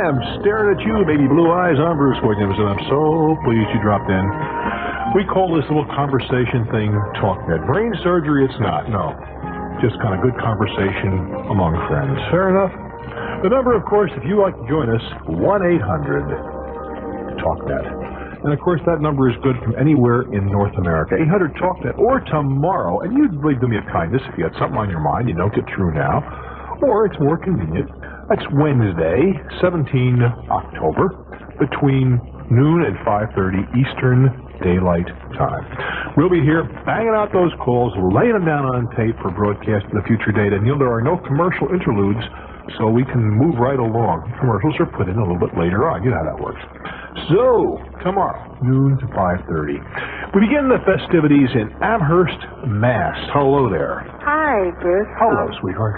am staring at you, baby blue eyes. I'm Bruce Williams, and I'm so pleased you dropped in. We call this little conversation thing Talknet. Brain surgery, it's not, no. Just kind of good conversation among friends. Fair enough? The number, of course, if you'd like to join us, 1-800-TALKNET. And, of course, that number is good from anywhere in North America. 800-TALKNET, or tomorrow. And you'd really do me a kindness if you had something on your mind you don't get through now. Or it's more convenient. That's Wednesday, 17 October, between noon and 5:30 Eastern Daylight Time. We'll be here banging out those calls, laying them down on tape for broadcast in the future date. And there are no commercial interludes, so we can move right along. Commercials are put in a little bit later on. You know how that works. So, tomorrow, noon to 5:30. We begin the festivities in Amherst, Mass. Hello there. Hi, Bruce. Hello, sweetheart.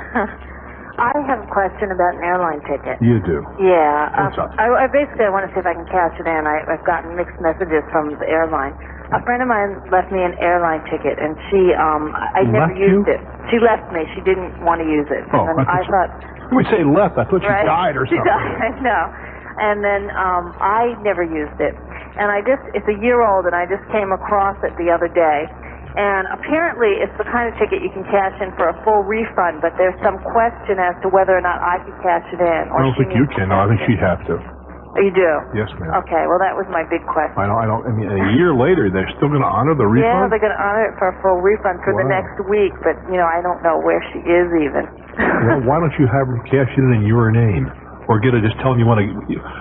I have a question about an airline ticket. You do? Yeah. What's up? I want to see if I can cash it in. I've gotten mixed messages from the airline. A friend of mine left me an airline ticket, and she, I never used it. She left me. She didn't want to use it. Oh, and I thought... We say left. I thought she died or something. She died, no. And then I never used it. And it's a year old, and I just came across it the other day. And apparently it's the kind of ticket you can cash in for a full refund, but there's some question as to whether or not I could cash it in. I don't think you can. No, I think she'd have to. Oh, you do? Yes, ma'am. Okay, well, that was my big question. I mean, a year later, they're still going to honor the refund? Yeah, they're going to honor it for a full refund for the next week, but, I don't know where she is even. Well, why don't you have her cash it in your name? Or just tell them you want to...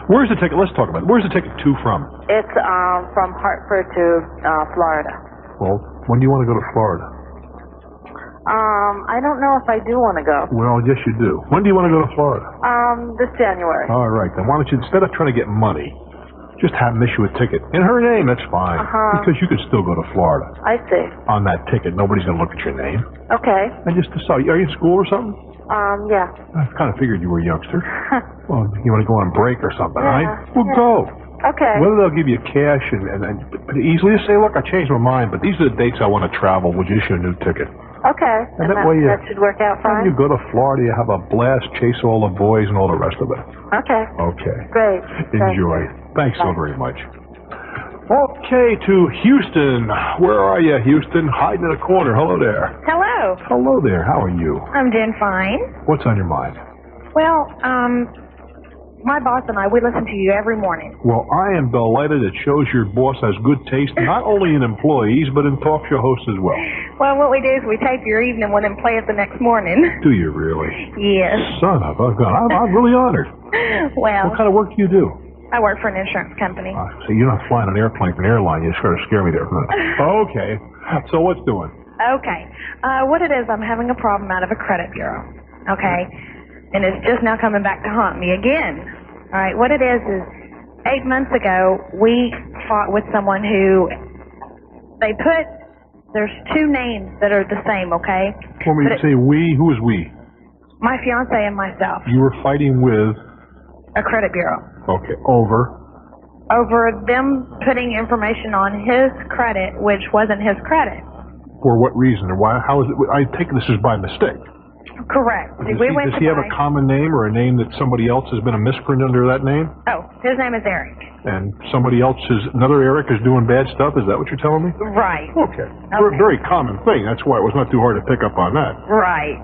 Where's the ticket? Let's talk about it. Where's the ticket from? It's from Hartford to Florida. Well, when do you want to go to Florida? I don't know if I do want to go. Well, yes, you do. When do you want to go to Florida? This January. All right, then why don't you, instead of trying to get money, just have them issue a ticket. In her name, that's fine. Because you could still go to Florida. I see. On that ticket. Nobody's going to look at your name. Okay. And just decide, are you in school or something? Yeah. I kind of figured you were a youngster. Well, you want to go on a break or something, right? Well, go. Okay. Whether they'll give you cash and easily just say, look, I changed my mind, but these are the dates I want to travel. Would you issue a new ticket? Okay. And that way that should work out fine. When you go to Florida, you have a blast, chase all the boys and all the rest of it. Okay. Okay. Great. Enjoy. Thanks so very much. Okay, to Houston. Where are you, Houston? Hiding in a corner. Hello there. Hello. Hello there. How are you? I'm doing fine. What's on your mind? Well, my boss and I, we listen to you every morning. Well, I am delighted. It shows your boss has good taste, not only in employees, but in talk show hosts as well. Well, what we do is we tape your evening one and play it the next morning. Do you really? Yes. Son of a gun. I'm really honored. Well. What kind of work do you do? I work for an insurance company. So you're not flying an airplane for an airline. You sort of scare me there. Okay. So what's doing? Okay. What it is, I'm having a problem out of a credit bureau. Okay. And it's just now coming back to haunt me again. All right. What it is 8 months ago, we fought with someone who there's two names that are the same, okay? When you say we, who is we? My fiance and myself. You were fighting with? A credit bureau. Okay. Over them putting information on his credit, which wasn't his credit. For what reason? Or why? How is it? I take this as by mistake. Correct. Does he have a common name or a name that somebody else has been a misprint under that name? Oh, his name is Eric. And another Eric is doing bad stuff? Is that what you're telling me? Right. Okay. Very common thing. That's why it was not too hard to pick up on that. Right.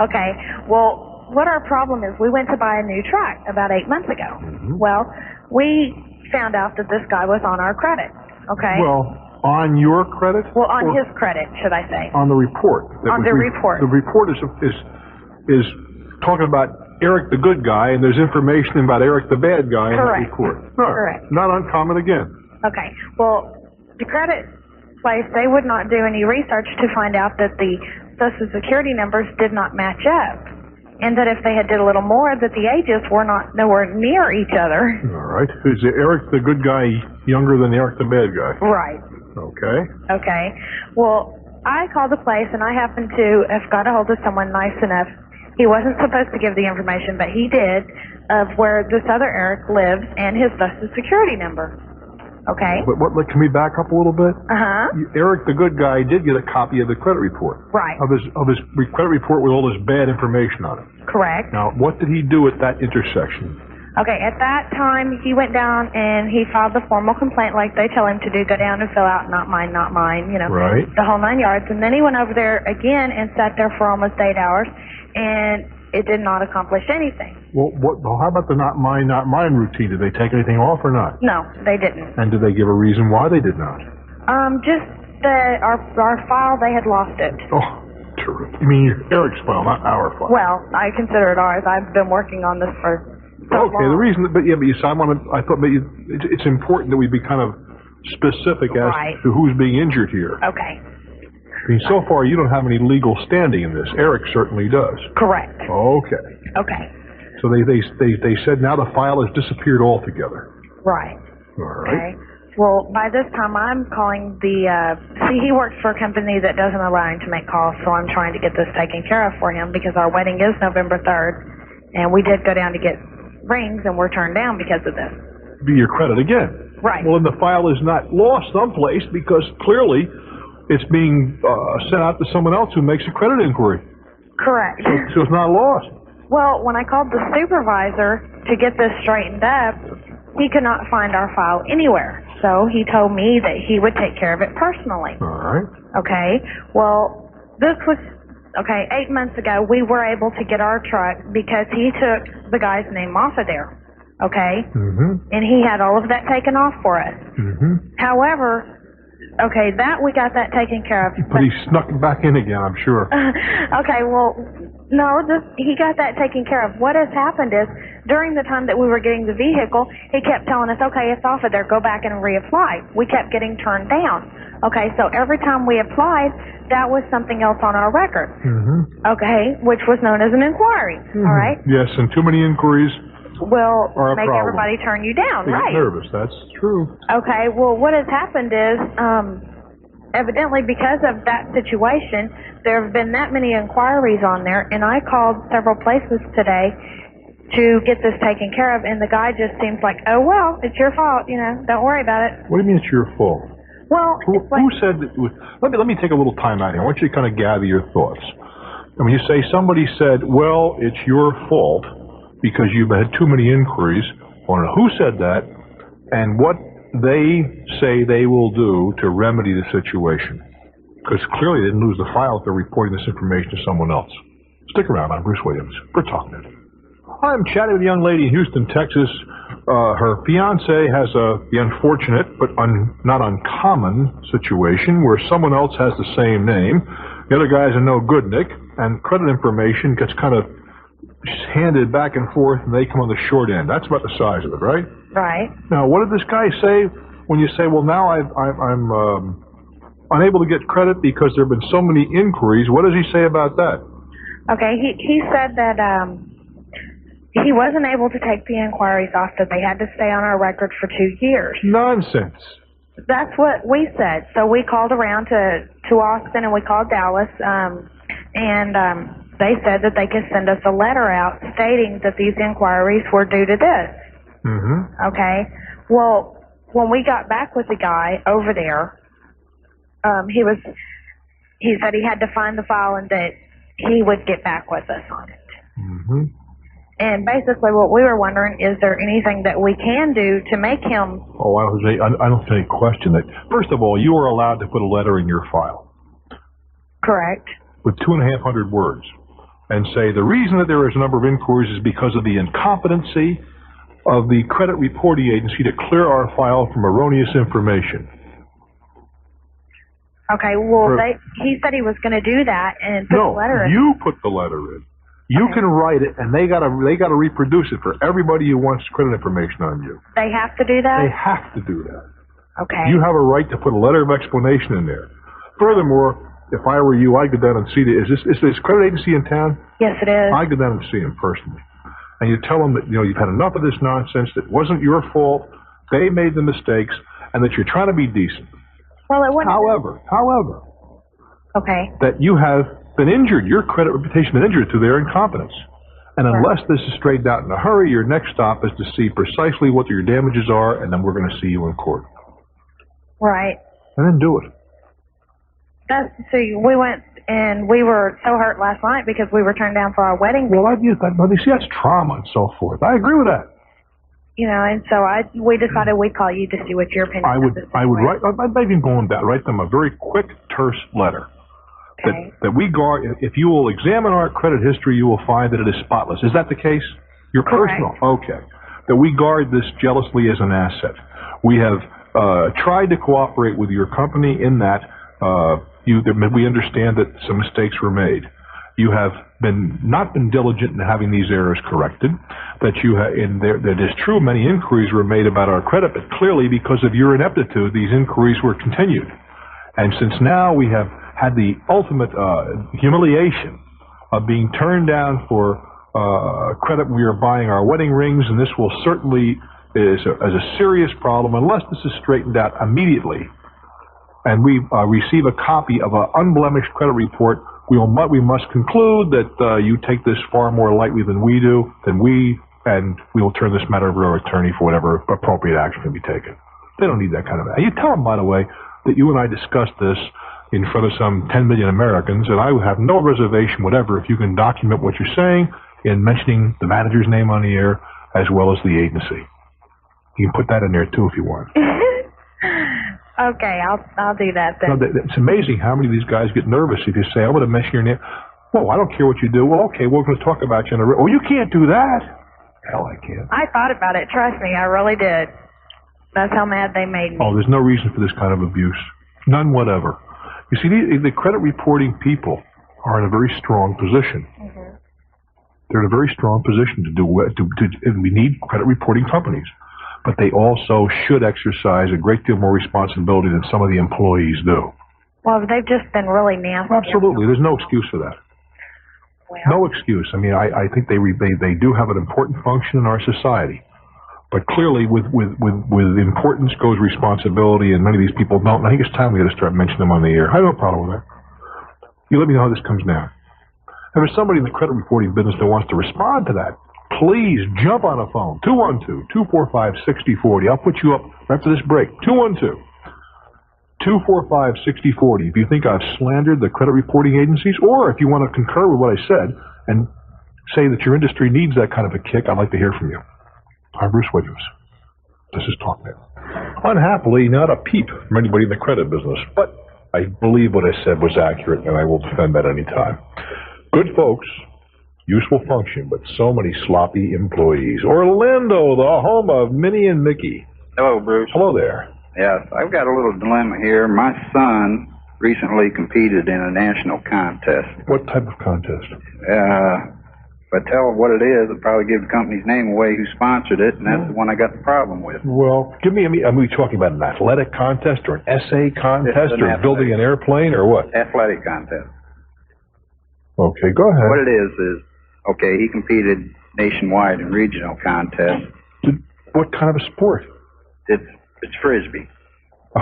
Okay. Well, what our problem is, we went to buy a new truck about 8 months ago. Mm-hmm. Well, we found out that this guy was on our credit. Okay. Well, on your credit? Well, on his credit, should I say? On the report. On the report. The report is talking about Eric the good guy, and there's information about Eric the bad guy in the report. No, correct. Not uncommon again. Okay. Well, the credit place, they would not do any research to find out that the Social Security numbers did not match up. And that if they had did a little more, that the ages were nowhere near each other. All right. Is Eric the good guy younger than Eric the bad guy? Right. Okay. Okay. Well, I called the place, and I happened to have got a hold of someone nice enough. He wasn't supposed to give the information, but he did, of where this other Eric lives and his Social Security number. Okay. But can we back up a little bit? Eric, the good guy, did get a copy of the credit report. Right. Of his credit report with all this bad information on it. Correct. Now, what did he do at that intersection? Okay, at that time, he went down and he filed the formal complaint like they tell him to do, go down and fill out, not mine, Right. the whole 9 yards. And then he went over there again and sat there for almost 8 hours, and it did not accomplish anything. Well, how about the not mine routine? Did they take anything off or not? No, they didn't. And did they give a reason why they did not? Just that our file, they had lost it. Oh, terrific. You mean Eric's file, not our file? Well, I consider it ours. I've been working on this for so okay, long. the reason, but you see, I thought maybe it's important that we be kind of specific as to who's being injured here. Okay. I mean, so far you don't have any legal standing in this. Eric certainly does. Correct. Okay. Okay. So they said now the file has disappeared altogether. Right. All right. Okay. Well, by this time I'm calling he works for a company that doesn't allow him to make calls, so I'm trying to get this taken care of for him because our wedding is November 3rd, and we did go down to get rings and we're turned down because of this. Be your credit again. Right. Well, then the file is not lost someplace because clearly it's being sent out to someone else who makes a credit inquiry. Correct. So it's not lost. Well, when I called the supervisor to get this straightened up, he could not find our file anywhere. So he told me that he would take care of it personally. All right. Okay. Well, this was, 8 months ago, we were able to get our truck because he took the guy's name off of there. Okay? Mm-hmm. And he had all of that taken off for us. Mm-hmm. However, we got that taken care of. But he snuck it back in again, I'm sure. Okay, well, no, he got that taken care of. What has happened is, during the time that we were getting the vehicle, he kept telling us, okay, it's off of there, go back and reapply. We kept getting turned down. Okay, so every time we applied, that was something else on our record. Mm-hmm. Okay, which was known as an inquiry. Mm-hmm. All right? Yes, and too many inquiries will are a make problem. everybody turn you down, They right? get nervous, that's true. Okay, well, what has happened is, evidently because of that situation, there have been that many inquiries on there, and I called several places today to get this taken care of, and the guy just seems like, oh, well, it's your fault, don't worry about it. What do you mean it's your fault? Well, Who said that? Let me take a little time out here. I want you to kind of gather your thoughts. And when you say somebody said, well, it's your fault because you've had too many inquiries, I want to know who said that and what they say they will do to remedy the situation. Because clearly they didn't lose the file if they're reporting this information to someone else. Stick around. I'm Bruce Williams for Talknet. I'm chatting with a young lady in Houston, Texas. Her fiancé has the unfortunate but not uncommon situation where someone else has the same name. The other guy's a no-good-nick, and credit information gets kind of handed back and forth, and they come on the short end. That's about the size of it, right? Right. Now, what did this guy say when you say, well, now I'm unable to get credit because there have been so many inquiries? What does he say about that? Okay, he said that he wasn't able to take the inquiries off, that they had to stay on our record for 2 years. Nonsense. That's what we said. So we called around to Austin and we called Dallas, and they said that they could send us a letter out stating that these inquiries were due to this. Mm-hmm. Okay. Well, when we got back with the guy over there, he said he had to find the file and that he would get back with us on it. Mm-hmm. And basically what we were wondering, is there anything that we can do to make him... Oh, I don't see any question that. First of all, you are allowed to put a letter in your file. Correct. With 2,500 words. And say the reason that there is a number of inquiries is because of the incompetency of the credit reporting agency to clear our file from erroneous information. Okay, well, he said he was going to do that and put the letter in. No, you put the letter in. You can write it, and they gotta reproduce it for everybody who wants credit information on you. They have to do that? They have to do that. Okay. You have a right to put a letter of explanation in there. Furthermore, if I were you, I'd go down and see is this credit agency in town? Yes, it is. I'd go down and see them personally. And you tell them that, you've had enough of this nonsense, that it wasn't your fault, they made the mistakes, and that you're trying to be decent. Well, it wouldn't. However, okay. that you have been injured, your credit reputation has been injured through their incompetence. And unless this is straightened out in a hurry, your next stop is to see precisely what your damages are, and then we're going to see you in court. Right. And then do it. So we went, and we were so hurt last night because we were turned down for our wedding. Well, see, that's trauma and so forth. I agree with that. you know, and so we decided we'd call you to see what your opinion I would write, I'm not even going down, write them a very quick, terse letter. Okay. That we guard, if you will examine our credit history, you will find that it is spotless. Is that the case? Your personal? Okay. That we guard this jealously as an asset. We have tried to cooperate with your company in that we understand that some mistakes were made. You have not been diligent in having these errors corrected. That that is true. Many inquiries were made about our credit, but clearly because of your ineptitude, these inquiries were continued. And since now we have had the ultimate humiliation of being turned down for credit, we are buying our wedding rings, and this will certainly is a serious problem unless this is straightened out immediately. And we receive a copy of an unblemished credit report. We must conclude that you take this far more lightly than we do, and we will turn this matter over to our attorney for whatever appropriate action can be taken. They don't need that kind of. And you tell them, by the way, that you and I discussed this in front of some 10 million Americans, and I would have no reservation whatever if you can document what you're saying in mentioning the manager's name on the air as well as the agency. You can put that in there too if you want. Okay, I'll do that then. No, it's amazing how many of these guys get nervous if you say, I'm going to mention your name. Well, I don't care what you do. Well, okay, we're going to talk about you. Oh, you can't do that. Hell, I can't. I thought about it. Trust me, I really did. That's how mad they made me. Oh, there's no reason for this kind of abuse. None whatever. You see, the credit reporting people are in a very strong position. Mm-hmm. They're in a very strong position and we need credit reporting companies. But they also should exercise a great deal more responsibility than some of the employees do. Well, they've just been really nasty. Absolutely. There's no excuse for that. Well, no excuse. I mean, I think they do have an important function in our society. But clearly, with importance goes responsibility, and many of these people don't. I think it's time we got to start mentioning them on the air. I have no problem with that. You let me know how this comes down. If there's somebody in the credit reporting business that wants to respond to that, please jump on a phone. 212-245-6040. I'll put you up right after this break. 212-245-6040. If you think I've slandered the credit reporting agencies, or if you want to concur with what I said and say that your industry needs that kind of a kick, I'd like to hear from you. I'm Bruce Williams. This is Talknet. Unhappily, not a peep from anybody in the credit business, but I believe what I said was accurate, and I will defend that any time. Good folks, useful function, but so many sloppy employees. Orlando, the home of Minnie and Mickey. Hello, Bruce. Hello there. Yes, I've got a little dilemma here. My son recently competed in a national contest. What type of contest? If I tell what it is, I'll probably give the company's name away who sponsored it, and that's the one I got the problem with. Well, are we talking about an athletic contest or an essay contest or building an airplane or what? Athletic contest. Okay, go ahead. What it is, okay, he competed nationwide in regional contests. What kind of a sport? It's Frisbee. A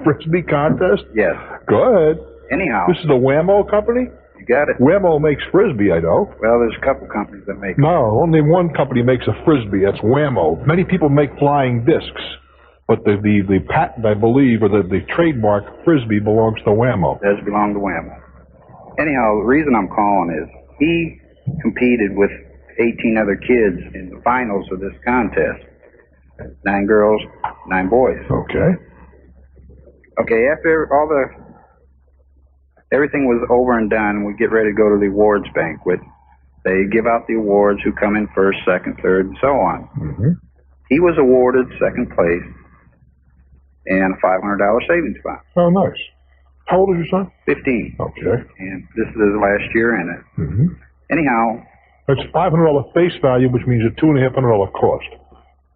Frisbee contest? Yes. Go ahead. Anyhow. This is the Whammo company? You got it. Whammo makes Frisbee, I know. Well, there's a couple companies that make it. No, only one company makes a Frisbee. That's Whammo. Many people make flying discs. But the patent, I believe, or the trademark Frisbee belongs to Whammo. It does belong to Whammo. Anyhow, the reason I'm calling is he competed with 18 other kids in the finals of this contest. 9 girls, 9 boys. Okay. Okay, after everything was over and done, we get ready to go to the awards banquet. They give out the awards, who come in first, second, third, and so on. Mm-hmm. He was awarded second place and a $500 savings bond. Oh, nice. How old is your son? 15. Okay. And this is his last year in it. Mm-hmm. Anyhow. That's $500 face value, which means a $2,500 cost.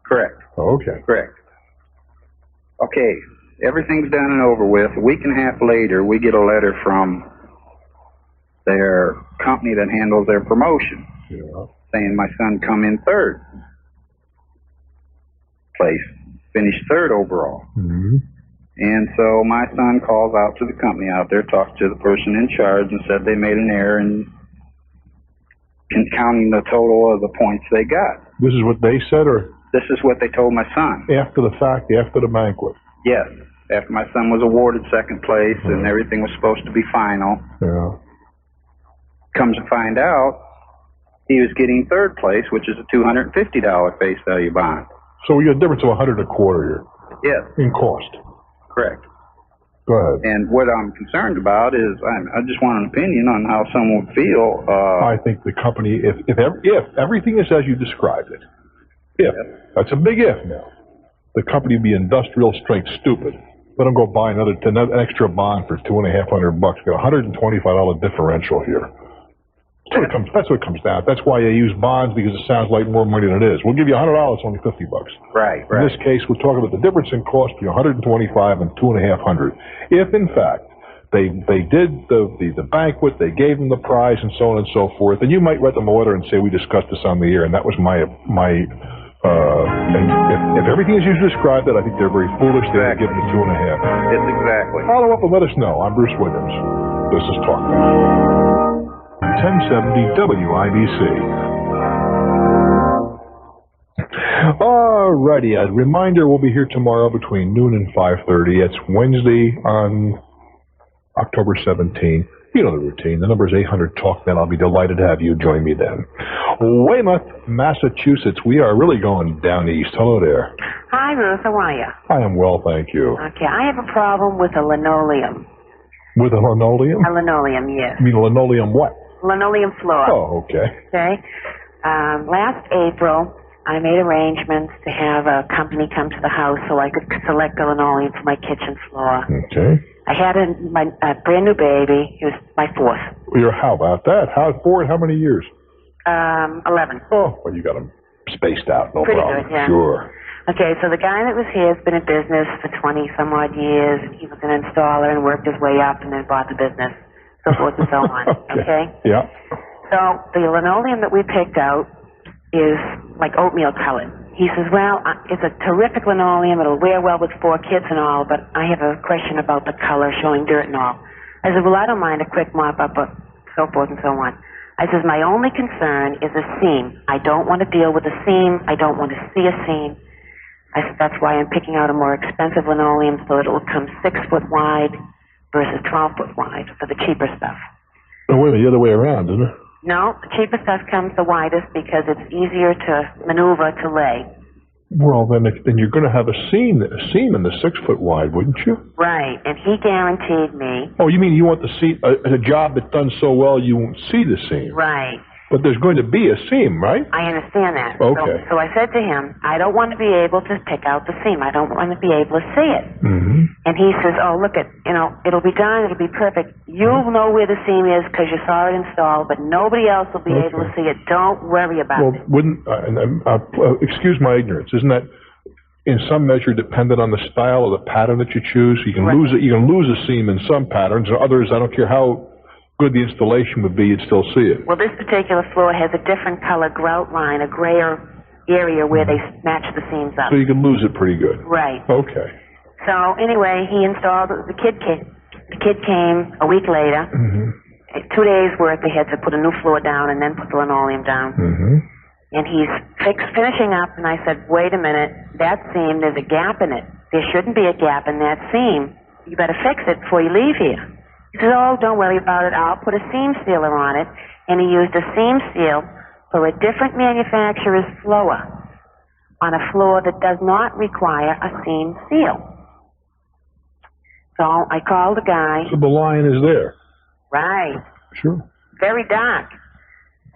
Correct. Oh, okay. Correct. Okay, everything's done and over with. A week and a half later, we get a letter from their company that handles their promotion, saying my son come in third place, finished third overall. Mm-hmm. And so my son calls out to the company out there, talks to the person in charge, and said they made an error in counting the total of the points they got. This is what they said, or? This is what they told my son. After the fact, after the banquet? Yes. After my son was awarded second place and everything was supposed to be final. Yeah. Comes to find out, he was getting third place, which is a $250 face value bond. So we got a difference of $100 a quarter here. Yes. In cost. Correct. Go ahead. And what I'm concerned about is, I just want an opinion on how someone would feel. I think the company, if everything is as you described it, that's a big if now, the company would be industrial strength stupid. Let them go buy an extra bond for $250 bucks. Got a $125 differential here. That's what it comes down. That's why they use bonds, because it sounds like more money than it is. We'll give you $100, only $50 bucks. Right. In this case, we're talking about the difference in cost between $125 and $250. If in fact they did the banquet, they gave them the prize, and so on and so forth, then you might write them a letter and say we discussed this on the air, and that was my. And if everything is as you described it, I think they're very foolish. They're giving it $2.5. It's exactly. Follow up and let us know. I'm Bruce Williams. This is Talknet. 1070 WIBC. Alrighty, a reminder, we'll be here tomorrow between noon and 5:30. It's Wednesday on October 17. You know the routine. The number is 800-TALKNET. I'll be delighted to have you join me then. Weymouth, Massachusetts. We are really going down east. Hello there. Hi, Ruth. How are you? I am well, thank you. Okay, I have a problem with a linoleum. With a linoleum? A linoleum, yes. You mean a linoleum what? Linoleum floor. Oh, okay. Okay. Last April, I made arrangements to have a company come to the house so I could select a linoleum for my kitchen floor. Okay. I had a brand new baby. He was my fourth. How about that? How many years? 11. Oh, well, you got them spaced out, no Pretty problem. good, yeah. Sure. Okay, so the guy that was here has been in business for 20-some-odd years. He was an installer and worked his way up and then bought the business, so forth and so on. Okay? Yeah. So the linoleum that we picked out is like oatmeal colored. He says, well, it's a terrific linoleum. It'll wear well with 4 kids and all, but I have a question about the color showing dirt and all. I said, well, I don't mind a quick mop-up, but so forth and so on. I says, my only concern is a seam. I don't want to deal with a seam. I don't want to see a seam. I said, that's why I'm picking out a more expensive linoleum so that it will come 6 foot wide versus 12 foot wide for the cheaper stuff. Oh, wait a minute, the other way around, isn't it? No, the cheaper stuff comes the widest because it's easier to maneuver to lay. Well, then you're going to have a seam in the 6 foot wide, wouldn't you? Right, and he guaranteed me. Oh, you mean you want to see a job that's done so well you won't see the seam? Right. But there's going to be a seam, right? I understand that. Okay. So I said to him, I don't want to be able to pick out the seam. I don't want to be able to see it. Mm-hmm. And he says, oh, look, it'll be done. It'll be perfect. You'll know where the seam is because you saw it installed, but nobody else will be able to see it. Don't worry about it. Well, excuse my ignorance. Isn't that in some measure dependent on the style or the pattern that you choose? You can lose it. You can lose a seam in some patterns, or others, I don't care how good the installation would be, you'd still see it. Well, this particular floor has a different color grout line, a grayer area where they match the seams up. So you can lose it pretty good. Right. Okay. So anyway, he installed the kid came a week later. Mm-hmm. 2 days worth. They had to put a new floor down and then put the linoleum down. Mm-hmm. And he's finishing up, and I said, wait a minute, that seam, there's a gap in it. There shouldn't be a gap in that seam. You better fix it before you leave here. He said, oh, don't worry about it. I'll put a seam sealer on it. And he used a seam seal for a different manufacturer's floor on a floor that does not require a seam seal. So I called the guy. So the line is there. Right. Sure. Very dark.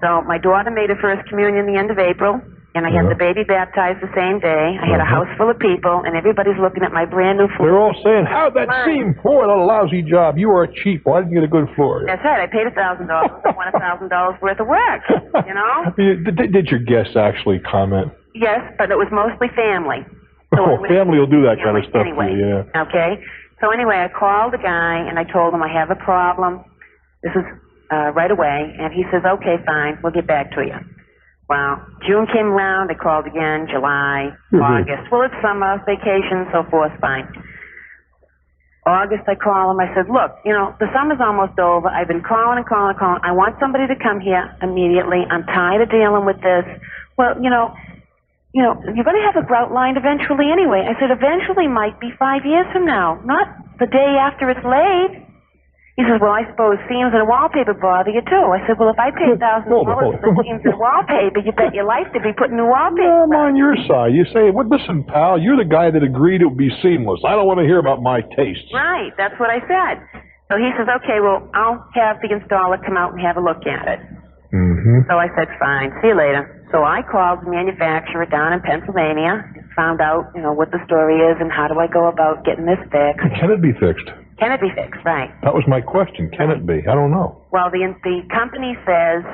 So my daughter made her first communion the end of April, and I had the baby baptized the same day. I had a house full of people, and everybody's looking at my brand new floor. They're all saying, how'd that seam? Boy, what a lousy job. You are cheap. Why didn't you get a good floor? That's right. I paid $1,000. I want $1,000 worth of work, you know? Did your guests actually comment? Yes, but it was mostly family. So family will do that kind of stuff anyway, to you, yeah. Okay? So anyway, I called the guy, and I told him I have a problem. This is right away. And he says, okay, fine. We'll get back to you. Well, June came around. I called again. July, August. Well, it's summer, vacation, so forth. Fine. August, I call him. I said, look, the summer's almost over. I've been calling and calling and calling. I want somebody to come here immediately. I'm tired of dealing with this. Well, you're going to have a grout line eventually anyway. I said, eventually might be 5 years from now, not the day after it's laid. He says, well, I suppose seams and wallpaper bother you too. I said, well, if I paid $1,000 for seams and wallpaper, you bet your life to be putting new wallpaper. I'm on your side. You say, well, listen, pal, you're the guy that agreed it would be seamless. I don't want to hear about my tastes. Right, that's what I said. So he says, okay, well, I'll have the installer come out and have a look at it. Mm-hmm. So I said, fine, see you later. So I called the manufacturer down in Pennsylvania, found out, what the story is and how do I go about getting this fixed. Can it be fixed? Can it be fixed, right. That was my question. Can it be? I don't know. Well, the company says,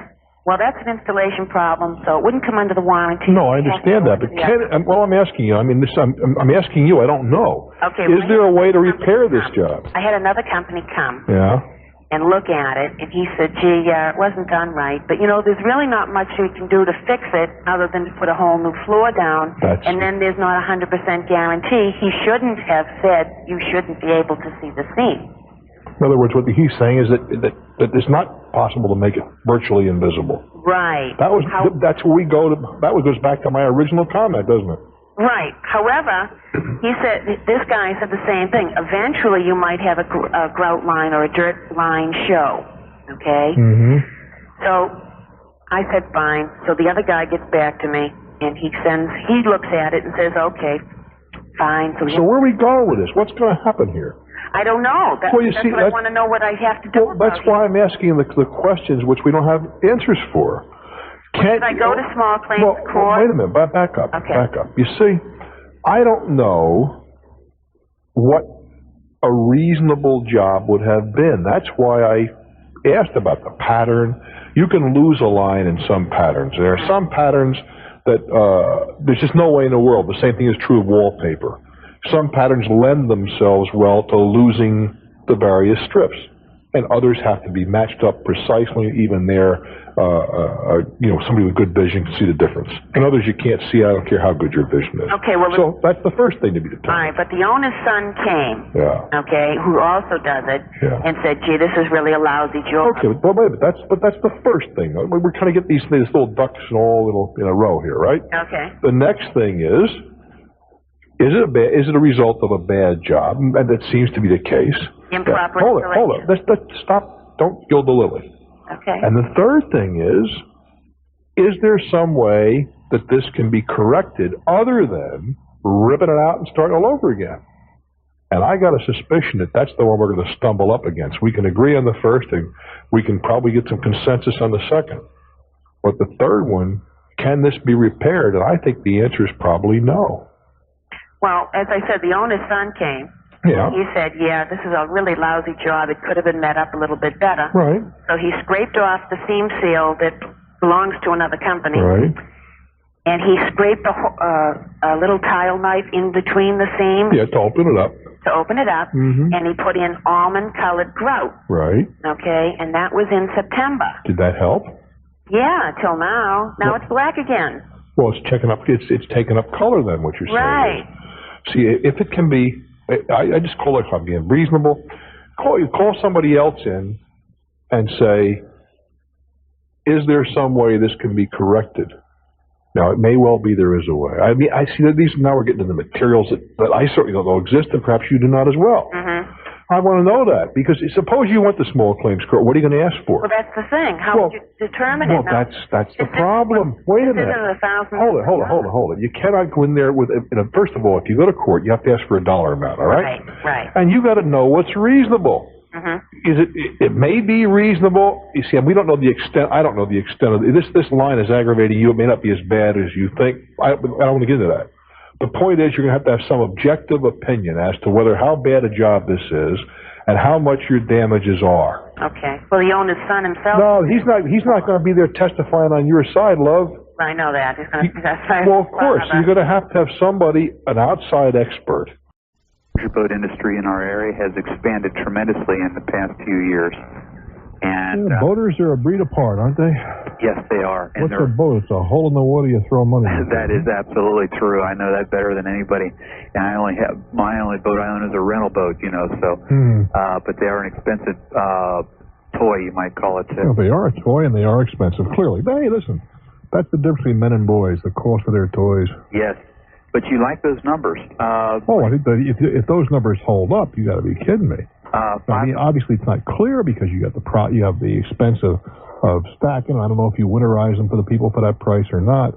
well, that's an installation problem, so it wouldn't come under the warranty. No, I understand that, but can it, well, I'm asking you. I mean, I'm asking you. I don't know. Okay. Is there a way to repair this job? I had another company come. Yeah. And look at it, and he said, gee, it wasn't done right. But, there's really not much we can do to fix it other than to put a whole new floor down. And then there's not a 100% guarantee. He shouldn't have said you shouldn't be able to see the seam. In other words, what he's saying is that it's not possible to make it virtually invisible. Right. That's where we go to. That goes back to my original comment, doesn't it? Right. However, this guy said the same thing. Eventually, you might have a grout line or a dirt line show. Okay? Mm-hmm. So I said, fine. So the other guy gets back to me, and he looks at it and says, okay, fine. So where we go with this? What's going to happen here? I don't know. That's what I want to know what I have to do. Well, that's why I'm asking the questions which we don't have answers for. Should I go to small claims court? Wait a minute. Back up. Okay. Back up. You see, I don't know what a reasonable job would have been. That's why I asked about the pattern. You can lose a line in some patterns. There are some patterns that there's just no way in the world. The same thing is true of wallpaper. Some patterns lend themselves well to losing the various strips, and others have to be matched up precisely. Even there, somebody with good vision can see the difference. And others you can't see. I don't care how good your vision is. Okay, well, so that's the first thing to be determined. All right, but the owner's son came. Yeah. Okay, who also does it, and said, "Gee, this is really a lousy job." Okay, well, wait a minute. That's the first thing. We're trying to get these little ducks all in a row here, right? Okay. The next thing is it a result of a bad job? And that seems to be the case. Improper installation. Hold it. Let's stop. Don't gild the lily. Okay. And the third thing is there some way that this can be corrected other than ripping it out and starting all over again? And I got a suspicion that that's the one we're going to stumble up against. We can agree on the first, and we can probably get some consensus on the second. But the third one, can this be repaired? And I think the answer is probably no. Well, as I said, the owner's son came. Yeah. He said, this is a really lousy job. It could have been met up a little bit better. Right. So he scraped off the seam seal that belongs to another company. Right. And he scraped a little tile knife in between the seams. Yeah, to open it up. Mm-hmm. And he put in almond-colored grout. Right. Okay, and that was in September. Did that help? Yeah, till now. Now it's black again. Well, it's taken up color then, what you're saying. Right. See, if it can be, I just call it, if I'm being reasonable, call somebody else in and say, is there some way this can be corrected? Now, it may well be there is a way. I mean, I see that now we're getting into the materials that I certainly don't know exist, and perhaps you do not as well. Mm-hmm. I want to know that, because suppose you went to small claims court, what are you going to ask for? Well, that's the thing. How would you determine it? Well, that's the problem. Wait a minute. Hold it. You cannot go in there with, first of all, if you go to court, you have to ask for a dollar amount, all right? Right. And you got to know what's reasonable. Mm-hmm. It may be reasonable. You see, we don't know the extent. I don't know the extent of this line is aggravating you. It may not be as bad as you think. I don't want to get into that. The point is, you're going to have some objective opinion as to how bad a job this is and how much your damages are. Okay. Well, the owner's son himself. No, he's not going to be there testifying on your side, love. I know that. He's going to testify. Well, of course, you're going to have somebody, an outside expert. The boat industry in our area has expanded tremendously in the past few years. And boaters are a breed apart, aren't they? Yes, they are. And what's a boat? It's a hole in the water you throw money in. That is absolutely true. I know that better than anybody. And my only boat I own is a rental boat, so. But they are an expensive toy, you might call it, too. Well, they are a toy, and they are expensive, clearly. But hey, listen, that's the difference between men and boys, the cost of their toys. Yes. But you like those numbers. I think that if those numbers hold up, you got to be kidding me. I mean, obviously it's not clear because you got you have the expense of stacking. I don't know if you winterize them for the people for that price or not.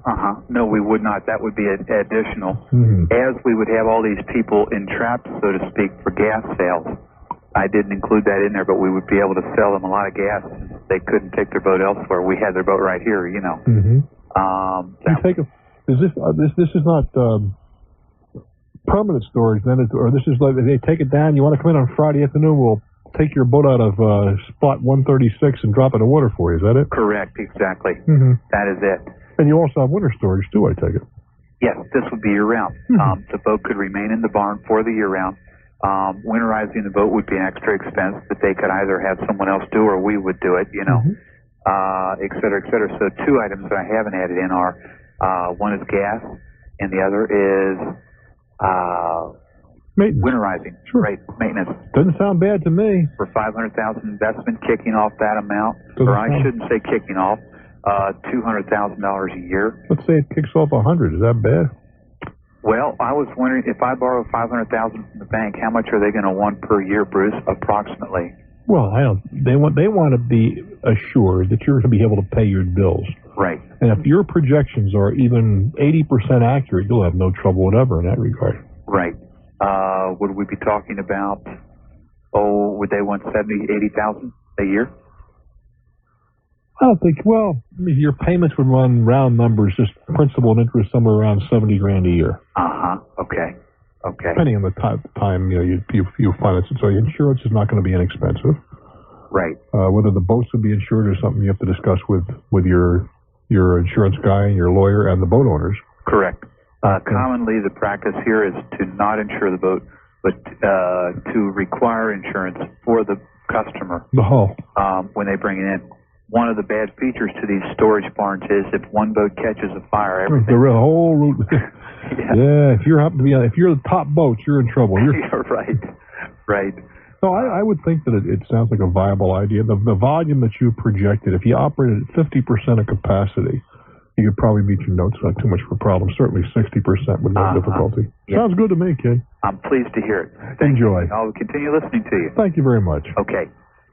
No, we would not. That would be additional. As we would have all these people entrapped, so to speak, for gas sales. I didn't include that in there, but we would be able to sell them a lot of gas. They couldn't take their boat elsewhere. We had their boat right here, you know. You take this is not permanent storage, then, or this is like they take it down. You want to come in on Friday afternoon? We'll take your boat out of spot 136 and drop it in water for you. Is that it? Correct, exactly. That is it. And you also have winter storage too, I take it. Yes, this would be year-round. The boat could remain in the barn for the year-round. Winterizing the boat would be an extra expense that they could either have someone else do or we would do it, you know, et cetera, et cetera. So two items that I haven't added in are one is gas and the other is maintenance. Winterizing. Sure. Right, maintenance. Doesn't sound bad to me. For $500,000 investment, kicking off that amount, or I shouldn't say kicking off, $200,000 a year. Let's say it kicks off 100. Is that bad? Well, I was wondering if I borrow $500,000 from the bank, how much are they going to want per year, Bruce, approximately? Well, I don't. They want to be assured that you're going to be able to pay your bills. Right. And if your projections are even 80% accurate, you'll have no trouble whatever in that regard. Right. Would we be talking about? Would they want $70,000, $80,000 a year? I don't think. Well, I mean, your payments would run round numbers, just principal and interest, somewhere around $70,000 a year. Okay. Okay. Depending on the time you finance it. So your insurance is not going to be inexpensive. Right. Whether the boats would be insured is something you have to discuss with your insurance guy and your lawyer and the boat owners. Correct. Commonly, the practice here is to not insure the boat, but to require insurance for the customer. The hull. When they bring it in. One of the bad features to these storage barns is if one boat catches a fire, everything. The whole route. Yeah. If you're the top boat, you're in trouble. You're right. Right. So I would think that it sounds like a viable idea. The volume that you projected, if you operated at 50% of capacity, you could probably meet your notes without too much of a problem. Certainly 60% with no difficulty. Yep. Sounds good to me, kid. I'm pleased to hear it. Enjoy. I'll continue listening to you. Thank you very much. Okay.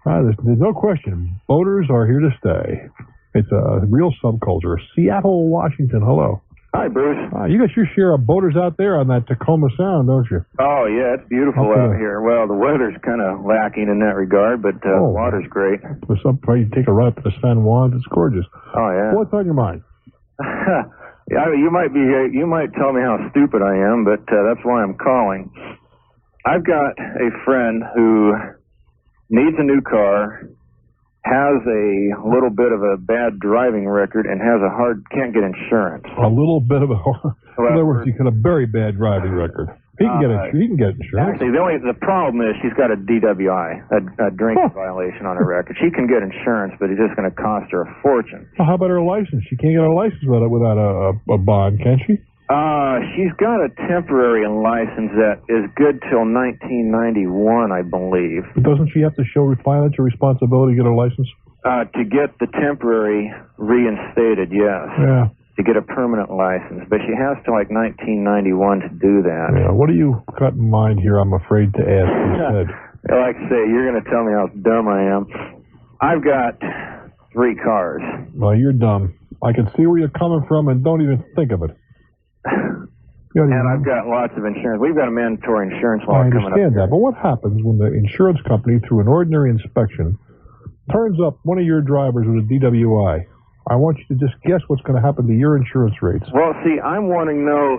There's no question. Boaters are here to stay. It's a real subculture. Seattle, Washington. Hello. Hi, Bruce. You got your share of boaters out there on that Tacoma Sound, don't you? Oh, yeah, it's beautiful out here. Well, the weather's kind of lacking in that regard, but the water's great. For some point, you take a ride to the San Juan, it's gorgeous. Oh, yeah. What's on your mind? You might tell me how stupid I am, but that's why I'm calling. I've got a friend who needs a new car, has a little bit of a bad driving record, and can't get insurance. A little bit of a, in other words, you got a very bad driving record. He can get insurance. Actually, the problem is she's got a DWI, a drinking violation on her record. She can get insurance, but it's just going to cost her a fortune. Well, how about her license? She can't get a license without a bond, can she? She's got a temporary license that is good till 1991, I believe. But doesn't she have to show financial responsibility to get her license? To get the temporary reinstated, yes. Yeah. To get a permanent license, but she has to 1991 to do that. Yeah. What do you got in mind here? I'm afraid to ask instead. Like I say, you're going to tell me how dumb I am. I've got 3 cars. Well, you're dumb. I can see where you're coming from, and don't even think of it. And I've got lots of insurance. We've got a mandatory insurance law coming up. I understand that, but what happens when the insurance company, through an ordinary inspection, turns up one of your drivers with a DWI? I want you to just guess what's going to happen to your insurance rates. Well, see, I'm wanting to know,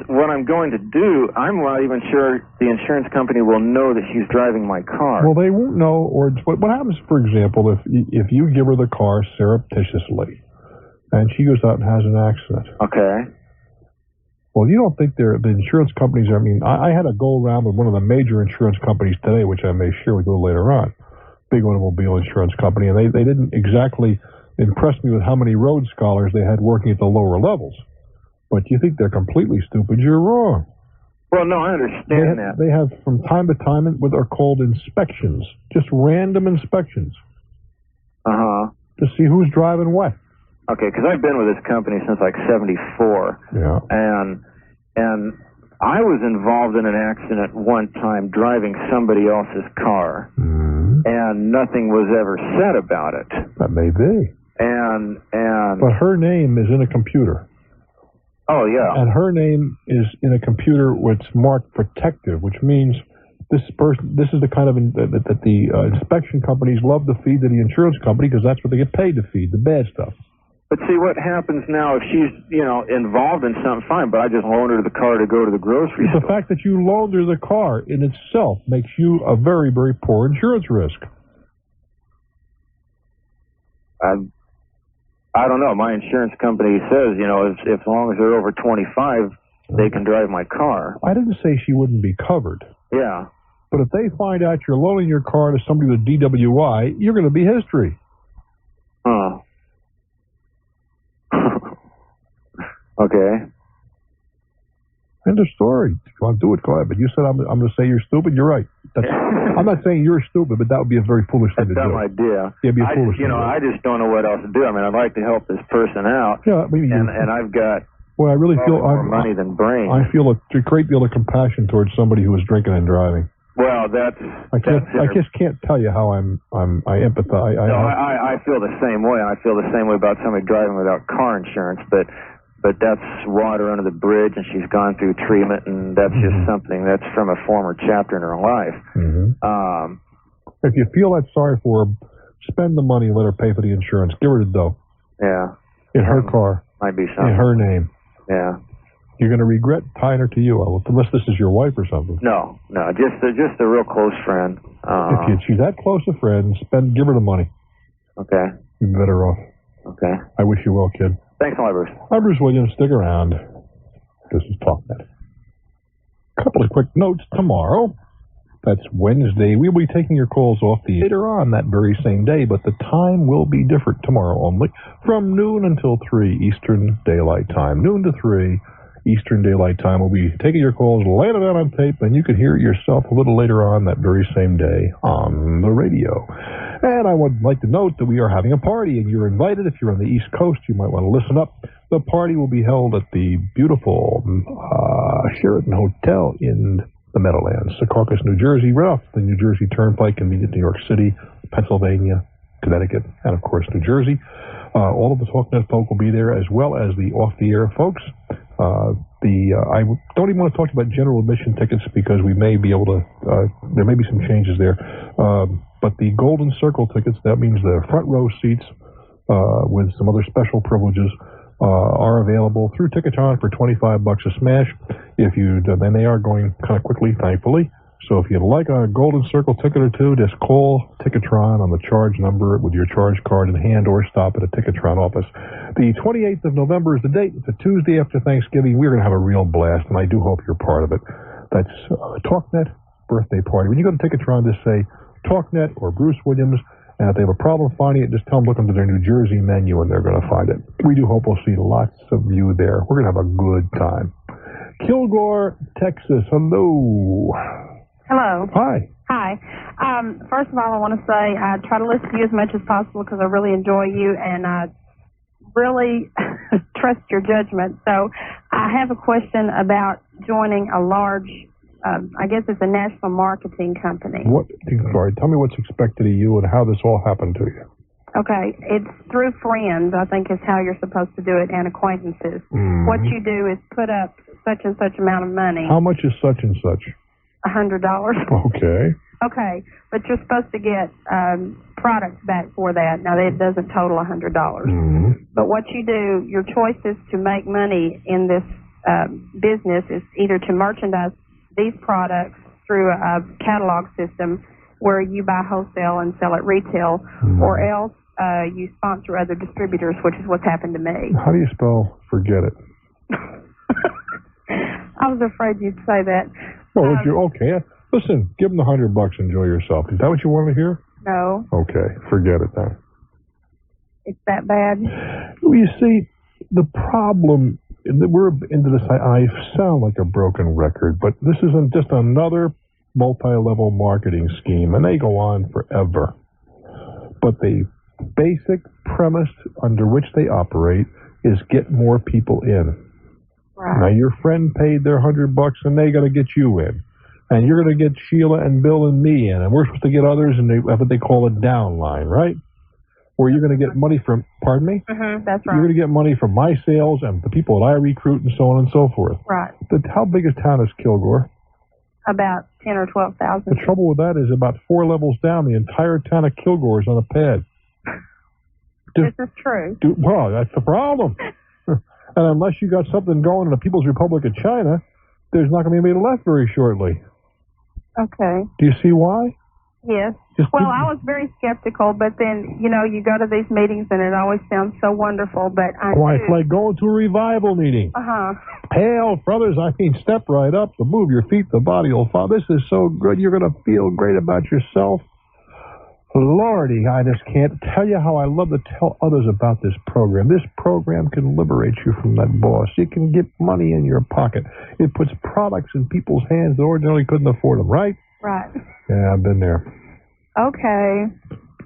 what I'm going to do, I'm not even sure the insurance company will know that she's driving my car. Well, they won't know, or what happens, for example, if you give her the car surreptitiously, and she goes out and has an accident. Okay. Well, you don't think the insurance companies are, I had a go-around with one of the major insurance companies today, which I may share with you later on, big automobile insurance company, and they didn't exactly impressed me with how many road scholars they had working at the lower levels. But you think they're completely stupid, you're wrong. Well, no, I understand that. They have, from time to time, what are called inspections, just random inspections. To see who's driving what. Okay, because I've been with this company since 74. Yeah. And I was involved in an accident one time driving somebody else's car, and nothing was ever said about it. That may be. But her name is in a computer. Oh, yeah. And her name is in a computer which marked protective, which means this is the kind of that the inspection companies love to feed to the insurance company because that's what they get paid to feed, the bad stuff. But see, what happens now if she's, involved in something, fine, but I just loaned her the car to go to the grocery store. The fact that you loaned her the car in itself makes you a very, very poor insurance risk. I don't know. My insurance company says, as long as they're over 25, they can drive my car. I didn't say she wouldn't be covered. Yeah. But if they find out you're loaning your car to somebody with DWI, you're going to be history. Huh. Okay. End of story. If you want to do it, go ahead. But you said I'm going to say you're stupid. You're right. I'm not saying you're stupid, but that would be a very foolish thing to do. That's dumb idea. Yeah, it'd be a foolish thing. I just don't know what else to do. I mean, I'd like to help this person out. Yeah, and I've got I really feel more money than brains. I feel a great deal of compassion towards somebody who is drinking and driving. Well, I just can't tell you how I empathize. I feel the same way, and I feel the same way about somebody driving without car insurance, but that's water under the bridge, and she's gone through treatment, and that's just something that's from a former chapter in her life. If you feel that sorry for her, spend the money and let her pay for the insurance. Give her the dough. Yeah. In her car. Might be something. In her name. Yeah. You're going to regret tying her to you, unless this is your wife or something. No, just a real close friend. If she's that close a friend, give her the money. Okay. You'd be better off. Okay. I wish you well, kid. Thanks a lot, Bruce. I'm Bruce Williams. Stick around. This is Talknet. A couple of quick notes tomorrow. That's Wednesday. We'll be taking your calls off the later on that very same day, but the time will be different tomorrow only, from noon until 3 Eastern Daylight Time. Noon to 3 Eastern Daylight Time. We'll be taking your calls, laying it out on tape, and you can hear it yourself a little later on that very same day on the radio. And I would like to note that we are having a party, and you're invited. If you're on the East Coast, you might want to listen up. The party will be held at the beautiful Sheraton Hotel in the Meadowlands, Secaucus, New Jersey, right off the New Jersey Turnpike, convenient New York City, Pennsylvania, Connecticut, and, of course, New Jersey. All of the Talknet folk will be there, as well as the off-the-air folks. I don't even want to talk about general admission tickets because we may be able to, there may be some changes there. But the Golden Circle tickets, that means the front row seats with some other special privileges, are available through Ticketron for $25 a smash. And they are going kind of quickly, thankfully. So if you'd like a Golden Circle ticket or two, just call Ticketron on the charge number with your charge card in hand or stop at a Ticketron office. The 28th of November is the date. It's a Tuesday after Thanksgiving. We're going to have a real blast, and I do hope you're part of it. That's Talknet birthday party. When you go to Ticketron, just say Talknet or Bruce Williams, and if they have a problem finding it, just tell them look under their New Jersey menu, and they're going to find it. We do hope we'll see lots of you there. We're going to have a good time. Kilgore, Texas. Hello. Hello. Hi. Hi. First of all, I want to say I try to listen to you as much as possible because I really enjoy you and I really trust your judgment. So I have a question about joining a large, I guess it's a national marketing company. Sorry, tell me what's expected of you and how this all happened to you. Okay, it's through friends, I think is how you're supposed to do it, and acquaintances. What you do is put up such and such amount of money. How much is such and such? $100. Okay. Okay, but you're supposed to get products back for that. Now, it doesn't total $100. But what you do, your choice is to make money in this business is either to merchandise these products through a catalog system where you buy wholesale and sell at retail, or else you sponsor other distributors, which is what's happened to me. How do you spell forget it? I was afraid you'd say that. Well, okay. Listen, give them the $100. Enjoy yourself. Is that what you wanted to hear? No. Okay, forget it then. It's that bad? Well, you see, the problem, we're into this, I sound like a broken record, but this isn't just another multi-level marketing scheme, and they go on forever. But the basic premise under which they operate is get more people in. Right. Now, your friend paid their $100, and they got to get you in. And you're going to get Sheila and Bill and me in, and we're supposed to get others, and they have what they call a downline, right? Where you're going to get money from, pardon me? Mm-hmm, that's right. You're going to get money from my sales and the people that I recruit and so on and so forth. Right. How big a town is Kilgore? About 10 or 12,000. The trouble with that is about 4 levels down, the entire town of Kilgore is on a pad. This is true. Well, that's the problem. And unless you got something going in the People's Republic of China, there's not going to be anybody left very shortly. Okay. Do you see why? Yes. Well, I was very skeptical, but then, you go to these meetings and it always sounds so wonderful, but Why, it's like going to a revival meeting. Uh-huh. Hail, brothers, step right up, to move your feet, the body will fall. This is so good, you're going to feel great about yourself. Lordy, I just can't tell you how I love to tell others about this program. This program can liberate you from that boss. It can get money in your pocket. It puts products in people's hands that ordinarily couldn't afford them, right? Right. Yeah, I've been there. Okay.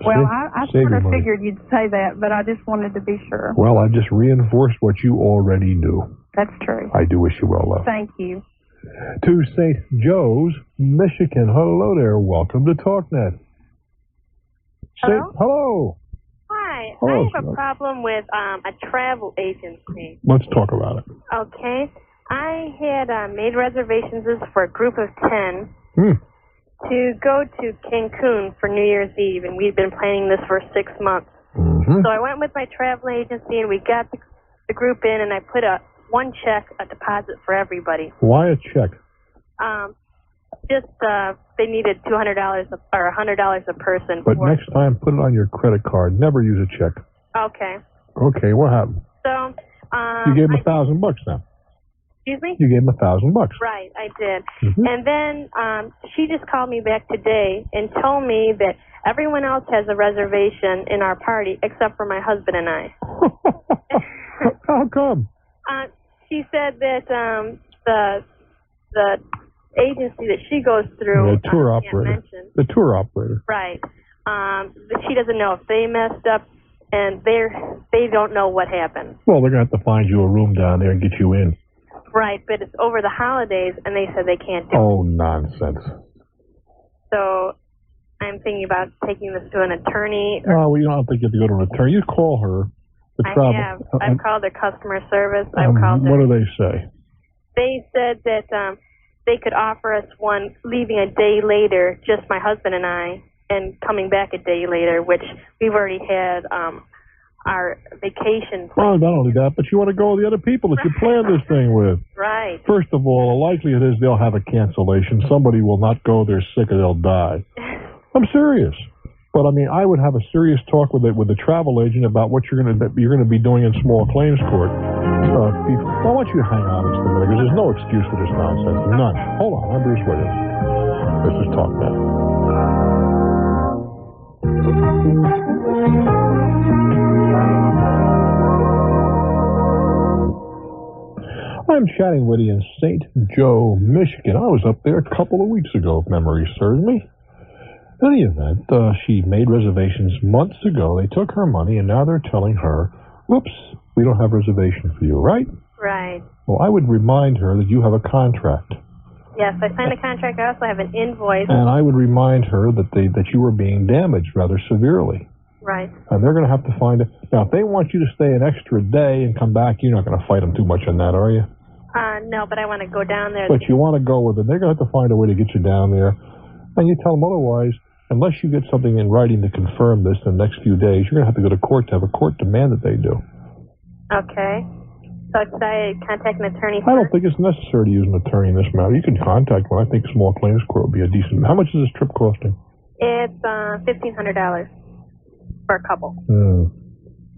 Well, I sort of figured you'd say that, but I just wanted to be sure. Well, I just reinforced what you already knew. That's true. I do wish you well, love. Thank you. To St. Joe's, Michigan. Hello there. Welcome to Talknet. Hello? Hello. Hi. Hello, I have a problem with a travel agency. Let's talk about it. Okay. I had made reservations for a group of 10 to go to Cancun for New Year's Eve, and we'd been planning this for 6 months. So I went with my travel agency, and we got the group in, and I put one check, a deposit for everybody. Why a check? They needed $200 or $100 a person. But next time, put it on your credit card. Never use a check. Okay. Okay, what happened? So, you gave him $1,000 now. Excuse me? You gave him $1,000. Right, I did. And then she just called me back today and told me that everyone else has a reservation in our party except for my husband and I. How come? She said that the agency that she goes through, the tour operator. The tour operator. Right. That she doesn't know if they messed up, and they don't know what happened. Well, they're going to have to find you a room down there and get you in. Right, but it's over the holidays, and they said they can't do it. Oh, nonsense. So I'm thinking about taking this to an attorney. Oh, well, you don't think you have to go to an attorney. You call her. I have. I've called their customer service. I've called What do they say? They said that they could offer us one leaving a day later, just my husband and I, and coming back a day later, which we've already had our vacation. Oh, not only that, but you want to go with the other people that you planned this thing with. Right. First of all, the likelihood is they'll have a cancellation. Somebody will not go. They're sick or they'll die. I'm serious. But I mean, I would have a serious talk with the travel agent about what you're going to be doing in small claims court. I want you to hang on just a minute because there's no excuse for this nonsense. None. Hold on. I'm Bruce Williams. This is Talknet. I'm chatting with you in St. Joe, Michigan. I was up there a couple of weeks ago, if memory serves me. In any event, she made reservations months ago. They took her money, and now they're telling her, whoops, we don't have a reservation for you, right? Right. Well, I would remind her that you have a contract. Yes, I signed a contract. I also have an invoice. And I would remind her that you were being damaged rather severely. Right. And they're going to have to find it. Now, if they want you to stay an extra day and come back, you're not going to fight them too much on that, are you? No, but I want to go down there. But you want to go with it. They're going to have to find a way to get you down there. And you tell them otherwise, unless you get something in writing to confirm this in the next few days, you're going to have to go to court to have a court demand that they do. Okay. So should I contact an attorney first? I don't think it's necessary to use an attorney in this matter. You can contact one. I think small claims court would be a decent... How much is this trip costing? It's $1,500 for a couple.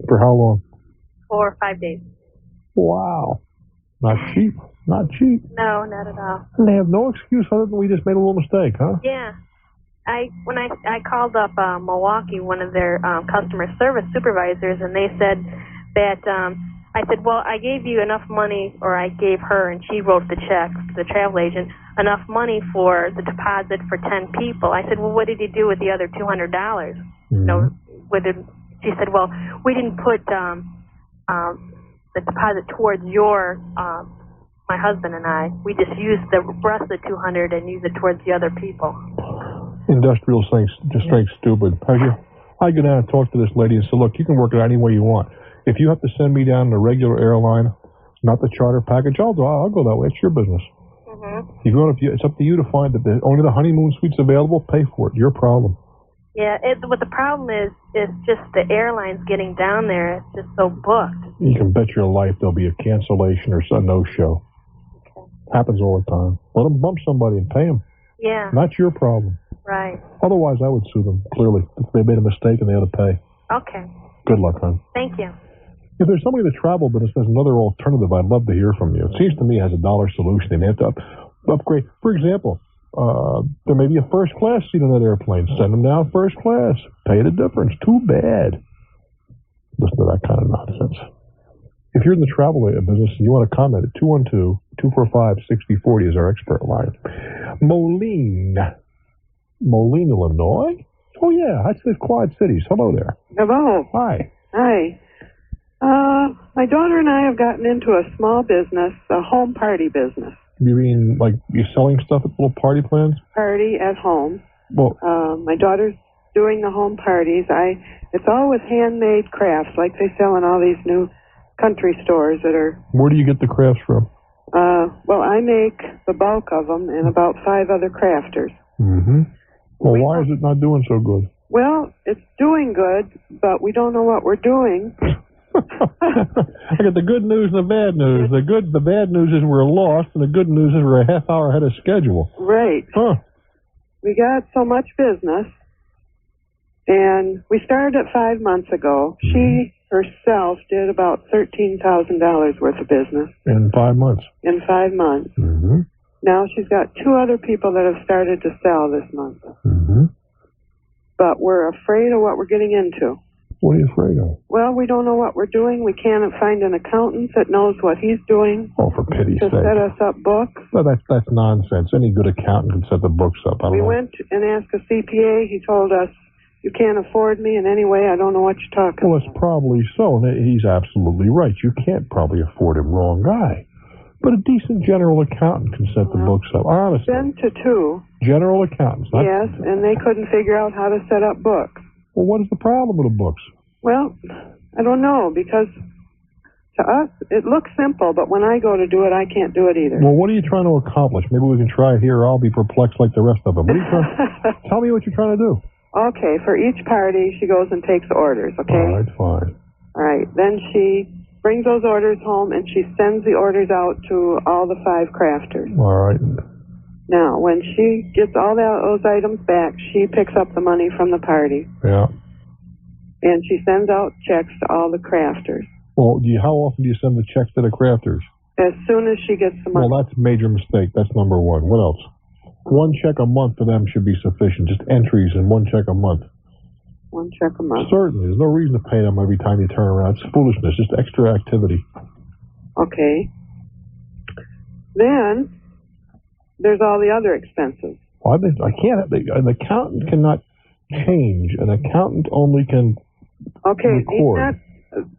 For how long? 4 or 5 days. Wow. Not cheap. Not cheap. No, not at all. And they have no excuse other than we just made a little mistake, huh? Yeah. When I called up Milwaukee, one of their customer service supervisors, and they said that I said, well, I gave you enough money, or I gave her, and she wrote the check, the travel agent, enough money for the deposit for 10 people. I said, well, what did you do with the other $200? No, she said, well, we didn't put the deposit towards your my husband and I. We just use the rest of the 200 and use it towards the other people. Industrial things just ain't stupid. I go down and talk to this lady and say, look, you can work it any way you want. If you have to send me down a regular airline, not the charter package, I'll go that way. It's your business. It's up to you to find that only the honeymoon suite's available. Pay for it. Your problem. Yeah, what the problem is just the airlines getting down there. It's just so booked. You can bet your life there'll be a cancellation or a no-show. Okay. Happens all the time. Let them bump somebody and pay them. Yeah. Not your problem. Right. Otherwise, I would sue them, clearly. If they made a mistake and they had to pay. Okay. Good luck, hon. Thank you. If there's somebody in the travel business has another alternative, I'd love to hear from you. It seems to me it has a dollar solution. They may have to upgrade. For example, there may be a first-class seat on that airplane. Send them down first class. Pay the difference. Too bad. Listen to that kind of nonsense. If you're in the travel business and you want to comment, at 212-245-6040 is our expert line. Moline, Illinois? Oh, yeah, that's the Quad Cities. Hello there. Hello. Hi. Hi. My daughter and I have gotten into a small business, a home party business. You mean like you're selling stuff at little party plans? Party at home. Well, my daughter's doing the home parties. It's all with handmade crafts, like they sell in all these new country stores that are. Where do you get the crafts from? Well, I make the bulk of them and about 5 other crafters. Mm-hmm. Well, why is it not doing so good? Well, it's doing good, but we don't know what we're doing. I got the good news and the bad news. The bad news is we're lost, and the good news is we're a half hour ahead of schedule. Right. Huh. We got so much business, and we started it 5 months ago. Mm-hmm. She herself did about $13,000 worth of business. In 5 months. In 5 months. Mm-hmm. Now she's got 2 other people that have started to sell this month. Mm-hmm. But we're afraid of what we're getting into. What are you afraid of? Well, we don't know what we're doing. We can't find an accountant that knows what he's doing. Oh, for pity's sake. To set us up books. No, that's nonsense. Any good accountant can set the books up. We went and asked a CPA. He told us, you can't afford me in any way. I don't know what you're talking about. Well, it's probably so. He's absolutely right. You can't probably afford him. Wrong guy. But a decent general accountant can set the books up. Honestly. Been to 2. General accountants. Yes, and they couldn't figure out how to set up books. Well, what is the problem with the books? Well, I don't know, because to us, it looks simple, but when I go to do it, I can't do it either. Well, what are you trying to accomplish? Maybe we can try it here, or I'll be perplexed like the rest of them. What are you trying? Tell me what you're trying to do. Okay, for each party, she goes and takes orders, okay? All right, fine. All right, then she brings those orders home, and she sends the orders out to all the 5 crafters. All right. Now, when she gets all those items back, she picks up the money from the party. Yeah. And she sends out checks to all the crafters. Well, how often do you send the checks to the crafters? As soon as she gets the money. Well, that's a major mistake. That's number one. What else? 1 check a month for them should be sufficient. Just entries and 1 check a month. 1 check a month. Certainly. There's no reason to pay them every time you turn around. It's foolishness. Just extra activity. Okay. Then there's all the other expenses. Well, I can't. An accountant cannot change. An accountant only can record.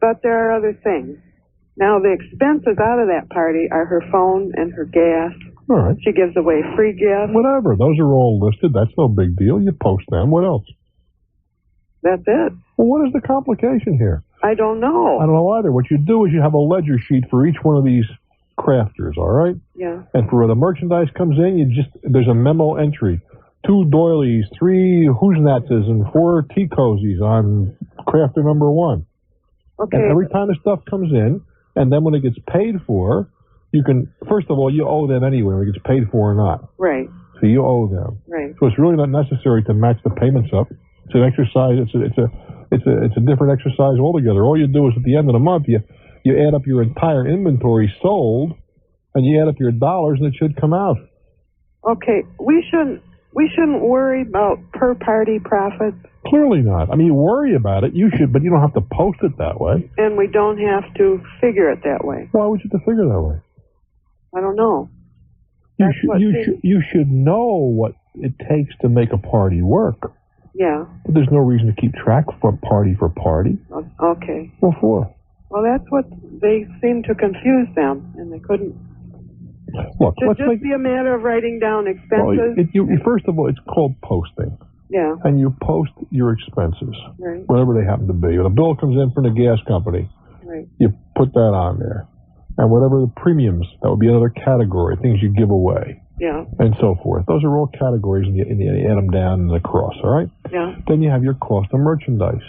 But there are other things. Now, the expenses out of that party are her phone and her gas. All right. She gives away free gifts. Whatever. Those are all listed. That's no big deal. You post them. What else? That's it. Well, what is the complication here? I don't know. I don't know either. What you do is you have a ledger sheet for each one of these crafters, all right? Yeah. And for where the merchandise comes in, there's a memo entry. 2 doilies, 3 who's-natses, and 4 tea cozies on crafter number 1. Okay. And every time the stuff comes in, and then when it gets paid for, you can, first of all, you owe them anyway, whether it gets paid for or not. Right. So you owe them. Right. So it's really not necessary to match the payments up. It's an exercise. It's a different exercise altogether. All you do is at the end of the month, you add up your entire inventory sold, and you add up your dollars, and it should come out. Okay. We shouldn't worry about per party profits. Clearly not. I mean, you worry about it. You should, but you don't have to post it that way. And we don't have to figure it that way. Why would you have to figure that way? I don't know. You should know what it takes to make a party work. Yeah. But there's no reason to keep track for party. Okay. What for? Well, that's what they seemed to confuse them, and they couldn't Look, Should let's just make... be a matter of writing down Well, expenses. first of all, it's called posting. Yeah. And you post your expenses, Right. whatever they happen to be. When a bill comes in from the gas company, Right. you put that on there. And whatever the premiums, that would be another category, things you give away. Yeah. And so forth. Those are all categories, and you add them down in the cross, all right? Yeah. Then you have your cost of merchandise.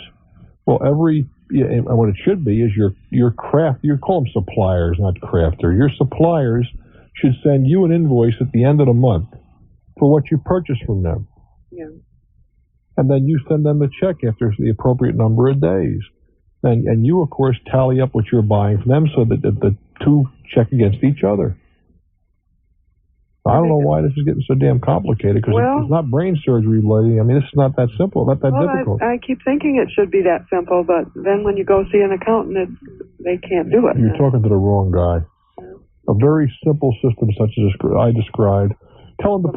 Well, and what it should be is your craft, you call them suppliers, not crafter. Your suppliers should send you an invoice at the end of the month for what you purchased from them. Yeah. And then you send them a check after the appropriate number of days. And you, of course, tally up what you're buying from them so that the two check against each other. I don't know why this is getting so damn complicated, because it's not brain surgery, lady. I mean, this is not that simple, not that difficult. I keep thinking it should be that simple, but then when you go see an accountant, they can't do it. You're talking to the wrong guy. A very simple system such as I described. Tell them to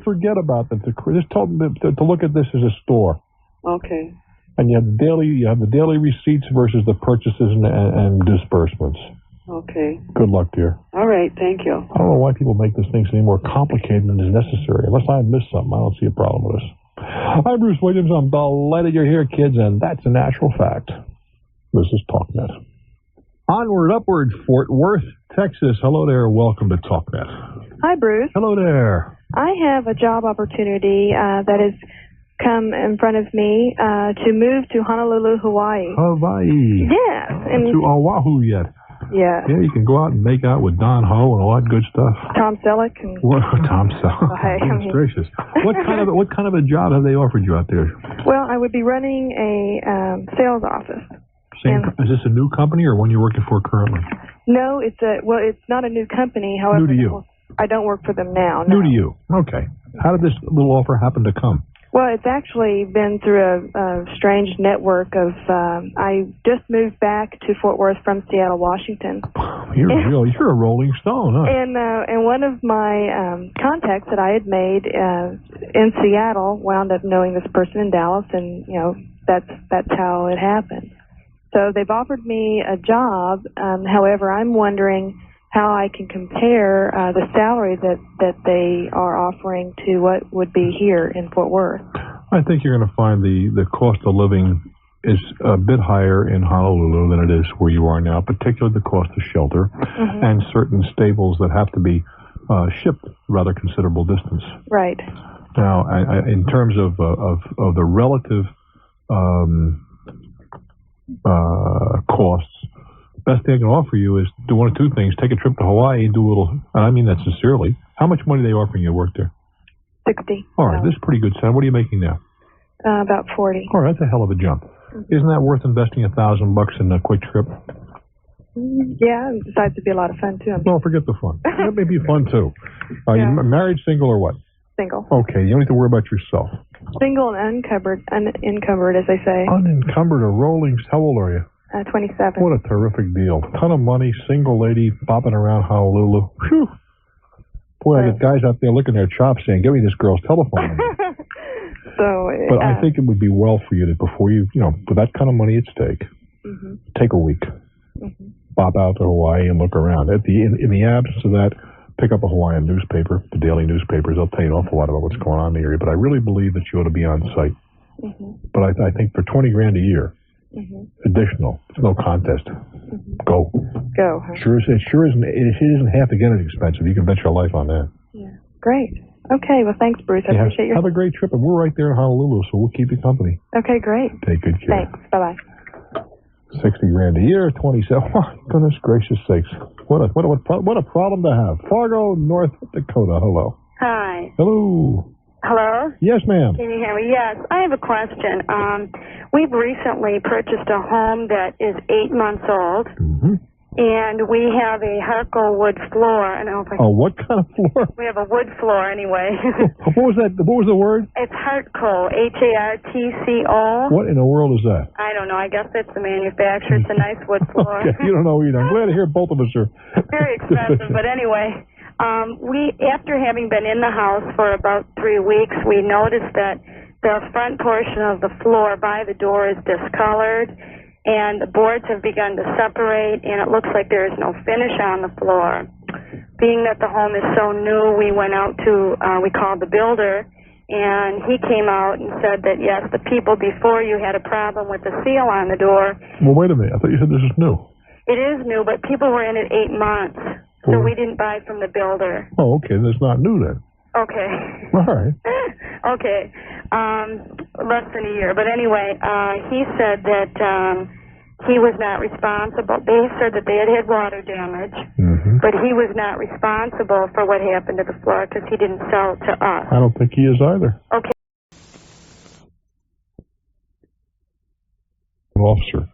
forget about that. Just tell them to look at this as a store. Okay. And you have the daily receipts versus the purchases and disbursements. Okay. Good luck, dear. All right, thank you. I don't know why people make this thing any more complicated than is necessary. Unless I missed something, I don't see a problem with this. Hi, Bruce Williams. I'm delighted you're here, kids, and that's a natural fact. This is Talknet. Onward, upward, Fort Worth, Texas. Hello there. Welcome to Talknet. Hi, Bruce. Hello there. I have a job opportunity that has come in front of me to move to Honolulu, Hawaii. Hawaii. Yes. And to Oahu yet. Yeah. Yeah, you can go out and make out with Don Ho and all that good stuff. Tom Selleck and Tom Selleck. Oh, hey, Goodness gracious. What kind of a job have they offered you out there? Well, I would be running a sales office. Is this a new company or one you're working for currently? No, it's not a new company. However, new to you. I don't work for them now. No. New to you. Okay. How did this little offer happen to come? Well, it's actually been through a strange network of, I just moved back to Fort Worth from Seattle, Washington. You're a rolling stone, huh? And one of my contacts that I had made in Seattle wound up knowing this person in Dallas, and, that's how it happened. So they've offered me a job. However, I'm wondering how I can compare the salary that they are offering to what would be here in Fort Worth. I think you're going to find the cost of living is a bit higher in Honolulu than it is where you are now, particularly the cost of shelter and certain stables that have to be shipped rather considerable distance. Right. Now, in terms of the relative costs, best thing I can offer you is do one of two things. Take a trip to Hawaii and do a little, and I mean that sincerely. How much money are they offering you to work there? 60. All right, this is pretty good, son. What are you making now? About 40. All right, that's a hell of a jump. Isn't that worth investing $1,000 in a quick trip? Yeah, and besides it'd be a lot of fun, too. No, forget the fun. That may be fun, too. Are you married, single, or what? Single. Okay, you don't need to worry about yourself. Single and unencumbered, as they say. Unencumbered or rolling. How old are you? 27. What a terrific deal. Ton of money, single lady, bopping around Honolulu. Whew. Boy, I got guys out there licking their chops saying, give me this girl's telephone number. But I think it would be well for you to, before you, with that kind of money at stake, take a week. Bop out to Hawaii and look around. In the absence of that, pick up a Hawaiian newspaper, the daily newspapers. They'll tell you an awful lot about what's going on in the area. But I really believe that you ought to be on site. But I think for $20,000 a year, additional, it's no contest. Go. Go. Huh? It isn't half again as expensive. You can bet your life on that. Yeah. Great. Okay. Well, thanks, Bruce. I appreciate your. Have a great trip, and we're right there in Honolulu, so we'll keep you company. Okay. Great. Take good care. Thanks. Bye bye. $60,000 a year, 27. Oh, goodness gracious sakes! What a problem to have. Fargo, North Dakota. Hello. Hi. Hello. Hello? Yes, ma'am. Can you hear me? Yes. I have a question. We've recently purchased a home that is 8 months old, and we have a Harco wood floor. What kind of floor? We have a wood floor, anyway. What was that? What was the word? It's Harco, Hartco. What in the world is that? I don't know. I guess it's the manufacturer. It's a nice wood floor. Okay, you don't know either. I'm glad to hear both of us are. Very expensive, but anyway. After having been in the house for about 3 weeks, we noticed that the front portion of the floor by the door is discolored, and the boards have begun to separate, and it looks like there is no finish on the floor. being that the home is so new, we went out to, we called the builder, and he came out and said that, yes, the people before you had a problem with the seal on the door. Well, wait a minute. I thought you said this is new. It is new, but people were in it 8 months, so we didn't buy from the builder. Oh, okay. That's not new then. Okay. All right. Okay. Less than a year. But anyway, he said that he was not responsible. They said that they had water damage, but he was not responsible for what happened to the floor because he didn't sell it to us. I don't think he is either. Okay. An officer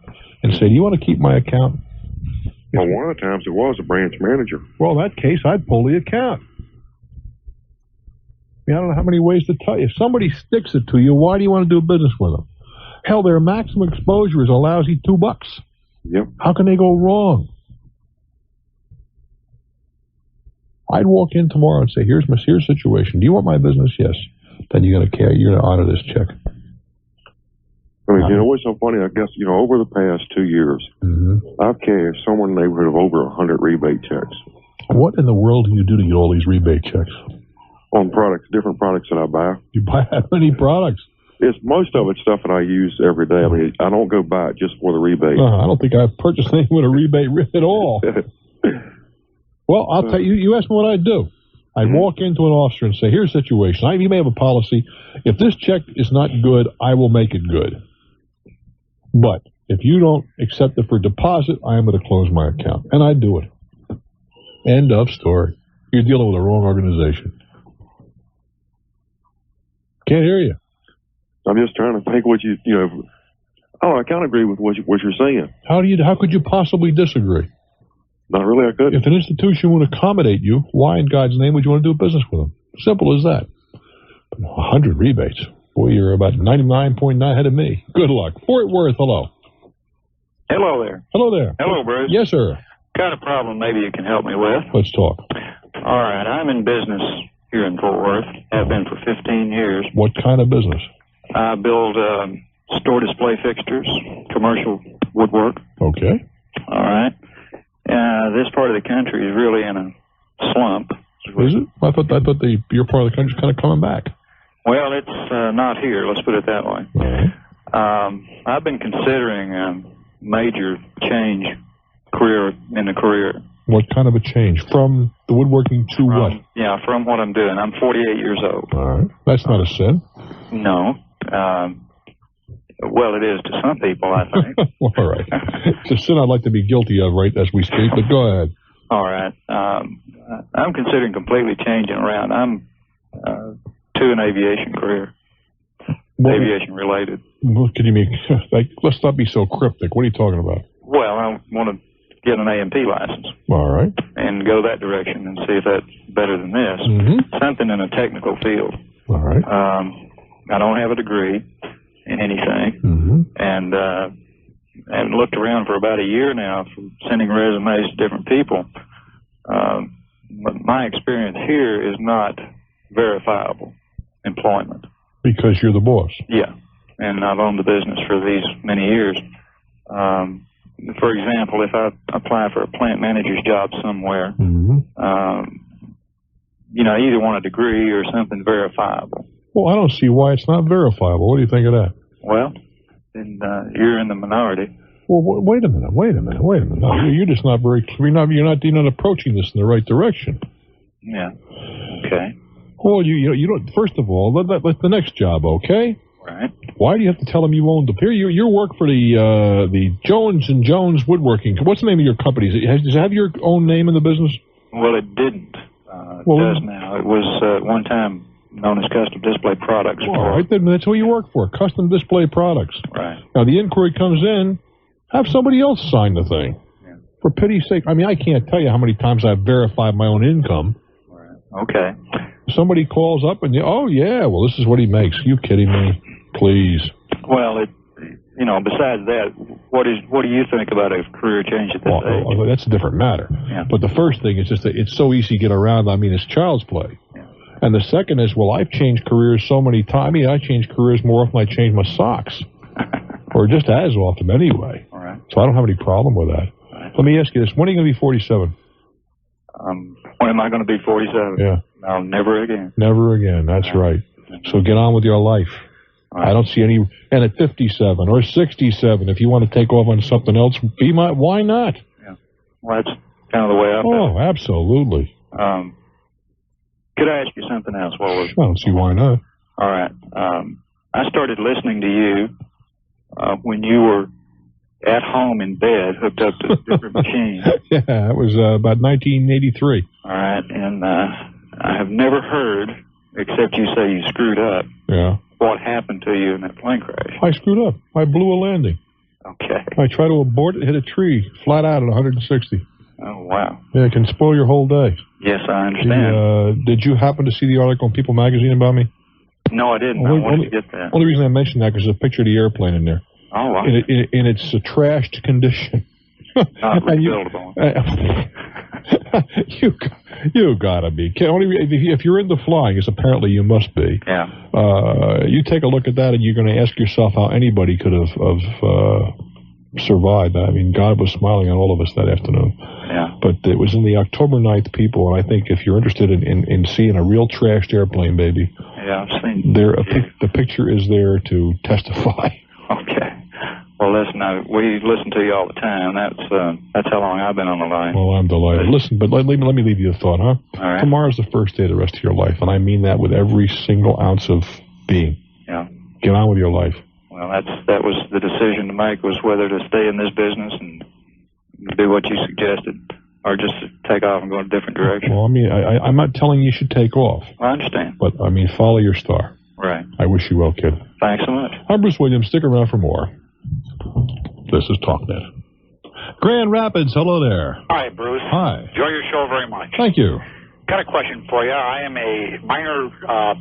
and say, do you want to keep my account? Well, one of the times it was a branch manager. Well, in that case, I'd pull the account. I don't know how many ways to tell you. If somebody sticks it to you, why do you want to do business with them? Hell, their maximum exposure is a lousy $2. Yep. How can they go wrong? I'd walk in tomorrow and say, here's the situation. Do you want my business? Yes. Then you're going to honor this check. I mean, you know what's so funny? I guess, over the past 2 years, I've cashed somewhere in the neighborhood of over 100 rebate checks. What in the world do you do to get all these rebate checks? On products, different products that I buy. You buy how many products? It's most of it's stuff that I use every day. I mean, I don't go buy it just for the rebate. I don't think I've purchased anything with a rebate at all. Well, I'll tell you, you asked me what I'd do. I'd walk into an officer and say, here's the situation. You may have a policy. If this check is not good, I will make it good. But if you don't accept it for deposit, I am going to close my account. And I do it. End of story. You're dealing with the wrong organization. Can't hear you. I'm just trying to think what I kind of agree with what you're saying. How could you possibly disagree? Not really, I couldn't. If an institution would accommodate you, why in God's name would you want to do business with them? Simple as that. But 100 rebates. Boy, you're about 99.9 ahead of me. Good luck. Fort Worth, hello. Hello there. Hello there. Hello, Bruce. Yes, sir. Got a problem maybe you can help me with. Let's talk. All right, I'm in business here in Fort Worth. Have been for 15 years. What kind of business? I build store display fixtures, commercial woodwork. Okay. All right. This part of the country is really in a slump. Is it? I thought your part of the country's kind of coming back. Well, it's not here. Let's put it that way. Right. I've been considering a major change in the career. What kind of a change? From the woodworking to what? Yeah, from what I'm doing. I'm 48 years old. All right. That's not a sin. No. Well, it is to some people, I think. All right. It's a sin I'd like to be guilty of right as we speak, but go ahead. All right. I'm considering completely changing around. I'm to an aviation career. Aviation related. What can you mean? Let's not be so cryptic. What are you talking about? Well, I want to get an A&P license. All right. And go that direction and see if that's better than this. Something in a technical field. All right. I don't have a degree in anything. And I've looked around for about a year now, sending resumes to different people. But my experience here is not verifiable employment. Because you're the boss. Yeah. And I've owned the business for these many years. For example, if I apply for a plant manager's job somewhere, I either want a degree or something verifiable. Well, I don't see why it's not verifiable. What do you think of that? Well, then you're in the minority. Well, wait a minute. No, you're just not very clear. You're not approaching this in the right direction. Yeah. Okay. Well, you don't. First of all, let the next job, okay? Right. Why do you have to tell them you own the? Here, you work for the Jones and Jones Woodworking. What's the name of your company? Does it have your own name in the business? Well, it didn't. It does now. It was at one time known as Custom Display Products. All right, then that's who you work for, Custom Display Products. Right. Now, the inquiry comes in, have somebody else sign the thing. Yeah. For pity's sake. I mean, I can't tell you how many times I've verified my own income. Right. Okay. Somebody calls up and well, this is what he makes. You kidding me? Please. Well, besides that, what do you think about a career change at this age? Well, that's a different matter. Yeah. But the first thing is just that it's so easy to get around. I mean, it's child's play. Yeah. And the second is, well, I've changed careers so many times. I mean, I change careers more often than I change my socks. Or just as often anyway. All right. So I don't have any problem with that. Right. Let me ask you this. When are you going to be 47? When am not going to be 47. Yeah. No, never again. Never again. That's right. So get on with your life. I don't see any. And at 57 or 67, if you want to take off on something else, why not? Yeah. Well, that's kind of the way I feel. Oh, absolutely. Could I ask you something else? I don't see why not. All right. I started listening to you when you were at home in bed, hooked up to different machines. Yeah, that was about 1983. All right, and I have never heard, except you say you screwed up. Yeah. What happened to you in that plane crash? I screwed up. I blew a landing. Okay. I tried to abort it, hit a tree, flat out at 160. Oh, wow. Yeah, it can spoil your whole day. Yes, I understand. Did you happen to see the article in People magazine about me? No, I didn't. I wanted to get that. Only reason I mentioned that because there's a picture of the airplane in there. Oh, wow. In its trashed condition. Not rebuildable. You gotta be. If you're into flying, as apparently you must be. Yeah. You take a look at that, and you're going to ask yourself how anybody could have survived. I mean, God was smiling on all of us that afternoon. Yeah. But it was in the October 9th, people, and I think if you're interested in seeing a real trashed airplane, baby, yeah, I've seen the picture is there to testify. Okay. Well, listen, we listen to you all the time. That's how long I've been on the line. Well, I'm delighted. Listen, but let me leave you a thought, huh? All right. Tomorrow's the first day of the rest of your life, and I mean that with every single ounce of being. Yeah. Get on with your life. Well, that was the decision to make, was whether to stay in this business and do what you suggested, or just to take off and go in a different direction. Well, I mean, I'm not telling you should take off. I understand. But, I mean, follow your star. Right. I wish you well, kid. Thanks so much. I'm Bruce Williams. Stick around for more. This is Talknet. Grand Rapids, hello there. Hi, Bruce. Hi. Enjoy your show very much. Thank you. Got a question for you. I am a minor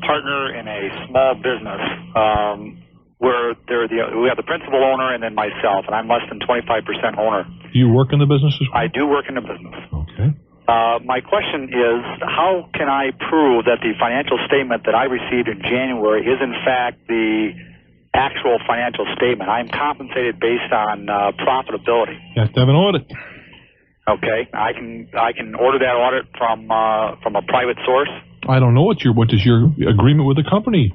partner in a small business where we have the principal owner and then myself, and I'm less than 25% owner. Do you work in the business as well? I do work in the business. Okay. My question is, how can I prove that the financial statement that I received in January is in fact the actual financial statement? I'm compensated based on profitability. You have to have an audit. Okay, I can order that audit from a private source. I don't know what is your agreement with the company.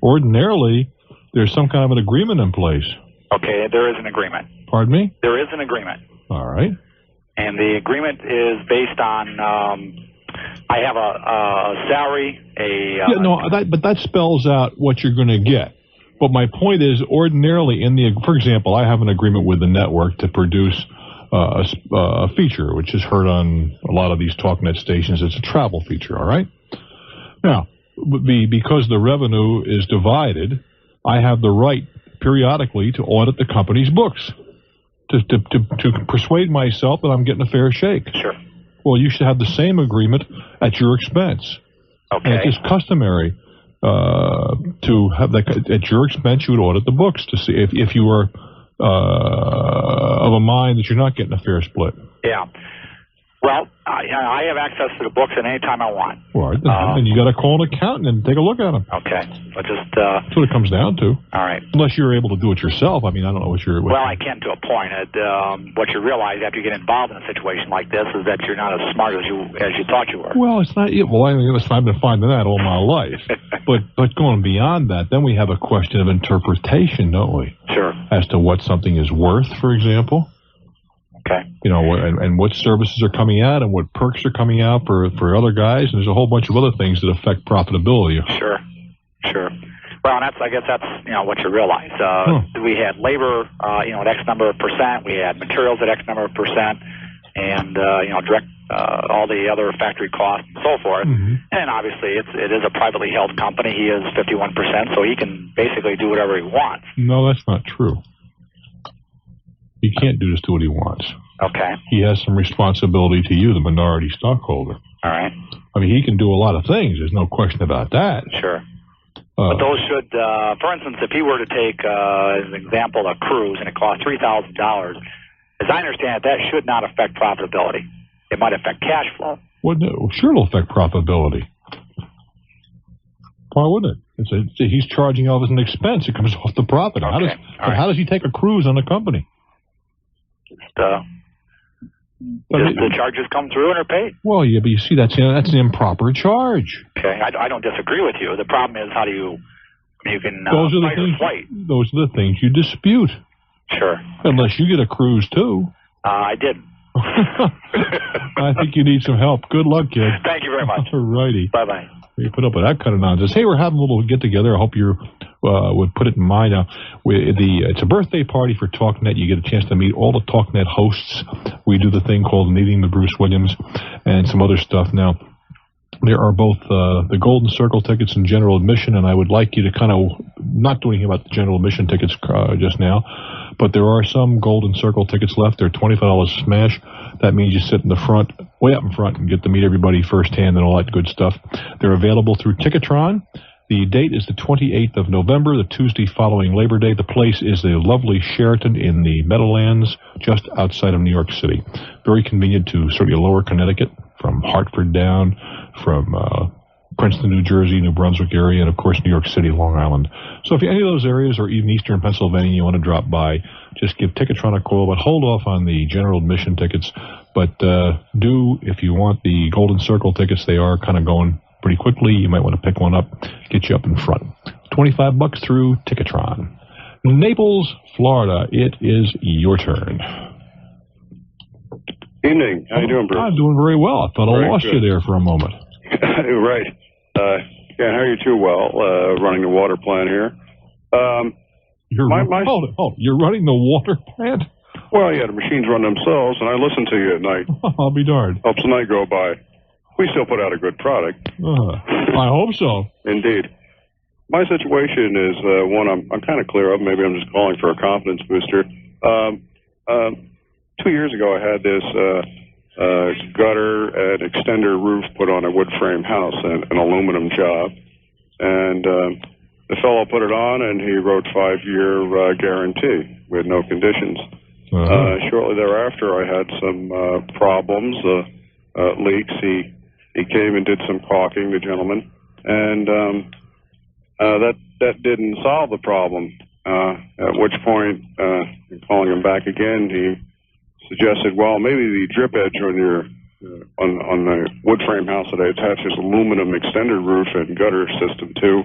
Ordinarily, there's some kind of an agreement in place. Okay, there is an agreement. Pardon me? There is an agreement. All right. And the agreement is based on I have a salary, but that spells out what you're going to get. But my point is, ordinarily, for example, I have an agreement with the network to produce a feature, which is heard on a lot of these Talknet stations. It's a travel feature, all right? Now, because the revenue is divided, I have the right periodically to audit the company's books to persuade myself that I'm getting a fair shake. Sure. Well, you should have the same agreement at your expense. Okay. And it's customary to have that at your expense. You would audit the books to see if you are of a mind that you're not getting a fair split. Yeah. Well, I have access to the books at any time I want. Right. And you got to call an accountant and take a look at them. Okay. But just that's what it comes down to. All right. Unless you're able to do it yourself. I mean, I don't know what you're. Well, I can to a point. What you realize after you get involved in a situation like this is that you're not as smart as you thought you were. Well, it's not. Well, I mean, I've been finding that all my life. But going beyond that, then we have a question of interpretation, don't we? Sure. As to what something is worth, for example. Okay. You know, and what services are coming out and what perks are coming out for other guys, and there's a whole bunch of other things that affect profitability. Sure. Well, and I guess that's what you realize. We had labor, at X number of percent. We had materials at X number of percent, and direct all the other factory costs and so forth. Mm-hmm. And obviously, it is a privately held company. He is 51%, so he can basically do whatever he wants. No, that's not true. He can't just do what he wants. Okay. He has some responsibility to you, the minority stockholder. All right. I mean, he can do a lot of things. There's no question about that. Sure. But those should, for instance, if he were to take, as an example, a cruise and it cost $3,000, as I understand it, that should not affect profitability. It might affect cash flow. Well, no, sure it'll affect profitability. Why wouldn't it? He's charging off as an expense. It comes off the profit. Okay. How does he take a cruise on a company? Just the charges come through and are paid. Well, yeah, but you see, that's an improper charge. Okay, I don't disagree with you. The problem is, how do you? You can Those are the fight or things. flight. Those are the things you dispute. Sure. Unless you get a cruise too. I did. I think you need some help. Good luck, kid. Thank you very much. All righty. Bye-bye. You put up with that kind of nonsense. Hey, we're having a little get-together. I hope you would put it in mind. It's a birthday party for Talknet. You get a chance to meet all the Talknet hosts. We do the thing called Meeting with Bruce Williams and some other stuff. Now, there are both the Golden Circle tickets and general admission, and I would like you to kind of not do anything about the general admission tickets just now, but there are some Golden Circle tickets left. They're $25 smash. That means you sit in the front, way up in front, and get to meet everybody firsthand and all that good stuff. They're available through Ticketron. The date is the 28th of November, the Tuesday following Labor Day. The place is the lovely Sheraton in the Meadowlands, just outside of New York City. Very convenient to certainly lower Connecticut, from Hartford down, from Princeton, New Jersey, New Brunswick area, and, of course, New York City, Long Island. So if you're any of those areas or even eastern Pennsylvania, you want to drop by, just give Ticketron a call, but hold off on the general admission tickets. But do, if you want the Golden Circle tickets, they are kind of going pretty quickly. You might want to pick one up, get you up in front. $25 through Ticketron. Naples, Florida, it is your turn. Evening. How you doing, Bruce? I'm doing very well. I thought I lost you there for a moment. Right. Can't hear you too well, running the water plant here. You're running the water plant? Well, yeah, the machines run themselves, and I listen to you at night. I'll be darned. Helps the night go by. We still put out a good product. I hope so. Indeed. My situation is one I'm kind of clear of. Maybe I'm just calling for a confidence booster. 2 years ago, I had this gutter and extender roof put on a wood frame house, an aluminum job. And the fellow put it on, and he wrote 5-year guarantee with no conditions. Shortly thereafter, I had some problems, leaks. He came and did some caulking, the gentleman, and that didn't solve the problem. At which point, calling him back again, he suggested, well, maybe the drip edge on your on the wood frame house that I attached this aluminum extender roof and gutter system to,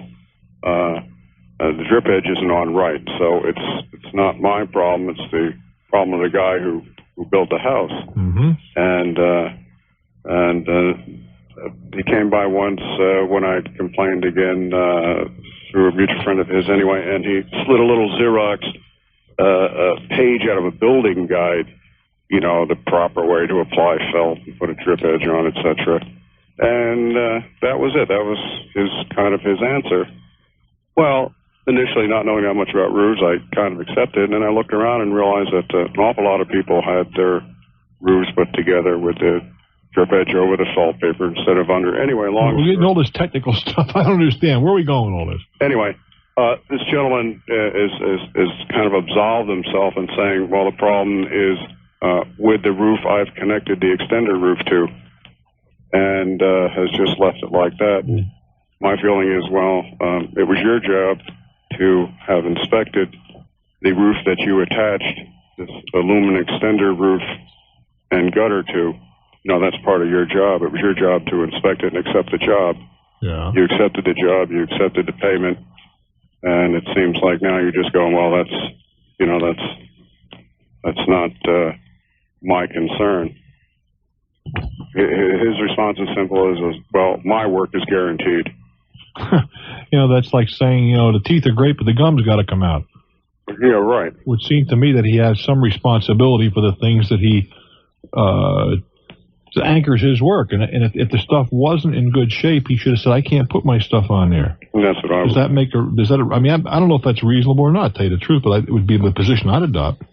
the drip edge isn't on right. So it's not my problem. It's the problem of the guy who built the house. Mm-hmm. And he came by once when I complained again through a mutual friend of his anyway, and he slid a little Xerox page out of a building guide, you know, the proper way to apply felt and put a drip edge on, etc. And that was it. That was his answer. Well, initially not knowing that much about roofs, I kind of accepted, and then I looked around and realized that an awful lot of people had their roofs put together with the drip edge over the salt paper instead of under. Anyway, we're getting all this technical stuff. I don't understand. Where are we going with all this? Anyway, this gentleman is kind of absolved himself in saying, well, the problem is with the roof I've connected the extender roof to, and has just left it like that. My feeling is, well, it was your job to have inspected the roof that you attached this aluminum extender roof and gutter to. No, that's part of your job. It was your job to inspect it and accept the job. Yeah. You accepted the job, you accepted the payment, and it seems like now you're just going, well, that's not my concern. His response is simple as, well, my work is guaranteed. That's like saying, the teeth are great, but the gum's got to come out. Yeah, right. It would seem to me that he has some responsibility for the things that he anchors his work. And if the stuff wasn't in good shape, he should have said, I can't put my stuff on there. And that's what I would. I don't know if that's reasonable or not, to tell you the truth, but it would be the position I'd adopt.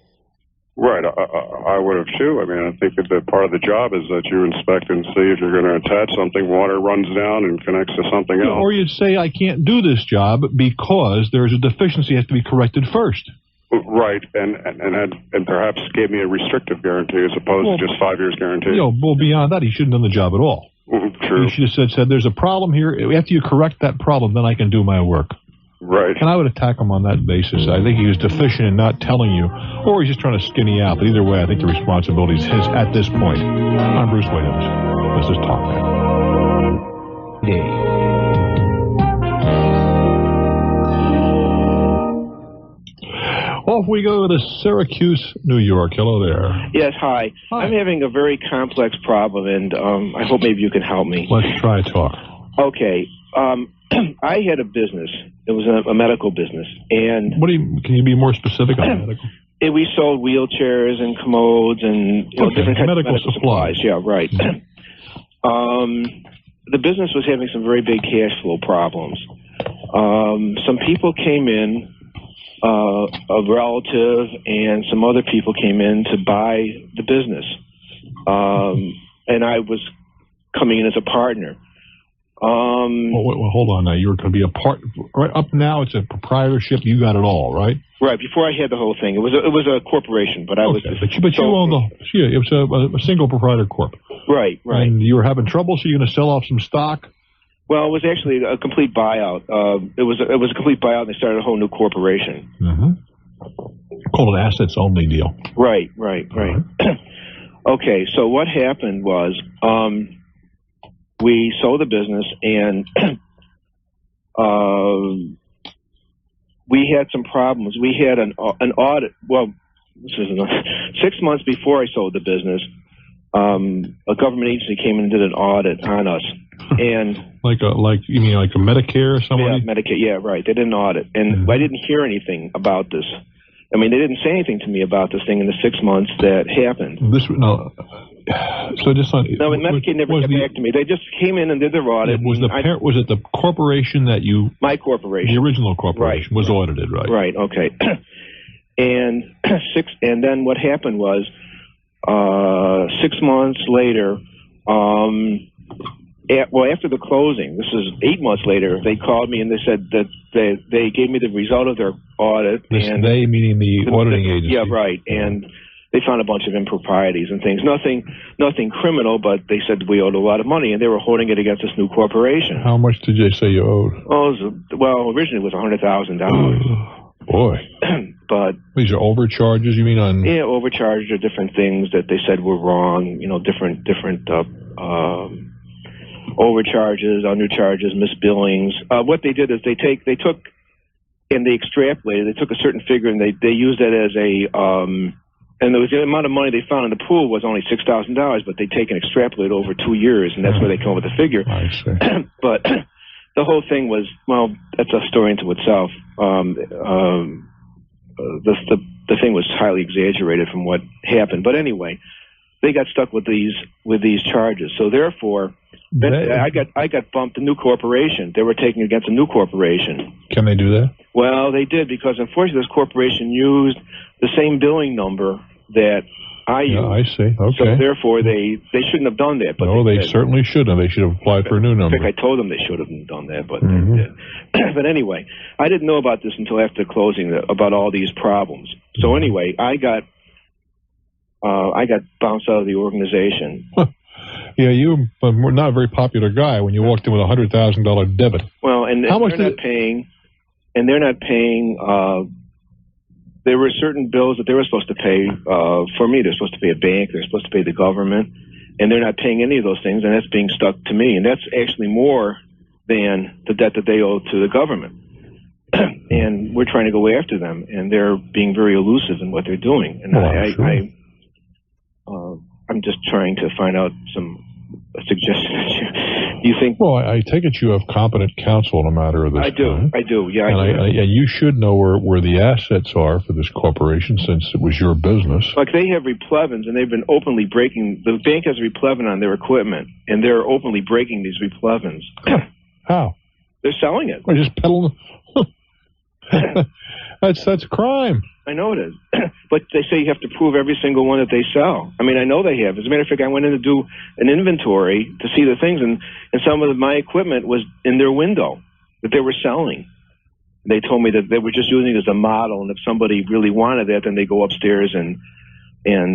Right, I would have too. I mean, I think that part of the job is that you inspect and see if you're going to attach something, water runs down and connects to something else. Or you'd say, I can't do this job because there's a deficiency that has to be corrected first. Right, and perhaps gave me a restrictive guarantee as opposed to just 5 years guarantee. Well, beyond that, he shouldn't have done the job at all. True. He should have said, there's a problem here. After you correct that problem, then I can do my work. Right. And I would attack him on that basis. I think he was deficient in not telling you, or he's just trying to skinny out. But either way, I think the responsibility is his at this point. I'm Bruce Williams. This is Talknet. Off we go to Syracuse, New York. Hello there. Yes, hi. I'm having a very complex problem, and I hope maybe you can help me. Let's try talk. Okay. I had a business. It was a medical business, and can you be more specific on medical? We sold wheelchairs and commodes and different kinds of medical supplies. Yeah, right. The business was having some very big cash flow problems. Some people came in, a relative and some other people came in to buy the business, and I was coming in as a partner. Well, hold on now. You were going to be a part. Right up now, it's a proprietorship. You got it all, right? Right. Before I had the whole thing, it was a corporation, but I was. But you own the. Yeah, it was a single proprietor corp. Right. Right. And you were having trouble, so you're going to sell off some stock. Well, it was actually a complete buyout. It was a complete buyout, and they started a whole new corporation. Called an assets only deal. Right. Okay. So what happened was. We sold the business, and we had some problems. We had an audit. Well, this is 6 months before I sold the business. A government agency came in and did an audit on us, and you mean like a Medicare or something? Yeah, Medicare. Yeah, right. They did an audit, and I didn't hear anything about this. I mean, they didn't say anything to me about this thing in the 6 months that happened. Medicaid never got back to me. They just came in and did their audit. Was it the corporation that you? My corporation. The original corporation was audited, right? Right. Okay. And then what happened was, 6 months later, after the closing, this is 8 months later, they called me and they said that they gave me the result of their audit. They meaning the auditing agency. Yeah, right. And they found a bunch of improprieties and things. Nothing criminal, but they said we owed a lot of money, and they were holding it against this new corporation. How much did they say you owed? Originally it was $100,000. Boy. But these are overcharges, you mean on? Yeah, overcharges or different things that they said were wrong. Different overcharges, undercharges, misbillings. What they did is they took and they extrapolated. They took a certain figure and they used that as a and there was the amount of money they found in the pool was only $6,000, but they take and extrapolate over 2 years, and that's where they come up with the figure. I see. But the whole thing was, well, that's a story into itself. The thing was highly exaggerated from what happened. But anyway, they got stuck with these charges. So therefore, I got bumped. A new corporation. They were taking against a new corporation. Can they do that? Well, they did, because unfortunately this corporation used the same billing number that I used. Yeah, I see. Okay. So therefore, they shouldn't have done that. But no, they certainly shouldn't have. They should have applied for a new number. In fact, I told them they should have done that, but they did. But anyway, I didn't know about this until after closing, about all these problems. So anyway, I got bounced out of the organization. Yeah, you were not a very popular guy when you walked in with a $100,000 debit. Well, and how much they're not paying. There were certain bills that they were supposed to pay for me. They're supposed to pay a bank. They're supposed to pay the government, and they're not paying any of those things, and that's being stuck to me. And that's actually more than the debt that they owe to the government. And we're trying to go after them, and they're being very elusive in what they're doing. And I'm just trying to find out some suggestions. Do you think? Well, I take it you have competent counsel in a matter of this. I do. Yeah, and you should know where the assets are for this corporation, since it was your business. Like, they have replevins, and they've been openly breaking. The bank has replevin on their equipment, and they're openly breaking these replevins. How? They're selling it. They're just peddling. That's crime. I know it is. But they say you have to prove every single one that they sell. I mean, I know they have. As a matter of fact, I went in to do an inventory to see the things, and some of my equipment was in their window that they were selling. They told me that they were just using it as a model, and if somebody really wanted that, then they go upstairs and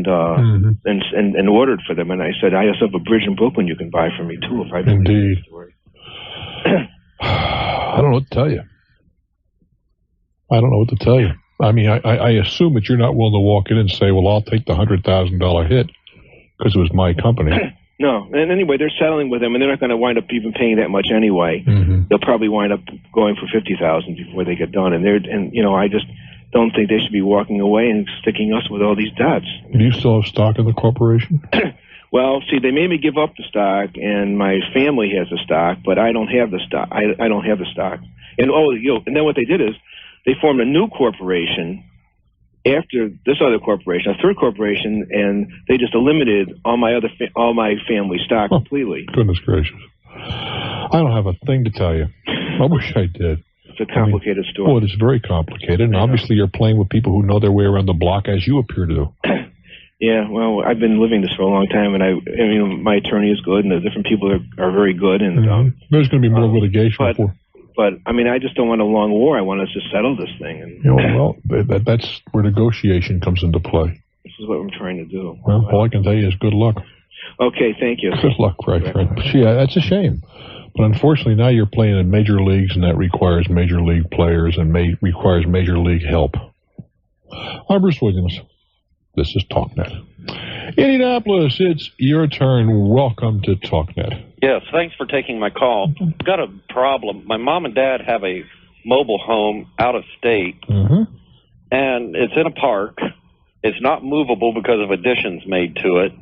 order it for them. And I said, I also have a Bridge and Brooklyn you can buy for me too if I did. Indeed. I don't know what to tell you. I don't know what to tell you. I mean, I assume that you're not willing to walk in and say, well, I'll take the $100,000 hit because it was my company. No, and anyway, they're settling with them, and they're not going to wind up even paying that much anyway. They'll probably wind up going for $50,000 before they get done, and you know, I just don't think they should be walking away and sticking us with all these debts. Do you still have stock in the corporation? Well, see, they made me give up the stock, and my family has the stock, but I don't have the stock. I don't have the stock. And and then what they did is they formed a new corporation after this other corporation, a third corporation, and they just eliminated all my family stock completely. Goodness gracious! I don't have a thing to tell you. I wish I did. It's a complicated story. Well, it is very complicated, and obviously you're playing with people who know their way around the block, as you appear to do. Yeah, well, I've been living this for a long time, and I mean, my attorney is good, and the different people are very good, and there's going to be more litigation But I mean, I just don't want a long war. I want us to settle this thing. And well, that's where negotiation comes into play. This is what I'm trying to do. Well, all I can tell you is good luck. Okay, thank you. Good luck, right, friend. Yeah, that's a shame. But unfortunately, now you're playing in major leagues, and that requires major league players and requires major league help. I'm Bruce Williams. This is Talknet. Indianapolis, it's your turn. Welcome to Talknet. Yes, thanks for taking my call. I've got a problem. My mom and dad have a mobile home out of state, and it's in a park. It's not movable because of additions made to it.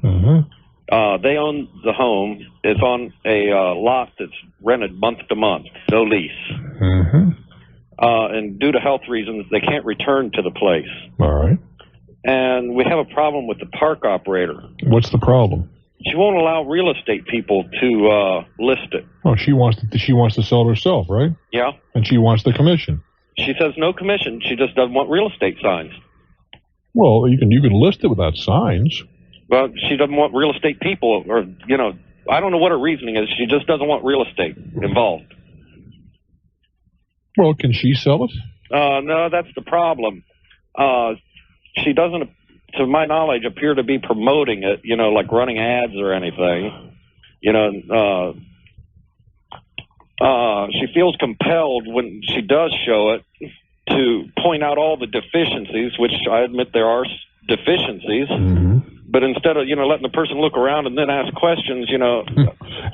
They own the home. It's on a lot that's rented month to month, no lease. And due to health reasons, they can't return to the place. All right. And we have a problem with the park operator. What's the problem? She won't allow real estate people to list it. Oh, she wants to sell it herself, right? Yeah. And she wants the commission. She says no commission. She just doesn't want real estate signs. Well, you can list it without signs. Well, she doesn't want real estate people, or I don't know what her reasoning is. She just doesn't want real estate involved. Well, can she sell it? No, that's the problem. She doesn't, to my knowledge, appear to be promoting it, like running ads or anything. She feels compelled when she does show it to point out all the deficiencies, which I admit there are deficiencies. But instead of, letting the person look around and then ask questions,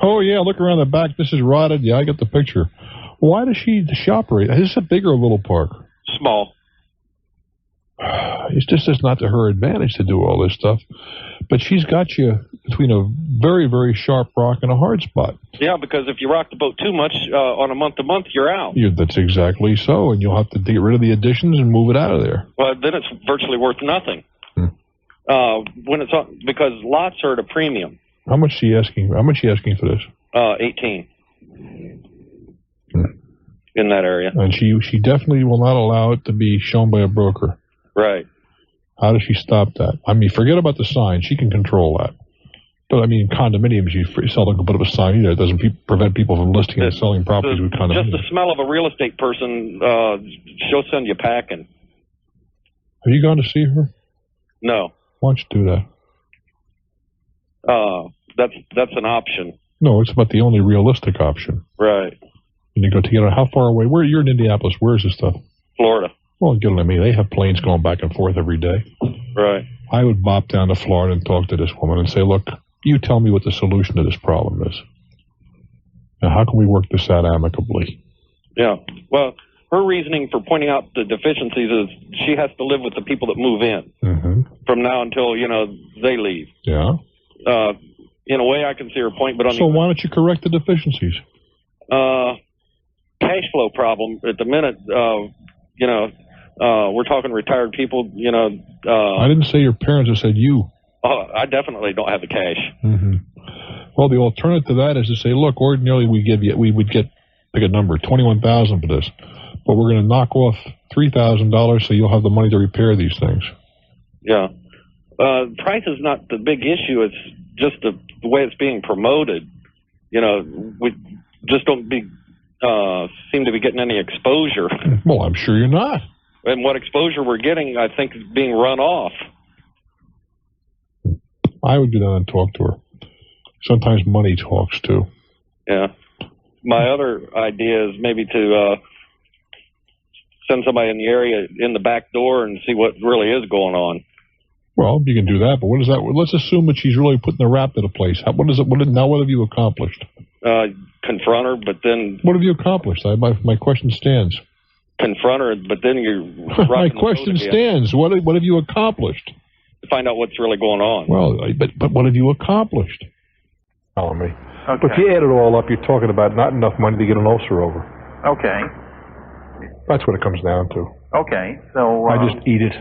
Oh, yeah, look around the back. This is rotted. Yeah, I get the picture. Why does she operate? Is this a big or a little park? Small. It's just not to her advantage to do all this stuff. But she's got you between a very, very sharp rock and a hard spot. Yeah, because if you rock the boat too much on a month-to-month, you're out. That's exactly so, and you'll have to get rid of the additions and move it out of there. Well, then it's virtually worth nothing. When it's because lots are at a premium. How much is she asking? How much is she asking for this? 18. In that area. And she definitely will not allow it to be shown by a broker. Right. How does she stop that? I mean, forget about the sign. She can control that. But, I mean, condominiums, you seldom can put up a sign either. It doesn't prevent people from listing and selling properties with condominiums. Just the smell of a real estate person, she'll send you packing. Have you gone to see her? No. Why don't you do that? That's an option. No, it's about the only realistic option. Right. And you go together. How far away? You're in Indianapolis. Where is this stuff? Florida. Well, get what I mean. They have planes going back and forth every day. Right. I would bop down to Florida and talk to this woman and say, look, you tell me what the solution to this problem is. Now, how can we work this out amicably? Yeah. Well, her reasoning for pointing out the deficiencies is she has to live with the people that move in from now until, they leave. Yeah. In a way, I can see her point, but so why don't you correct the deficiencies? Cash flow problem at the minute, we're talking retired people, I didn't say your parents, I said you. I definitely don't have the cash. Well, the alternative to that is to say, look, ordinarily we would get, pick a number, $21,000 for this, but we're going to knock off $3,000 so you'll have the money to repair these things. Yeah. Price is not the big issue. It's just the way it's being promoted. We just don't seem to be getting any exposure. Well, I'm sure you're not. And what exposure we're getting, I think, is being run off. I would go down and talk to her. Sometimes money talks, too. Yeah. My other idea is maybe to send somebody in the area in the back door and see what really is going on. Well, you can do that, but what is that? Let's assume that she's really putting the rap to the place. What have you accomplished? Confront her, but then... What have you accomplished? My question stands. Confront her, but then you're... My question stands. What have you accomplished? To find out what's really going on. Well, but what have you accomplished? Telling me. Okay. But if you add it all up, you're talking about not enough money to get an ulcer over. Okay. That's what it comes down to. Okay. So I just eat it.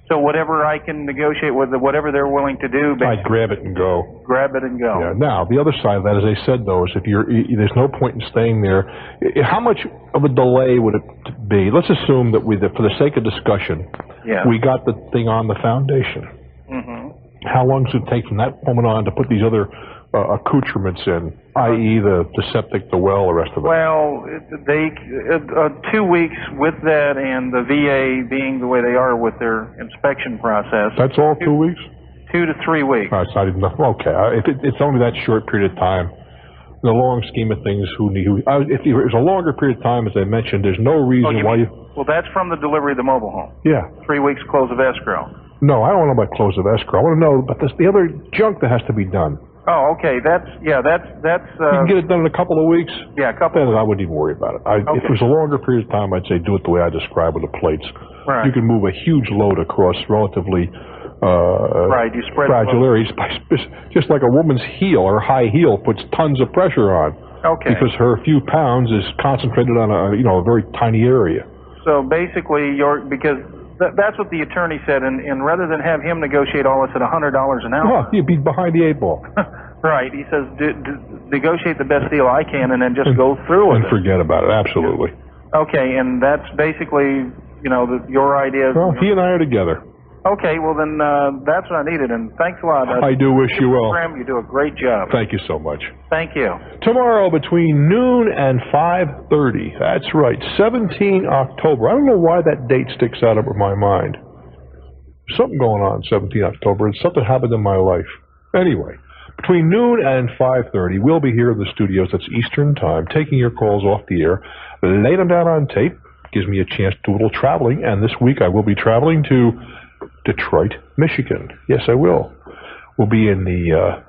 So whatever I can negotiate with, whatever they're willing to do, I grab it and go. Grab it and go. Yeah. Now, the other side of that, as I said, though, is there's no point in staying there. How much of a delay would it be? Let's assume that for the sake of discussion, we got the thing on the foundation. Mm-hmm. How long does it take from that moment on to put these other accoutrements in, i.e. the septic, the well, the rest of it? Well, 2 weeks with that, and the VA being the way they are with their inspection process. That's all 2 weeks? 2 to 3 weeks. It's not even enough. Okay, if it's only that short period of time, in the long scheme of things, if it was a longer period of time, as I mentioned, there's no reason why you... Well, that's from the delivery of the mobile home. Yeah. 3 weeks close of escrow. No, I don't know about close of escrow. I want to know about the other junk that has to be done. Oh, okay. That's. You can get it done in a couple of weeks. Yeah, a couple. Then I wouldn't even worry about it. If it was a longer period of time, I'd say do it the way I described with the plates. Right. You can move a huge load across relatively you spread fragile areas by just like a woman's heel or high heel puts tons of pressure on. Okay. Because her few pounds is concentrated on a very tiny area. So basically, because that's what the attorney said, and rather than have him negotiate all this at $100 an hour. Well, you'd be behind the 8 ball. Right. He says, negotiate the best deal I can, and then just go through with it. And forget about it. Absolutely. Okay, and that's basically, your idea. Well, he and I are together. Okay, well then, that's what I needed, and thanks a lot. I do wish you well. You do a great job. Thank you so much. Thank you. Tomorrow between noon and 5:30. That's right, 17 October. I don't know why that date sticks out over my mind. Something going on 17 October, and something happened in my life. Anyway, between noon and 5:30, we'll be here in the studios. That's Eastern Time, taking your calls off the air. Lay them down on tape. Gives me a chance to do a little traveling, and this week I will be traveling to Detroit, Michigan. Yes, I will. We'll be in the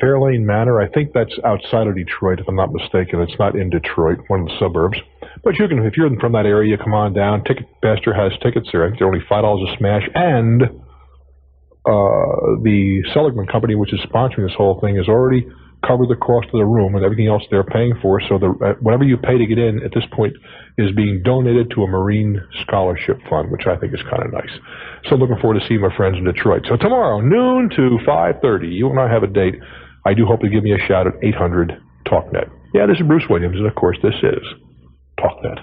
Fairlane Manor. I think that's outside of Detroit, if I'm not mistaken. It's not in Detroit, one of the suburbs. But you can, if you're from that area, come on down. Ticketmaster has tickets there. I think they're only $5 a smash. And the Seligman Company, which is sponsoring this whole thing, has already covered the cost of the room and everything else they're paying for. So whatever you pay to get in at this point is being donated to a Marine Scholarship Fund, which I think is kind of nice. So looking forward to seeing my friends in Detroit. So tomorrow, noon to 5:30, you and I have a date. I do hope you give me a shout at 800-TALKNET. Yeah, this is Bruce Williams, and of course this is Talknet.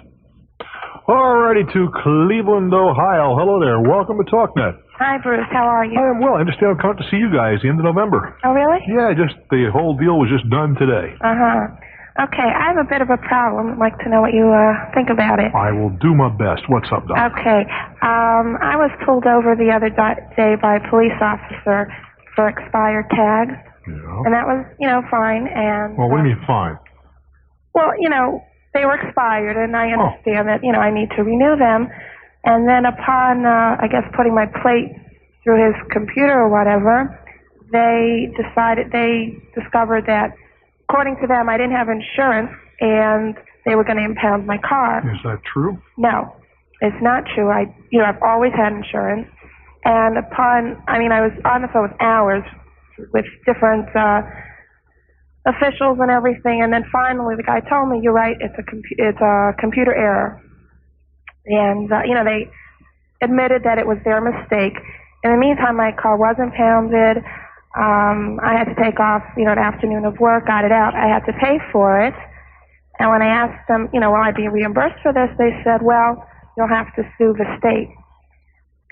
Alrighty, to Cleveland, Ohio. Hello there. Welcome to Talknet. Hi, Bruce. How are you? I am well. I understand I'm coming to see you guys the end of November. Oh, really? Yeah, just the whole deal was just done today. Uh-huh. Okay, I have a bit of a problem. I'd like to know what you think about it. I will do my best. What's up, Doc? Okay. I was pulled over the other day by a police officer for expired tags. Yeah. And that was, fine. And well, what do you mean fine? Well, they were expired, and I understand that, I need to renew them. And then upon, putting my plate through his computer or whatever, they discovered that, according to them, I didn't have insurance, and they were going to impound my car. Is that true? No, it's not true. I've always had insurance. And I was on the phone hours with different officials and everything, and then finally the guy told me, you're right, it's a computer error. And, they admitted that it was their mistake. In the meantime, my car was impounded. I had to take off, an afternoon of work, got it out. I had to pay for it. And when I asked them, will I be reimbursed for this, they said, well, you'll have to sue the state.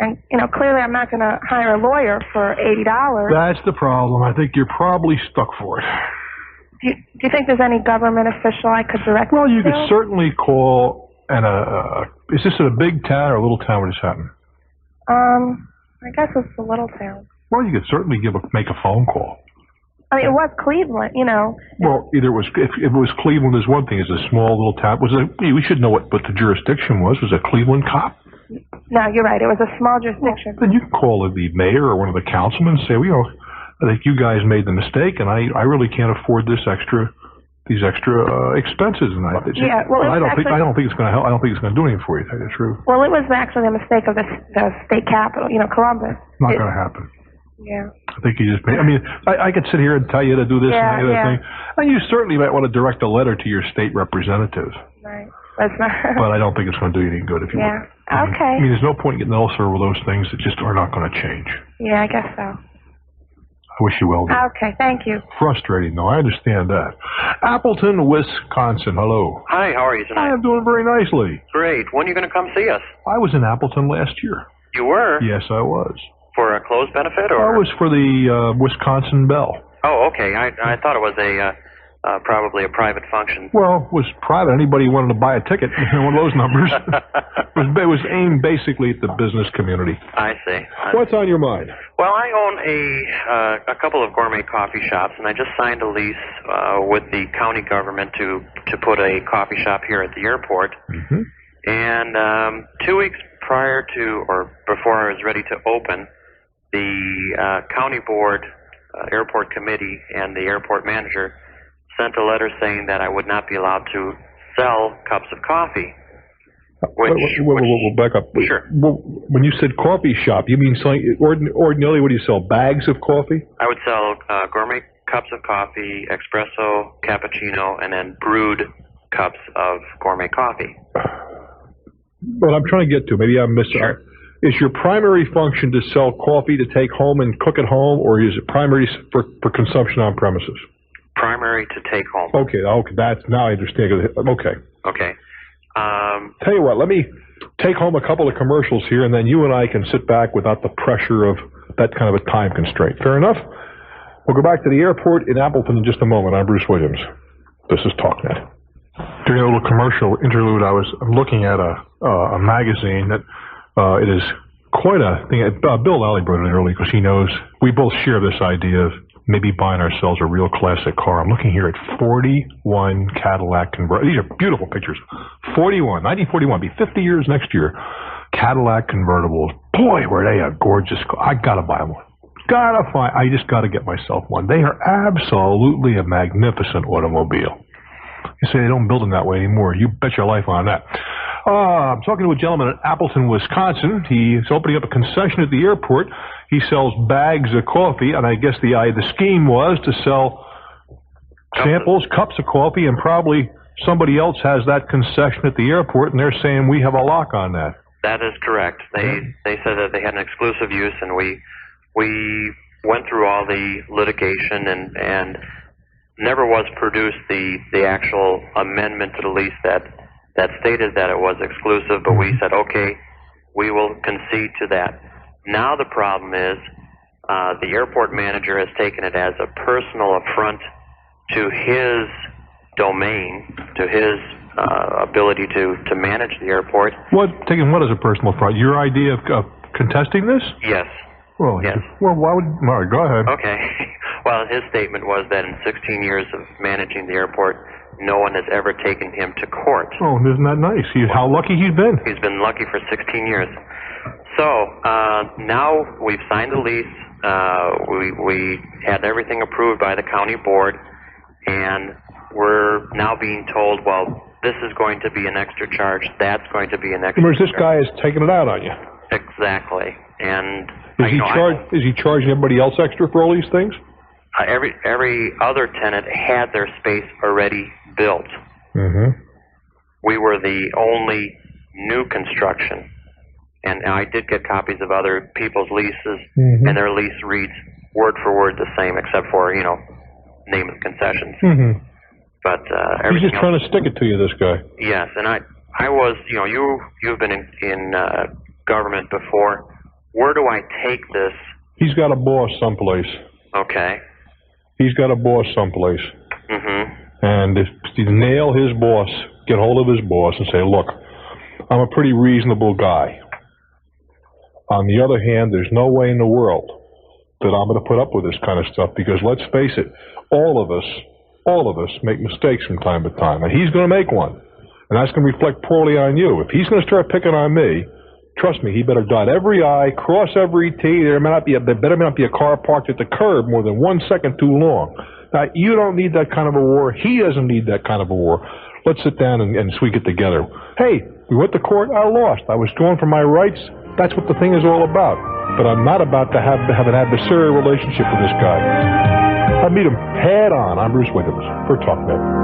And, clearly I'm not going to hire a lawyer for $80. That's the problem. I think you're probably stuck for it. Do you think there's any government official I could direct? Well, you could certainly call... And is this in a big town or a little town where this happened? I guess it's a little town. Well, you could certainly make a phone call. I mean, it was Cleveland, you know. Well, either it was, if it was Cleveland is one thing, it's a small little town. We should know what the jurisdiction was. Was a Cleveland cop? No, you're right. It was a small jurisdiction. Then you can call the mayor or one of the councilmen and say, well, I think you guys made the mistake, and I really can't afford these extra expenses. And I don't think it's going to help. I don't think it's going to do anything for you. To tell you the truth. Well, it was actually a mistake of the state capital, you know, Columbus. Not going to happen. Yeah. I think you just made, I mean, I could sit here and tell you to do this and the other thing. And you certainly might want to direct a letter to your state representative. Right. That's not. But I don't think it's going to do you any good if you would. Okay. I mean, there's no point in getting ulcer over those things that just are not going to change. Yeah, I guess so. I wish you well. Okay, thank you. Frustrating, though. I understand that. Appleton, Wisconsin. Hello. Hi, how are you tonight? I'm doing very nicely. Great. When are you going to come see us? I was in Appleton last year. You were? Yes, I was. For a clothes benefit, or? I was for the Wisconsin Bell. Oh, okay. I thought it was probably a private function. Well, it was private. Anybody who wanted to buy a ticket, one of those numbers. It was aimed basically at the business community. I see. What's on your mind? Well, I own a couple of gourmet coffee shops, and I just signed a lease with the county government to put a coffee shop here at the airport. Mm-hmm. And 2 weeks prior to or before I was ready to open, the county board, airport committee, and the airport manager sent a letter saying that I would not be allowed to sell cups of coffee. We'll back up. Sure. When you said coffee shop, you mean selling, ordinarily what do you sell, bags of coffee? I would sell gourmet cups of coffee, espresso, cappuccino, and then brewed cups of gourmet coffee. What I'm trying to get to, maybe I'm missing. Sure. Is your primary function to sell coffee to take home and cook at home, or is it primary for consumption on premises? Primary to take home. Okay, now I understand. Okay. Okay. Tell you what, let me take home a couple of commercials here, and then you and I can sit back without the pressure of that kind of a time constraint. Fair enough? We'll go back to the airport in Appleton in just a moment. I'm Bruce Williams. This is Talknet. During a little commercial interlude, I'm looking at a magazine that it is quite a thing. Bill Lally brought it in early because he knows we both share this idea of maybe buying ourselves a real classic car. I'm looking here at 41 Cadillac convertible. These are beautiful pictures. 1941, be 50 years next year. Cadillac convertibles. Boy, were they a gorgeous car. I gotta buy one. I just gotta get myself one. They are absolutely a magnificent automobile. You say they don't build them that way anymore. You bet your life on that. I'm talking to a gentleman at Appleton, Wisconsin. He's opening up a concession at the airport. He sells bags of coffee, and I guess the scheme was to sell samples, cups of coffee, and probably somebody else has that concession at the airport, and they're saying we have a lock on that. That is correct. They said that they had an exclusive use, and we went through all the litigation and never was produced the actual amendment to the lease that stated that it was exclusive, but we said, okay, we will concede to that. Now the problem is the airport manager has taken it as a personal affront to his domain, to his ability to manage the airport. Taking what as a personal affront? Your idea of contesting this? Yes. Well, yes. Well, why would... All right, go ahead. Okay. Well, his statement was that in 16 years of managing the airport, no one has ever taken him to court. Oh, isn't that nice? How lucky he's been. He's been lucky for 16 years. So, now we've signed the lease. We had everything approved by the county board, and we're now being told, well, this is going to be an extra charge, that's going to be an extra charge. This guy is taking it out on you. Exactly. And is he charging everybody else extra for all these things? Every other tenant had their space already built. Mm-hmm. We were the only new construction. And I did get copies of other people's leases, and their lease reads word for word the same, except for, name of concessions. Mm-hmm. But he's just trying to stick it to you, this guy. Yes, and I was, you've been in government before. Where do I take this? He's got a boss someplace. Okay. He's got a boss someplace. Mm-hmm. And if you nail his boss, get hold of his boss and say, look, I'm a pretty reasonable guy. On the other hand, there's no way in the world that I'm going to put up with this kind of stuff, because let's face it, all of us make mistakes from time to time, and he's going to make one, and that's going to reflect poorly on you. If he's going to start picking on me, trust me, he better dot every I, cross every T. There better not be a car parked at the curb more than 1 second too long. Now, you don't need that kind of a war. He doesn't need that kind of a war. Let's sit down and we get together. Hey, we went to court. I lost. I was going for my rights. That's what the thing is all about. But I'm not about to have an adversarial relationship with this guy. I'll meet him head on. I'm Bruce Williams for Talknet.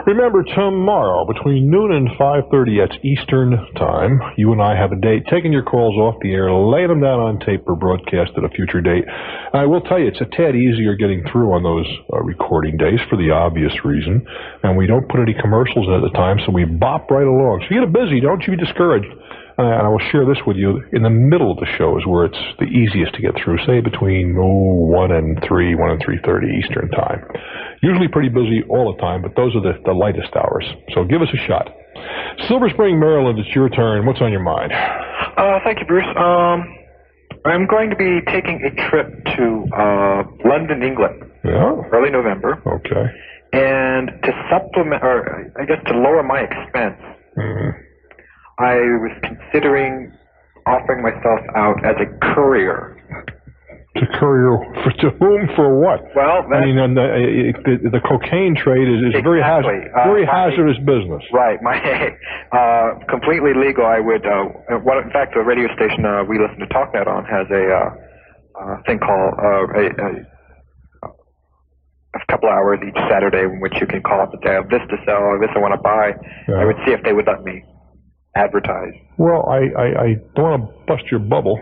Remember, tomorrow, between noon and 5:30, that's Eastern Time, you and I have a date, taking your calls off the air, laying them down on tape or broadcast at a future date. And I will tell you, it's a tad easier getting through on those recording days for the obvious reason. And we don't put any commercials in at the time, so we bop right along. So you get busy, don't you be discouraged. And I will share this with you. In the middle of the show is where it's the easiest to get through, say between 1 and 3:30 Eastern Time. Usually pretty busy all the time, but those are the lightest hours. So give us a shot. Silver Spring, Maryland, it's your turn. What's on your mind? Thank you, Bruce. I'm going to be taking a trip to London, England. Yeah? Early November. Okay. And to supplement, or I guess to lower my expense, I was considering offering myself out as a courier. To courier to whom, for what? Well, I mean, the cocaine trade is very hazardous business. Right. My completely legal. I would. In fact, the radio station we listen to Talknet on has a thing called a couple hours each Saturday in which you can call up and say, "This to sell, or this I want to buy." Yeah. I would see if they would let me advertise. Well, I don't want to bust your bubble,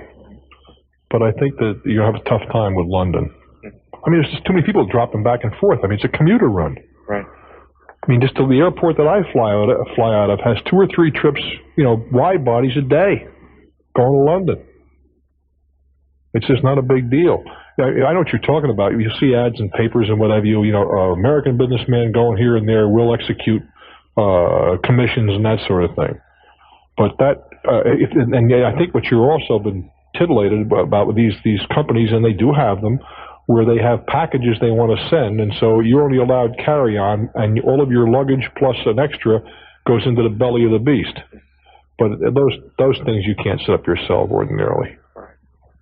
but I think that you have a tough time with London. I mean, there's just too many people dropping back and forth. I mean, it's a commuter run. Right. I mean, just to the airport that I fly out of has 2 or 3 trips, wide bodies a day going to London. It's just not a big deal. I know what you're talking about. You see ads in papers and whatever. American businessman going here and there will execute commissions and that sort of thing. But that, I think what you've also been titillated about with these companies, and they do have them, where they have packages they want to send, and so you're only allowed carry-on, and all of your luggage plus an extra goes into the belly of the beast. But those things you can't set up yourself ordinarily.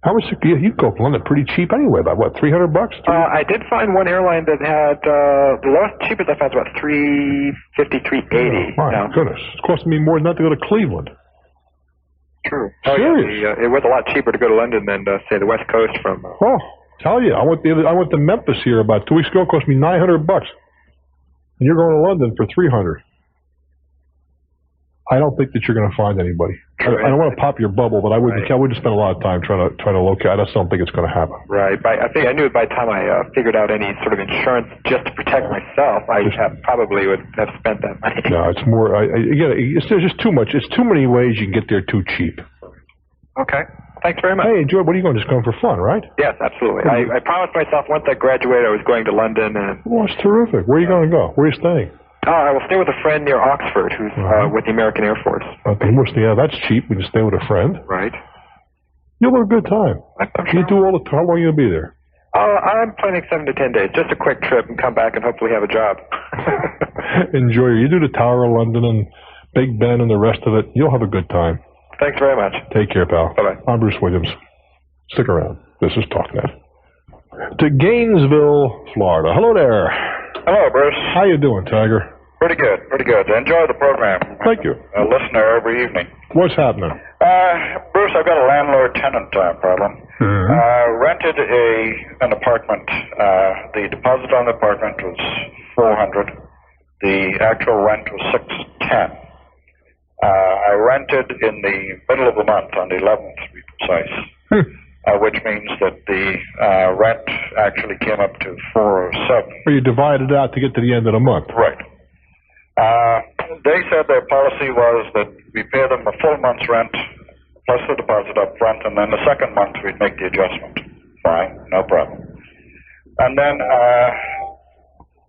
How much you go to London pretty cheap anyway? About what, $300? I did find one airline that had the lowest cheapest I found was about $350, $380. My goodness, it's costing me more than that to go to Cleveland. True. Serious? Yeah, it was a lot cheaper to go to London than say the West Coast from. Tell you, I went to Memphis here about 2 weeks ago. It cost me $900, and you're going to London for $300. I don't think that you're going to find anybody. I don't want to pop your bubble, but I wouldn't spend a lot of time trying to locate. I just don't think it's going to happen. Right. I knew by the time I figured out any sort of insurance just to protect myself, I probably would have spent that money. No, it's more. There's just too much. It's too many ways you can get there too cheap. Okay. Thanks very much. Hey, Joe, what are you going? Just going for fun, right? Yes, absolutely. I promised myself once I graduated I was going to London. Well, it's terrific. Where are you going to go? Where are you staying? I will stay with a friend near Oxford who's with the American Air Force. Okay, that's cheap. We can stay with a friend. Right. You'll have a good time. You do all the time. How long are you going to be there? I'm planning 7 to 10 days. Just a quick trip and come back and hopefully have a job. Enjoy it. You do the Tower of London and Big Ben and the rest of it. You'll have a good time. Thanks very much. Take care, pal. Bye-bye. I'm Bruce Williams. Stick around. This is Talknet. To Gainesville, Florida. Hello there. Hello, Bruce. How you doing, Tiger? Pretty good, pretty good. I enjoy the program. Thank you. I listen there every evening. What's happening? Bruce, I've got a landlord-tenant problem. Rented an apartment. The deposit on the apartment was $400. The actual rent was $610. I rented in the middle of the month, on the 11th to be precise, which means that the rent actually came up to $407. Well, you divided it out to get to the end of the month. Right. They said their policy was that we pay them a full month's rent plus the deposit up front, and then the second month we'd make the adjustment. Fine, no problem. And then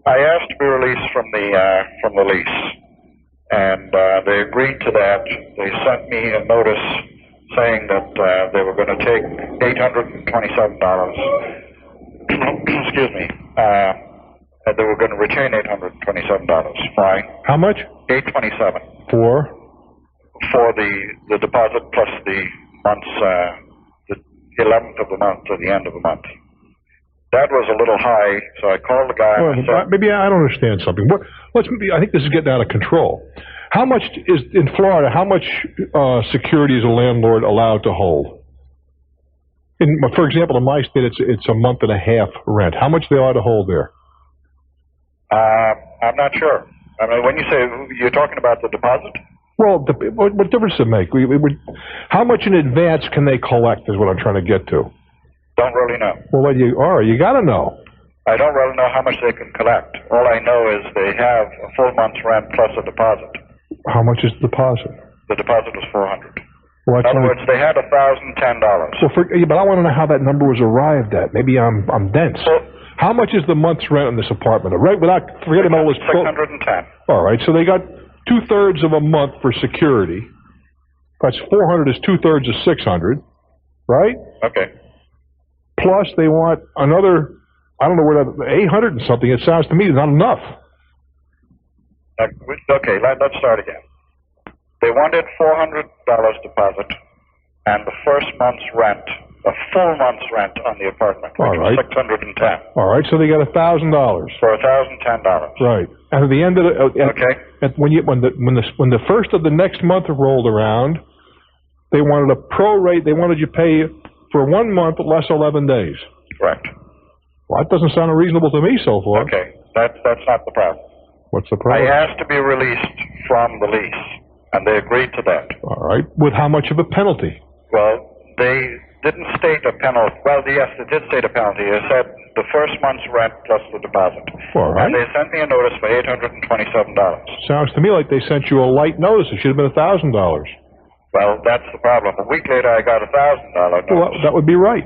I asked to be released from the lease, and they agreed to that. They sent me a notice saying that they were going to take $827. Excuse me. And they were going to retain $827. Why? How much? $827 For the deposit plus the month's the 11th of the month to the end of the month. That was a little high, so I called the guy. Well, and said, maybe I don't understand something. I think this is getting out of control. How much is in Florida? How much security is a landlord allowed to hold? For example, in my state, it's a month and a half rent. How much are they allowed to hold there? I'm not sure. I mean, when you say you're talking about the deposit. Well, what difference does it make? How much in advance can they collect is what I'm trying to get to. Don't really know. Well, you got to know. I don't really know how much they can collect. All I know is they have a full month's rent plus a deposit. How much is the deposit? The deposit was $400. Well, in other words, they had $1,010. Well, but I want to know how that number was arrived at. Maybe I'm dense. Well, how much is the month's rent on this apartment? Right, without forgetting about what's $610. All right, so they got 2/3 of a month for security. That's 400 is 2/3 of 600, right? Okay. Plus, they want another, I don't know where that, 800 and something. It sounds to me not enough. Okay, let's start again. They wanted $400 deposit and the first month's rent, a full month's rent on the apartment, which was $610. All right, so they got $1,000 for $1,010. Right, and at the end of the when the first of the next month rolled around, they wanted a prorate. They wanted you to pay for 1 month less 11 days. Correct. Well, that doesn't sound unreasonable to me so far. Okay, that's not the problem. What's the problem? I asked to be released from the lease, and they agreed to that. All right, with how much of a penalty? Well, they didn't state a penalty. Well, yes, they did state a penalty. They said the first month's rent plus the deposit. All right. And they sent me a notice for $827. Sounds to me like they sent you a light notice. It should have been $1,000. Well, that's the problem. A week later, I got $1,000 notice. Well, that would be right.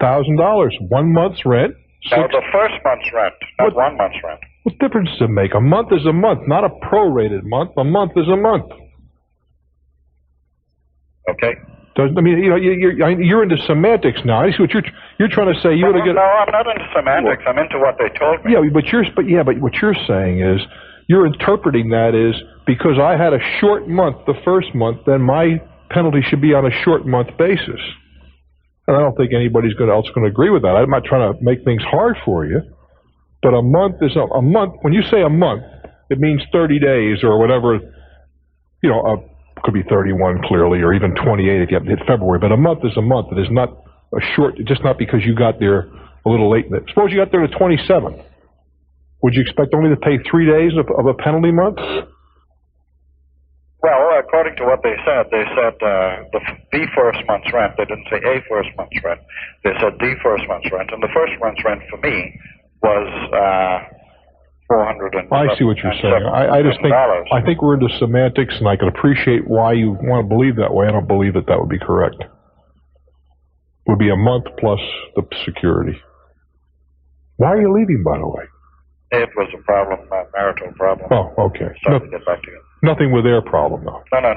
$1,000, 1 month's rent. Now, the first month's rent, not 1 month's rent. What difference does it make? A month is a month, not a prorated month. A month is a month. Okay. I mean, you're into semantics now. I see what you're trying to say. You no, I'm not into semantics. I'm into what they told me. Yeah, but what you're saying is you're interpreting that as because I had a short month the first month, then my penalty should be on a short month basis. And I don't think anybody's else going to agree with that. I'm not trying to make things hard for you, but a month is a month. When you say a month, it means 30 days or whatever. Could be 31 clearly, or even 28 if you hit February. But a month is a month. It is not a short. Just not because you got there a little late. Suppose you got there the 27th. Would you expect only to pay 3 days of a penalty month? Well, according to what they said the first month's rent. They didn't say a first month's rent. They said the first month's rent, and the first month's rent for me was $400. I see what you're saying. I think we're into semantics, and I can appreciate why you want to believe that way. I don't believe that would be correct. It would be a month plus the security. Why are you leaving, by the way? It was a problem, a marital problem. Oh, okay. So to get back together. Nothing with their problem, though. No.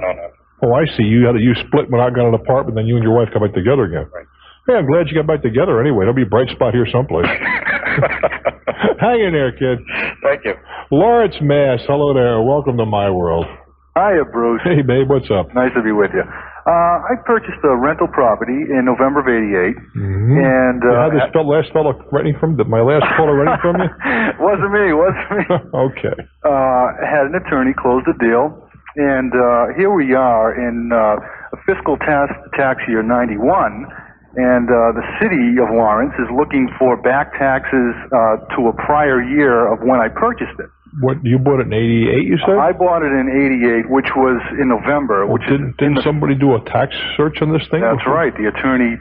Oh, I see. You split when I got an apartment, then you and your wife got back together again. Right. Hey, I'm glad you got back together anyway. There'll be a bright spot here someplace. Hang in there, kid. Thank you. Lawrence, Mass. Hello there. Welcome to my world. Hiya, Bruce. Hey, babe. What's up? Nice to be with you. I purchased a rental property in November of '88, and how this last fellow renting from my last caller renting from you? Wasn't me. Okay. Had an attorney close the deal, and here we are in fiscal tax year '91. And the city of Lawrence is looking for back taxes to a prior year of when I purchased it. What, you bought it in '88, you said? I bought it in '88, which was in November. Well, didn't somebody do a tax search on this thing? That's right. The attorney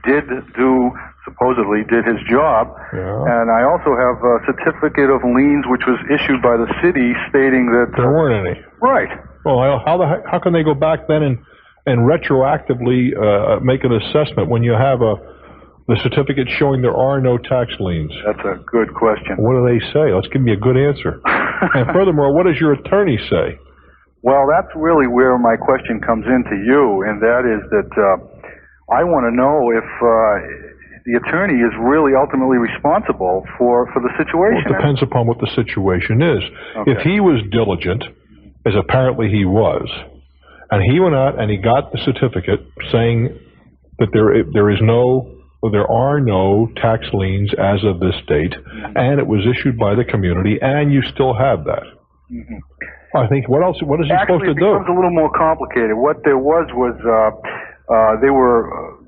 supposedly did his job. Yeah. And I also have a certificate of liens, which was issued by the city, stating that there weren't any. Right. Well, how can they go back then and retroactively make an assessment when you have a the certificate showing there are no tax liens? That's a good question. What do they say? Let's give me a good answer. And furthermore, what does your attorney say? Well, that's really where my question comes into you, and that is that I want to know if the attorney is really ultimately responsible for the situation. Well, it depends upon what the situation is. Okay. If he was diligent, as apparently he was, and he went out and he got the certificate saying that there are no tax liens as of this date, and it was issued by the community, and you still have that. Mm-hmm. I think, what else? What is he supposed to do? Actually, it becomes a little more complicated. What there was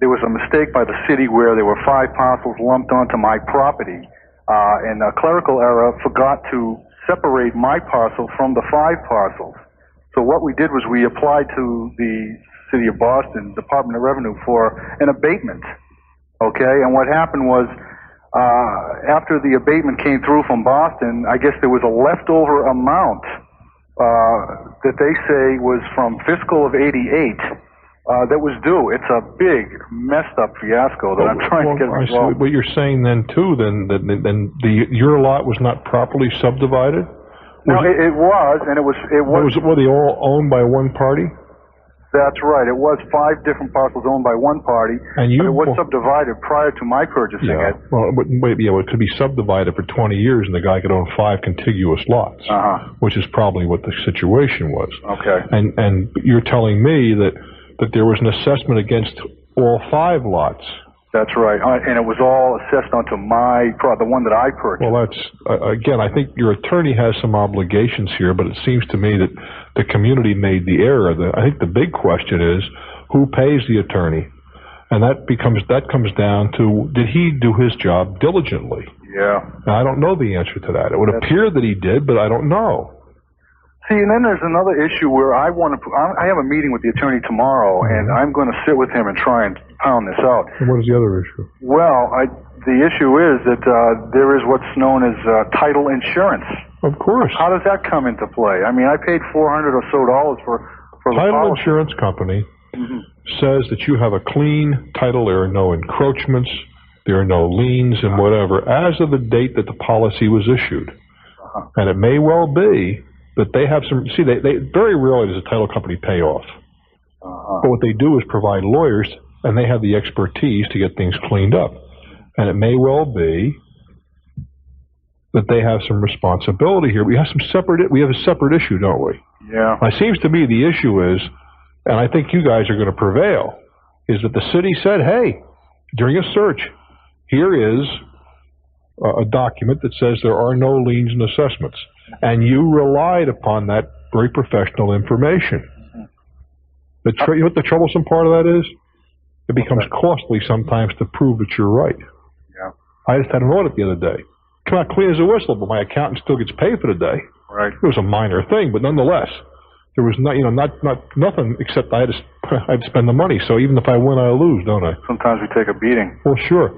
there was a mistake by the city where there were 5 parcels lumped onto my property, and a clerical error forgot to separate my parcel from the 5 parcels. So what we did was we applied to the City of Boston Department of Revenue for an abatement. Okay, and what happened was, after the abatement came through from Boston, I guess there was a leftover amount that they say was from fiscal of '88 that was due. It's a big, messed up fiasco that I'm trying to get resolved. What you're saying then, too, then your lot was not properly subdivided? No, it was, and it was. Were they all owned by one party? That's right. It was 5 different parcels owned by one party, and but it was subdivided prior to my purchasing it. Well, it could be subdivided for 20 years, and the guy could own 5 contiguous lots, which is probably what the situation was. Okay. And you're telling me that there was an assessment against all 5 lots. That's right, and it was all assessed onto the one that I purchased. Well, that's, again, I think your attorney has some obligations here, but it seems to me that the community made the error. I think the big question is, who pays the attorney? And that comes down to, did he do his job diligently? Yeah. Now, I don't know the answer to that. It would appear that he did, but I don't know. See, and then there's another issue where I have a meeting with the attorney tomorrow, and I'm going to sit with him and try and pound this out. And what is the other issue? Well, the issue is that there is what's known as title insurance. Of course. How does that come into play? I mean, I paid $400 or so for the title policy. Insurance company says that you have a clean title. There are no encroachments. There are no liens and whatever as of the date that the policy was issued. And it may well be that they have some, they very rarely does a title company pay off. But what they do is provide lawyers, and they have the expertise to get things cleaned up. And it may well be that they have some responsibility here. We have a separate issue, don't we? Yeah. It seems to me the issue is, and I think you guys are going to prevail, is that the city said, hey, during a search, here is a document that says there are no liens and assessments. And you relied upon that very professional information. You know what the troublesome part of that is? It becomes costly sometimes to prove that you're right. Yeah. I just had an audit the other day. Come out clean as a whistle, but my accountant still gets paid for the day. Right. It was a minor thing, but nonetheless, there was nothing except I had to spend the money. So even if I win, I lose, don't I? Sometimes we take a beating. Well, sure.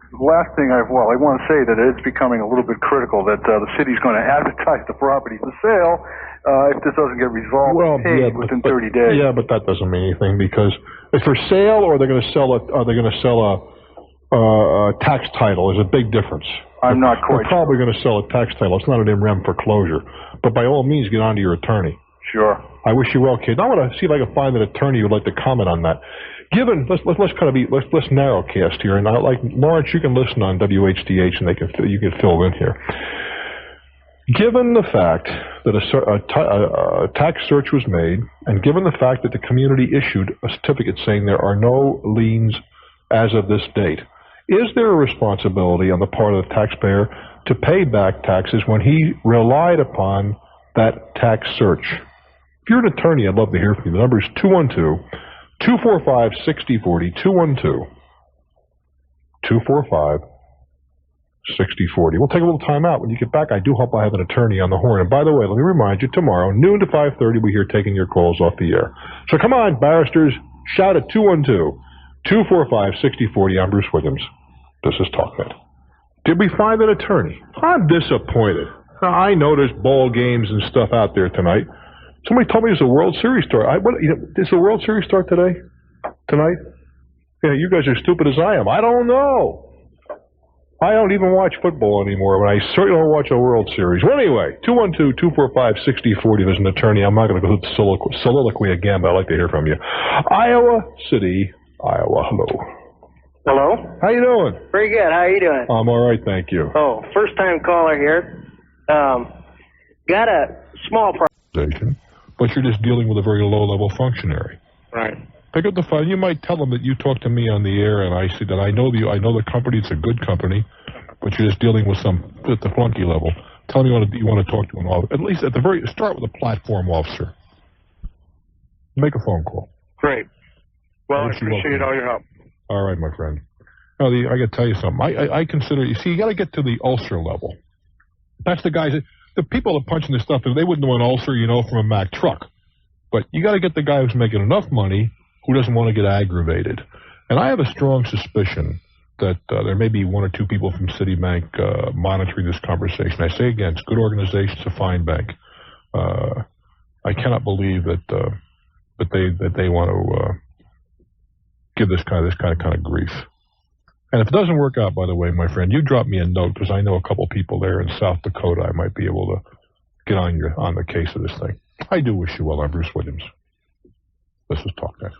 Last thing I want to say that it's becoming a little bit critical that the city's going to advertise the property for sale if this doesn't get resolved within 30 days. Yeah, but that doesn't mean anything because it's for sale, or they're going to sell a tax title. There's a big difference. I'm not quite. They're probably going to sell a tax title. It's not an in rem foreclosure, but by all means, get on to your attorney. Sure. I wish you well, kid. I want to see if I can find an attorney who'd like to comment on that. Let's narrowcast here, and Lawrence, you can listen on WHDH, and you can fill in here. Given the fact that a tax search was made, and given the fact that the community issued a certificate saying there are no liens as of this date, is there a responsibility on the part of the taxpayer to pay back taxes when he relied upon that tax search? If you're an attorney, I'd love to hear from you. The number is 212-245-6040, 212-245-6040. We'll take a little time out. When you get back, I do hope I have an attorney on the horn. And by the way, let me remind you, tomorrow, noon to 5:30, we're here taking your calls off the air. So come on, barristers, shout at 212-245-6040. I'm Bruce Williams. This is Talknet. Did we find an attorney? I'm disappointed. I know there's ball games and stuff out there tonight. Somebody told me there's a World Series start. Does the World Series start today? Tonight? Yeah, you guys are stupid as I am. I don't know. I don't even watch football anymore, but I certainly don't watch a World Series. Well, anyway, 212-245-6040. There's an attorney. I'm not going to go through the soliloquy again, but I'd like to hear from you. Iowa City, Iowa. Hello. Hello? How you doing? Pretty good. How you doing? I'm all right, thank you. Oh, first-time caller here. Got a small problem. But you're just dealing with a very low-level functionary. Right. Pick up the phone. You might tell them that you talked to me on the air, and I said that I know the company. It's a good company, but you're just dealing with some at the flunky level. Tell me you want to talk to an officer. At least at the very start with a platform officer. Make a phone call. Great. Well, I appreciate all your help. All right, my friend. Now, I got to tell you something. I consider, you see, you got to get to the ulcer level. That's the guys, the people that punch in this stuff, they wouldn't know an ulcer, from a Mack truck. But you got to get the guy who's making enough money who doesn't want to get aggravated. And I have a strong suspicion that there may be one or two people from Citibank monitoring this conversation. I say again, it's a good organization, it's a fine bank. I cannot believe that they want to give this kind of grief. And if it doesn't work out, by the way, my friend, you drop me a note because I know a couple people there in South Dakota. I might be able to get on the case of this thing. I do wish you well. I'm Bruce Williams. This is Talknet.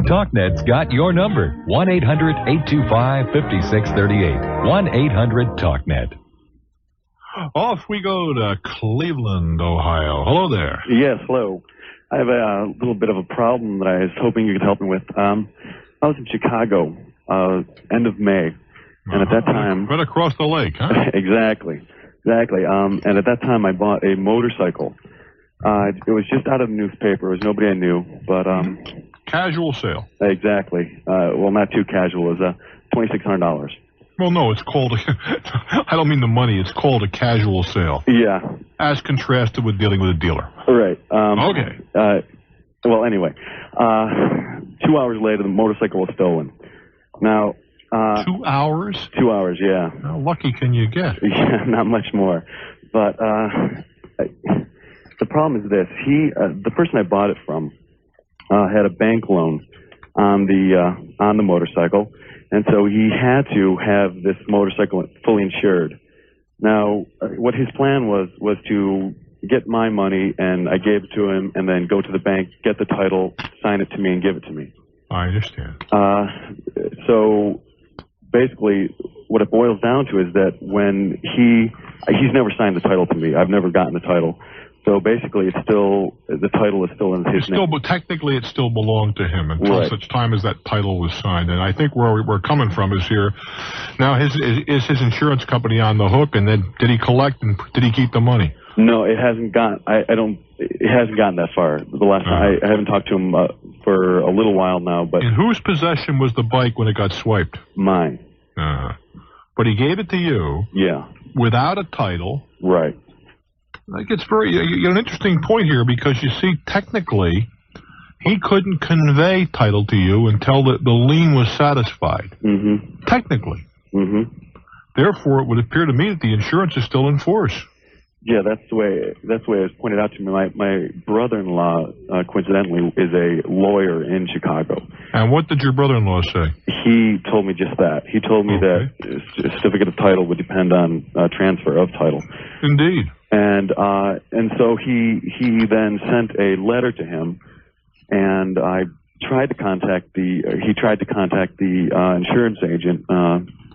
Talknet's got your number. 1-800-825-5638. 1-800-TALKNET. Off we go to Cleveland, Ohio. Hello there. Yes, hello. I have a little bit of a problem that I was hoping you could help me with. I was in Chicago, end of May, and at that time... Right across the lake, huh? Exactly. And at that time I bought a motorcycle. It was just out of the newspaper. It was nobody I knew, but... Casual sale. Exactly. Well, not too casual. It was $2,600. Well, no, it's called... I don't mean the money. It's called a casual sale. Yeah. As contrasted with dealing with a dealer. Right. Okay. Well, anyway, 2 hours later, the motorcycle was stolen. Now... 2 hours? 2 hours, yeah. How lucky can you get? Yeah, not much more. But the problem is this. The person I bought it from had a bank loan on the motorcycle, and so he had to have this motorcycle fully insured. Now, what his plan was to get my money, and I gave it to him, and then go to the bank, get the title, sign it to me, and give it to me. I understand. So basically, what it boils down to is that when he's never signed the title to me. I've never gotten the title. So basically, the title is still in his name. But technically, it still belonged to him until such time as that title was signed. And I think where we're coming from is here. Now, is his insurance company on the hook? And then did he collect and did he keep the money? No, it hasn't gone. It hasn't gotten that far. The last time I haven't talked to him for a little while now. But in whose possession was the bike when it got swiped? Mine. But he gave it to you. Yeah. Without a title. Right. Like you get an interesting point here because you see, technically, he couldn't convey title to you until the lien was satisfied. Mm-hmm. Technically. Mm-hmm. Therefore, it would appear to me that the insurance is still in force. Yeah, that's the way it was pointed out to me. My brother-in-law, coincidentally, is a lawyer in Chicago. And what did your brother-in-law say? He told me just that. He told me that a certificate of title would depend on transfer of title. Indeed. And so he then sent a letter to him, and I tried to contact the insurance agent.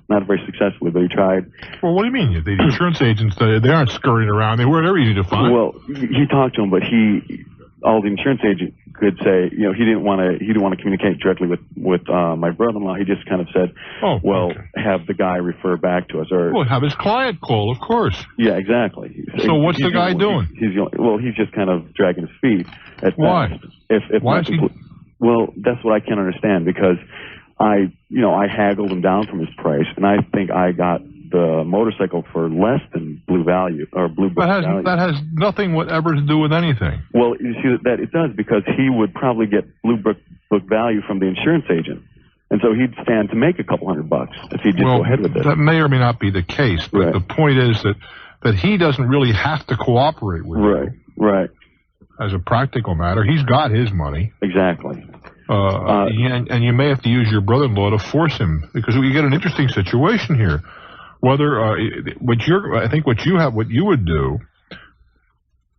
Not very successfully, but he tried. Well, what do you mean? The insurance agents, they aren't scurrying around. They were easy to find. Well, he talked to him, but all the insurance agent could say, he didn't want to communicate directly with my brother-in-law. He just kind of said, have the guy refer back to us, or have his client call, of course. Yeah, exactly. So what's the guy doing? He's just kind of dragging his feet. Why? Why is he? Well, that's what I can't understand, because I haggled him down from his price, and I think I got the motorcycle for less than blue value or blue book value. That has nothing whatever to do with anything. Well, you see that it does, because he would probably get blue book value from the insurance agent, and so he'd stand to make a couple $100 if he'd just go ahead with it. That may or may not be the case, but the point is that he doesn't really have to cooperate with you. Right. As a practical matter, he's got his money. Exactly. And you may have to use your brother-in-law to force him, because we get an interesting situation here. Whether I think what you would do.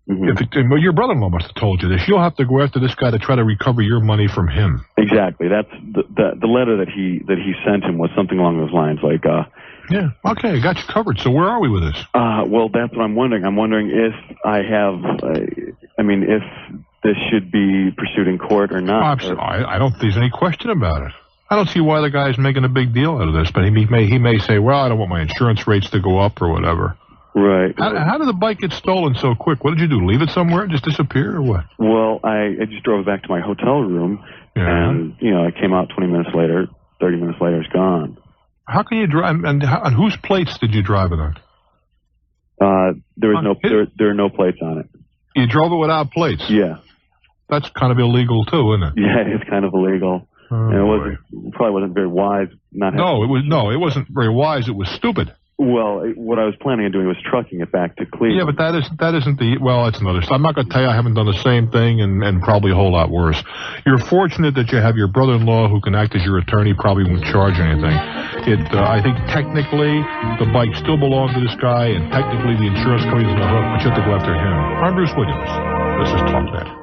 Well, your brother-in-law must have told you this. You'll have to go after this guy to try to recover your money from him. Exactly. That's the letter that he sent him was something along those lines, like. Yeah. Okay, I got you covered. So where are we with this? Well, that's what I'm wondering. I'm wondering if I have. If this should be pursued in court or not. I don't think there's any question about it. I don't see why the guy's making a big deal out of this, but he may say, well, I don't want my insurance rates to go up or whatever. Right. How did the bike get stolen so quick? What did you do? Leave it somewhere and just disappear, or what? Well, I just drove it back to my hotel room, and I came out 20 minutes later. 30 minutes later, it's gone. How can you drive? And on whose plates did you drive it on? There are no plates on it. You drove it without plates? Yeah. That's kind of illegal too, isn't it? Yeah, it's kind of illegal. And it probably wasn't very wise not having. It wasn't very wise. It was stupid. Well, what I was planning on doing was trucking it back to Cleveland. Yeah, but that isn't that's another. I'm not going to tell you I haven't done the same thing and probably a whole lot worse. You're fortunate that you have your brother-in-law who can act as your attorney, probably won't charge anything. I think technically the bike still belonged to this guy, and technically the insurance company's on the hook, but you have to go after him. I'm Bruce Williams. This is Talknet.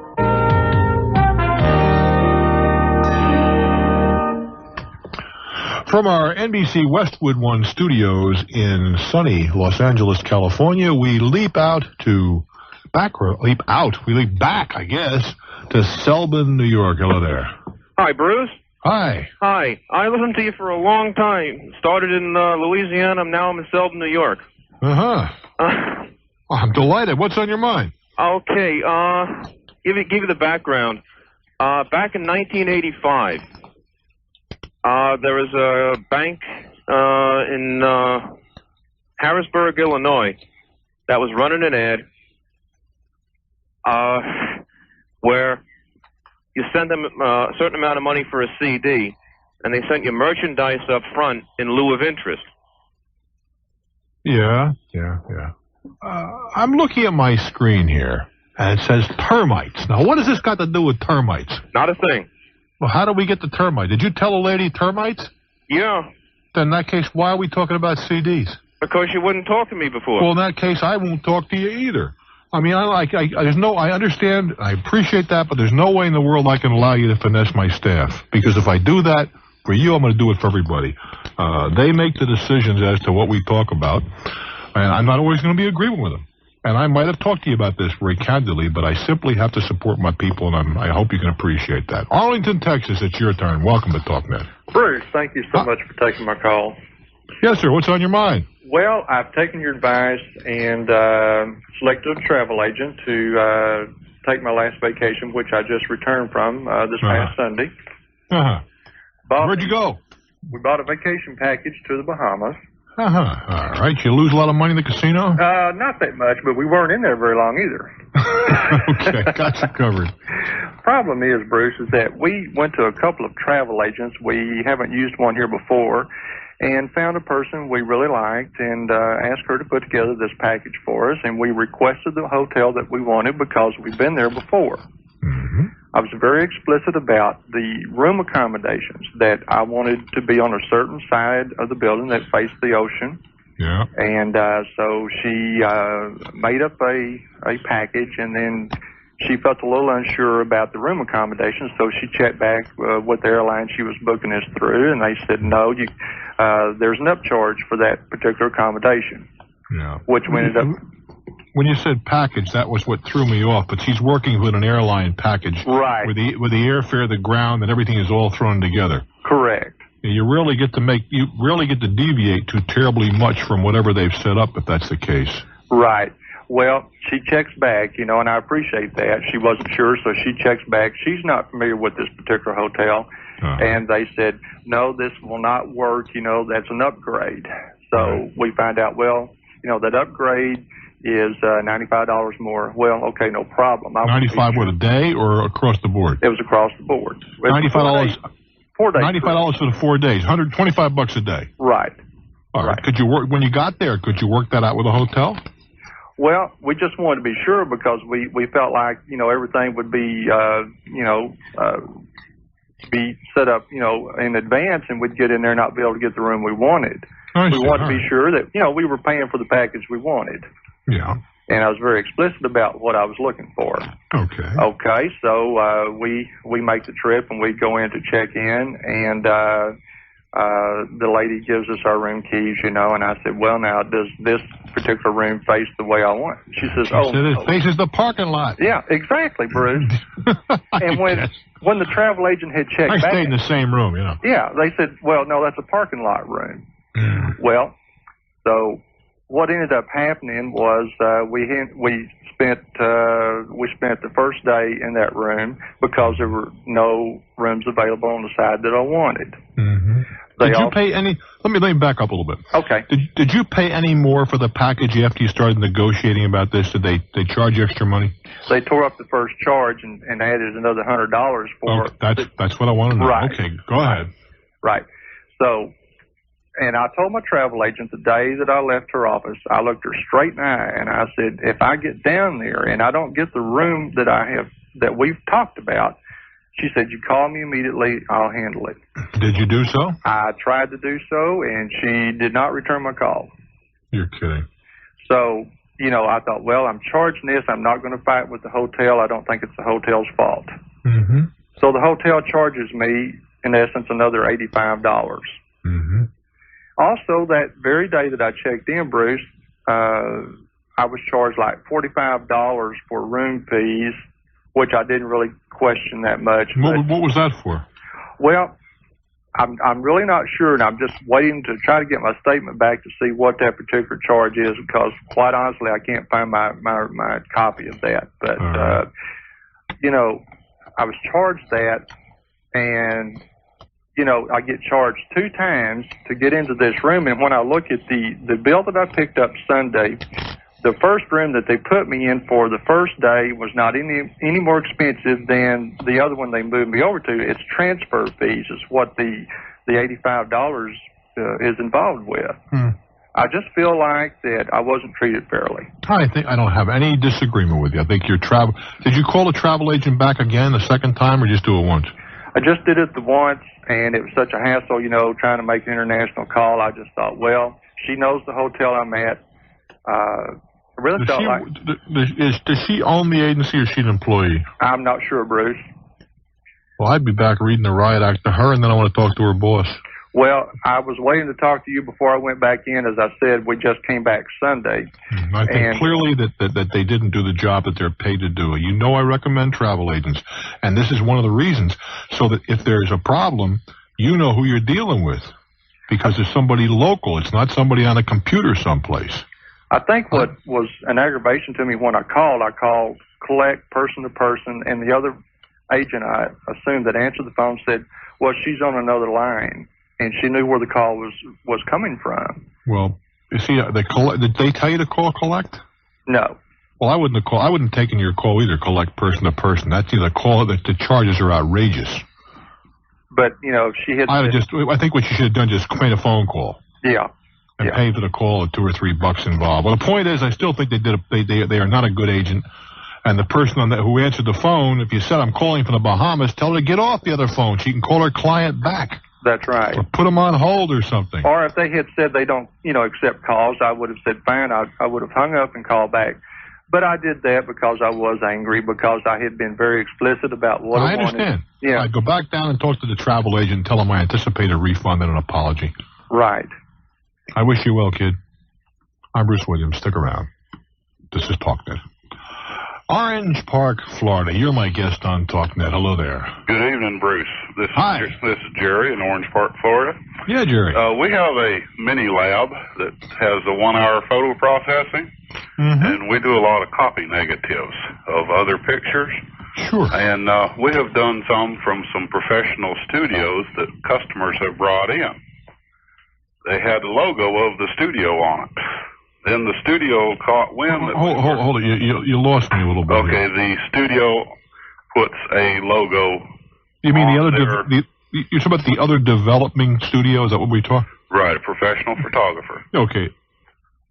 From our NBC Westwood One studios in sunny Los Angeles, California, we leap back, I guess, to Selby, New York. Hello there. Hi, Bruce. Hi. Hi. I listened to you for a long time. Started in Louisiana. Now I'm in Selby, New York. I'm delighted. What's on your mind? Okay. Give you the background. Back in 1985. There was a bank in Harrisburg, Illinois, that was running an ad where you send them a certain amount of money for a CD, and they sent you merchandise up front in lieu of interest. Yeah. I'm looking at my screen here, and it says termites. Now, what has this got to do with termites? Not a thing. Well, how do we get the termite? Did you tell a lady termites? Yeah. Then in that case, why are we talking about CDs? Because you wouldn't talk to me before. Well, in that case, I won't talk to you either. I mean, I understand, I appreciate that, but there's no way in the world I can allow you to finesse my staff. Because if I do that, for you, I'm going to do it for everybody. They make the decisions as to what we talk about, and I'm not always going to be agreeing with them. And I might have talked to you about this very candidly, but I simply have to support my people, and I hope you can appreciate that. Arlington, Texas, it's your turn. Welcome to Talknet. Bruce, thank you so much for taking my call. Yes, sir. What's on your mind? Well, I've taken your advice and selected a travel agent to take my last vacation, which I just returned from this past Sunday. Where'd you go? We bought a vacation package to the Bahamas. All right. You lose a lot of money in the casino? Not that much, but we weren't in there very long either. Okay, got you covered. Problem is, Bruce, is that we went to a couple of travel agents. We haven't used one here before, and found a person we really liked and asked her to put together this package for us, and we requested the hotel that we wanted because we've been there before. I was very explicit about the room accommodations, that I wanted to be on a certain side of the building that faced the ocean. Yeah. And so she made up a package, and then she felt a little unsure about the room accommodations, so she checked back with the airline she was booking us through, and they said, no, there's an upcharge for that particular accommodation. Yeah. Which we ended up... When you said package, that was what threw me off. But she's working with an airline package, right? With the airfare, the ground, and everything is all thrown together. Correct. You really get to deviate too terribly much from whatever they've set up, if that's the case. Right. Well, she checks back, and I appreciate that. She wasn't sure, so she checks back. She's not familiar with this particular hotel, and they said, no, this will not work. That's an upgrade. So we find out, well, that upgrade is $95 more. Well, okay, no problem. $95 what, a day or across the board? It was across the board. $95. 4 days. $95 for the 4 days. $125 a day. Right. All right. Could you work when you got there? Could you work that out with a hotel? Well, we just wanted to be sure because we felt like everything would be be set up, in advance, and we'd get in there and not be able to get the room we wanted. We wanted to be sure that, we were paying for the package we wanted. Yeah. And I was very explicit about what I was looking for. Okay. Okay, so we make the trip, and we go in to check in, and the lady gives us our room keys, and I said, well, now, does this particular room face the way I want? She says, She said it faces the parking lot. Yeah, exactly, Bruce. And when the travel agent had checked back... I stayed in the same room, Yeah, they said, well, no, that's a parking lot room. Well, so what ended up happening was we spent the first day in that room because there were no rooms available on the side that I wanted. Did you pay any? Let me back up a little bit. Okay. Did you pay any more for the package after you started negotiating about this? Did they charge you extra money? They tore up the first charge and added another $100 for. Okay, that's what I want to know. Right. Okay, go ahead. Right. So. And I told my travel agent the day that I left her office, I looked her straight in the eye, and I said, if I get down there and I don't get the room that we've talked about, she said, you call me immediately, I'll handle it. Did you do so? I tried to do so, and she did not return my call. You're kidding. So, I thought, well, I'm charging this. I'm not going to fight with the hotel. I don't think it's the hotel's fault. So the hotel charges me, in essence, another $85. Also, that very day that I checked in, Bruce, I was charged like $45 for room fees, which I didn't really question that much. What was that for? Well, I'm really not sure, and I'm just waiting to try to get my statement back to see what that particular charge is, because quite honestly, I can't find my copy of that. But I was charged that, and I get charged 2 times to get into this room, and when I look at the bill that I picked up Sunday, the first room that they put me in for the first day was not any more expensive than the other one they moved me over to. It's transfer fees is what the $85 is involved with. I just feel like that I wasn't treated fairly. I think I don't have any disagreement with you. I think your travel... Did you call the travel agent back again the second time, or just do it once? I just did it the once, and it was such a hassle, trying to make an international call. I just thought, well, she knows the hotel I'm at. I really felt like... Does she own the agency, or is she an employee? I'm not sure, Bruce. Well, I'd be back reading the riot act to her, and then I want to talk to her boss. Well, I was waiting to talk to you before I went back in. As I said, we just came back Sunday. I think clearly that they didn't do the job that they're paid to do. I recommend travel agents, and this is one of the reasons, so that if there's a problem, you know who you're dealing with, because it's somebody local. It's not somebody on a computer someplace. I think what was an aggravation to me when I called collect person to person, and the other agent, I assumed, that answered the phone said, well, she's on another line. And she knew where the call was coming from. Well, you see, did they tell you to call collect? No. Well, I wouldn't have taken your call either, collect person to person. That's either call that the charges are outrageous. But, if she had... I think what you should have done is just made a phone call. Yeah. And pay for the call at $2 or $3 involved. Well, the point is, I still think they are not a good agent. And the person who answered the phone, if you said, I'm calling from the Bahamas, tell her to get off the other phone. She can call her client back. That's right. Or put them on hold or something. Or if they had said they don't, accept calls, I would have said, fine, I would have hung up and called back. But I did that because I was angry, because I had been very explicit about what I wanted. I understand. Yeah. I'd go back down and talk to the travel agent and tell them I anticipate a refund and an apology. Right. I wish you well, kid. I'm Bruce Williams. Stick around. This is Talknet. Orange Park, Florida. You're my guest on Talknet. Hello there. Good evening, Bruce. Hi. This is Jerry in Orange Park, Florida. Yeah, Jerry. We have a mini lab that has a 1-hour photo processing, and we do a lot of copy negatives of other pictures. Sure. And we have done some from some professional studios that customers have brought in. They had the logo of the studio on it. Then the studio caught wind. Hold it. You lost me a little bit. Okay, the studio puts a logo. You mean the other? You're talking about the other developing studio? Is that what we talk? Right, a professional photographer. Okay.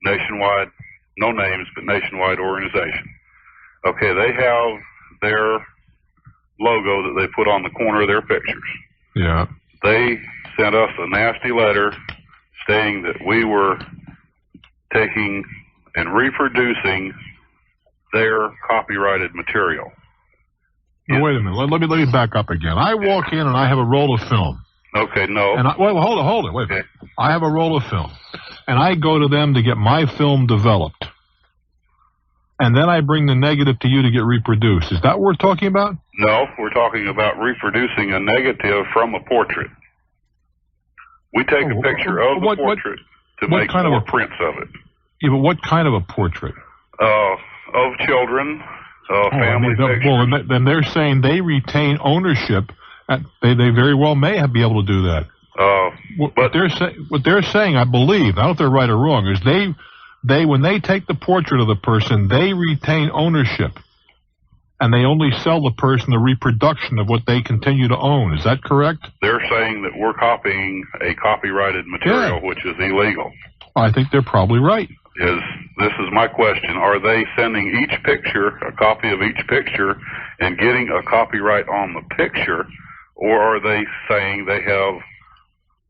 Nationwide, no names, but nationwide organization. Okay, they have their logo that they put on the corner of their pictures. Yeah. They sent us a nasty letter stating that we were taking and reproducing their copyrighted material. Now, wait a minute. Let me back up again. I walk in and I have a roll of film. Okay, no. And hold it. Wait a minute. I have a roll of film, and I go to them to get my film developed, and then I bring the negative to you to get reproduced. Is that what we're talking about? No, we're talking about reproducing a negative from a portrait. We take a picture of the portrait to make more prints of it. Yeah, but what kind of a portrait? Of children, family pictures. Well, then they're saying they retain ownership. They very well may be able to do that. What they're saying, I believe, I don't know if they're right or wrong, is they when they take the portrait of the person, they retain ownership, and they only sell the person the reproduction of what they continue to own. Is that correct? They're saying that we're copying a copyrighted material, which is illegal. I think they're probably right. This is my question. Are they sending each picture, a copy of each picture, and getting a copyright on the picture, or are they saying they have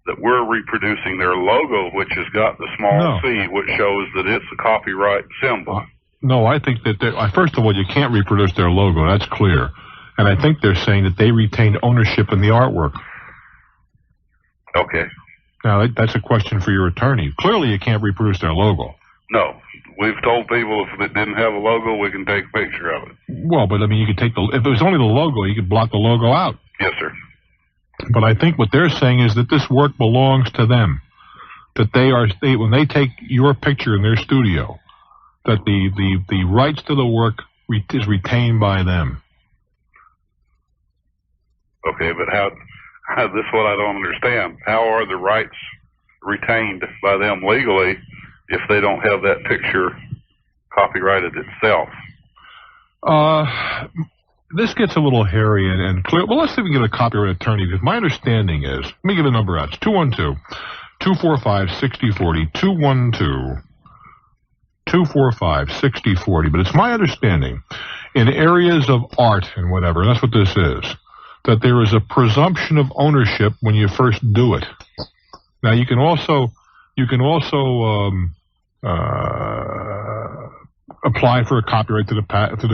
that we're reproducing their logo, which has got the small C, which shows that it's a copyright symbol? No, I think that first of all, you can't reproduce their logo. That's clear. And I think they're saying that they retained ownership in the artwork. Okay. Now, that's a question for your attorney. Clearly, you can't reproduce their logo. No. We've told people if it didn't have a logo, we can take a picture of it. Well, but I mean, you could take if it was only the logo, you could block the logo out. Yes, sir. But I think what they're saying is that this work belongs to them. That when they take your picture in their studio, that the rights to the work is retained by them. Okay, but how this is what I don't understand. How are the rights retained by them legally if they don't have that picture copyrighted itself? This gets a little hairy and clear. Well, let's see if we can get a copyright attorney, because my understanding is, let me give a number out. It's 212-245-6040, 212-245-6040. But it's my understanding, in areas of art and whatever, and that's what this is, that there is a presumption of ownership when you first do it. Now, you can also apply for a copyright to the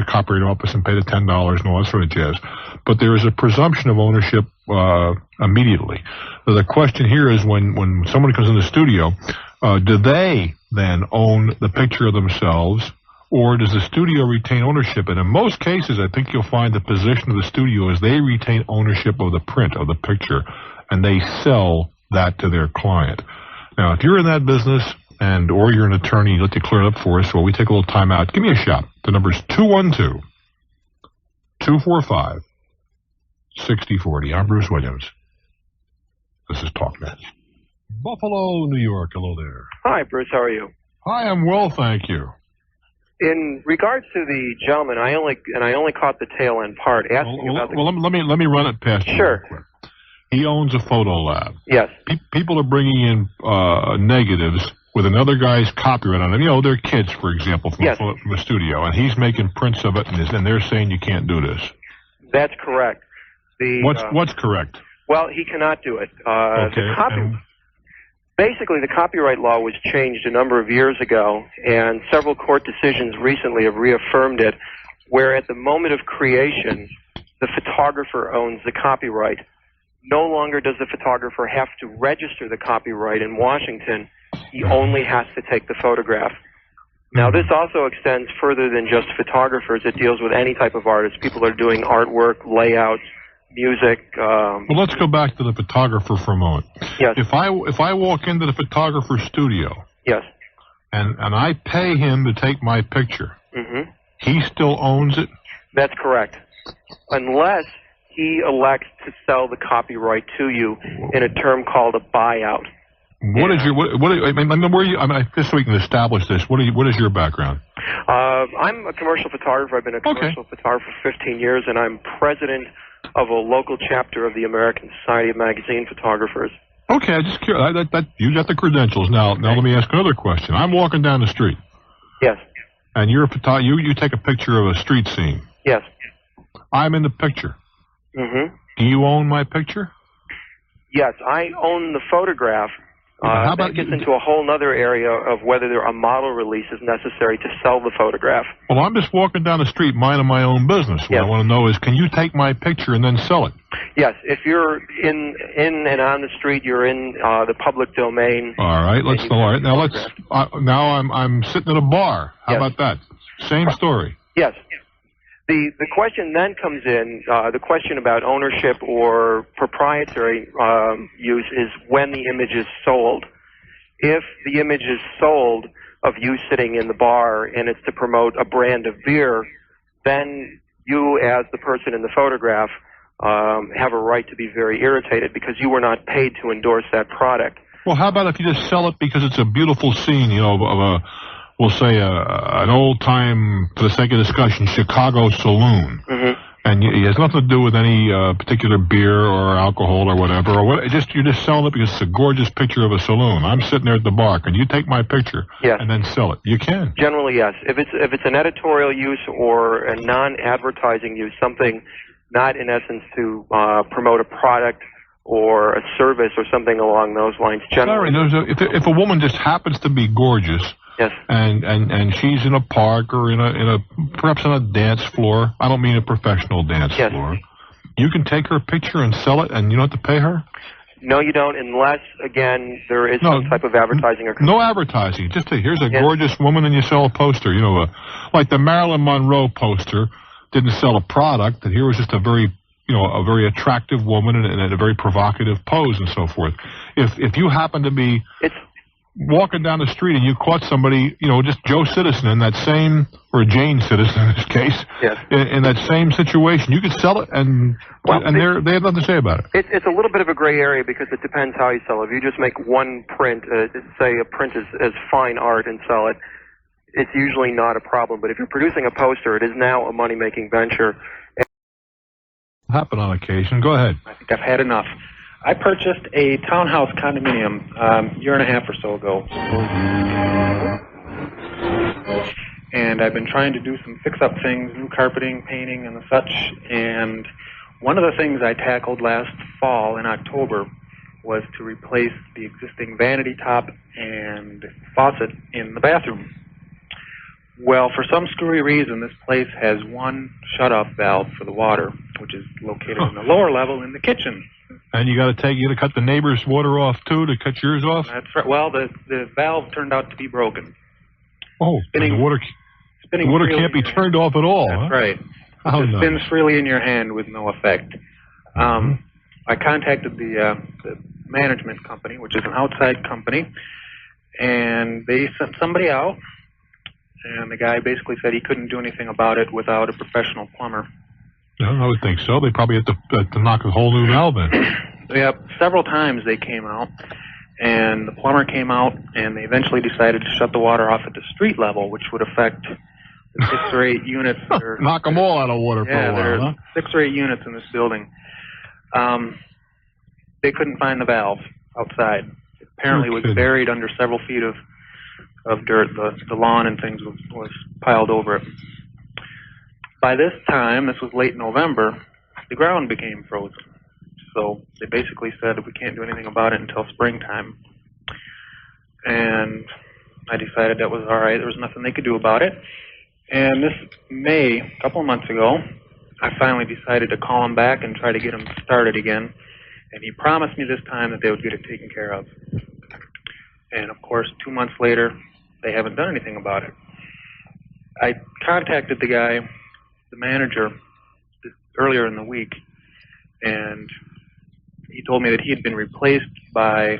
copyright office and pay the $10 and all that sort of jazz. But there is a presumption of ownership immediately. So the question here is when someone comes in the studio, do they then own the picture of themselves, or does the studio retain ownership? And in most cases, I think you'll find the position of the studio is they retain ownership of the print of the picture, and they sell that to their client. Now, if you're in that business, or you're an attorney, let you clear it up for us, well, we take a little time out. Give me a shot. The number is 212-245-6040. I'm Bruce Williams. This is Talknet. Buffalo, New York. Hello there. Hi, Bruce. How are you? Hi, I'm well, thank you. In regards to the gentleman, I only caught the tail end part. Asking about the... Well, let me run it past you. Sure. He owns a photo lab. Yes. People are bringing in negatives with another guy's copyright on them. You know, they're kids, for example, from a studio, and he's making prints of it, and they're saying you can't do this. That's correct. What's correct? Well, he cannot do it. Basically, the copyright law was changed a number of years ago, and several court decisions recently have reaffirmed it, where at the moment of creation, the photographer owns the copyright. No longer does the photographer have to register the copyright in Washington. He only has to take the photograph. Now, this also extends further than just photographers. It deals with any type of artist. People that are doing artwork, layouts, music. Well, let's go back to the photographer for a moment. Yes. If I walk into the photographer's studio. Yes. And I pay him to take my picture. Mm-hmm. He still owns it? That's correct. Unless he elects to sell the copyright to you in a term called a buyout. Just so we can establish this, what is your background? I'm a commercial photographer. I've been a commercial photographer for 15 years, and I'm president of a local chapter of the American Society of Magazine Photographers. Okay, I'm just curious. You got the credentials. Now let me ask another question. I'm walking down the street. Yes. And you're a you take a picture of a street scene. Yes. I'm in the picture. Mm-hmm. Do you own my picture? Yes, I own the photograph. How about that gets into a whole other area of whether a model release is necessary to sell the photograph. Well, I'm just walking down the street minding my own business. What I want to know is, can you take my picture and then sell it? Yes, if you're in and on the street, you're in the public domain. All right, now I'm sitting at a bar. How about that? Same story. Yes. The question then comes in, the question about ownership or proprietary use is when the image is sold. If the image is sold of you sitting in the bar and it's to promote a brand of beer, then you as the person in the photograph have a right to be very irritated because you were not paid to endorse that product. Well, how about if you just sell it because it's a beautiful scene, of a, we'll say, an old-time, for the sake of discussion, Chicago saloon. Mm-hmm. And it has nothing to do with any particular beer or alcohol or whatever. You're just selling it because it's a gorgeous picture of a saloon. I'm sitting there at the bar. Can you take my picture and then sell it? You can. Generally, yes. If it's an editorial use or a non-advertising use, something not in essence to promote a product or a service or something along those lines. Generally, if a woman just happens to be gorgeous, yes, and she's in a park or perhaps on a dance floor. I don't mean a professional dance floor. You can take her picture and sell it, and you don't have to pay her. No, you don't, unless again there is some type of advertising or. No advertising. Just here's a gorgeous woman, and you sell a poster. Like the Marilyn Monroe poster didn't sell a product, and here was just a very attractive woman and a very provocative pose and so forth. If you happen to be walking down the street and you caught somebody, just Joe Citizen in that same, or Jane Citizen in this case, in that same situation, you could sell it and they have nothing to say about it. It's a little bit of a gray area because it depends how you sell it. If you just make one print, say a print as fine art and sell it, it's usually not a problem. But if you're producing a poster, it is now a money-making venture. Happen on occasion. Go ahead. I think I've had enough. I purchased a townhouse condominium a year and a half or so ago. And I've been trying to do some fix-up things, new carpeting, painting, and such. And one of the things I tackled last fall in October was to replace the existing vanity top and faucet in the bathroom. Well, for some screwy reason, this place has one shut-off valve for the water, which is located in the lower level in the kitchen. And you got to cut the neighbor's water off too to cut yours off. That's right. Well, the valve turned out to be broken. Oh, the water can't be turned off at all. That's right. It spins freely in your hand with no effect. I contacted the management company, which is an outside company, and they sent somebody out. And the guy basically said he couldn't do anything about it without a professional plumber. Yeah, I would think so. They probably had to knock a whole new valve in. Yep. Several times they came out, and the plumber came out, and they eventually decided to shut the water off at the street level, which would affect the 6 or 8 units. Knock them all out of water for a while, there are 6 or 8 units in this building. They couldn't find the valve outside. Apparently it was buried under several feet of dirt. The lawn and things was piled over it. By this time, this was late November, the ground became frozen. So they basically said we can't do anything about it until springtime. And I decided that was all right. There was nothing they could do about it. And this May, a couple of months ago, I finally decided to call him back and try to get him started again. And he promised me this time that they would get it taken care of. And of course, 2 months later, they haven't done anything about it. I contacted the guy, the manager, earlier in the week, and he told me that he had been replaced by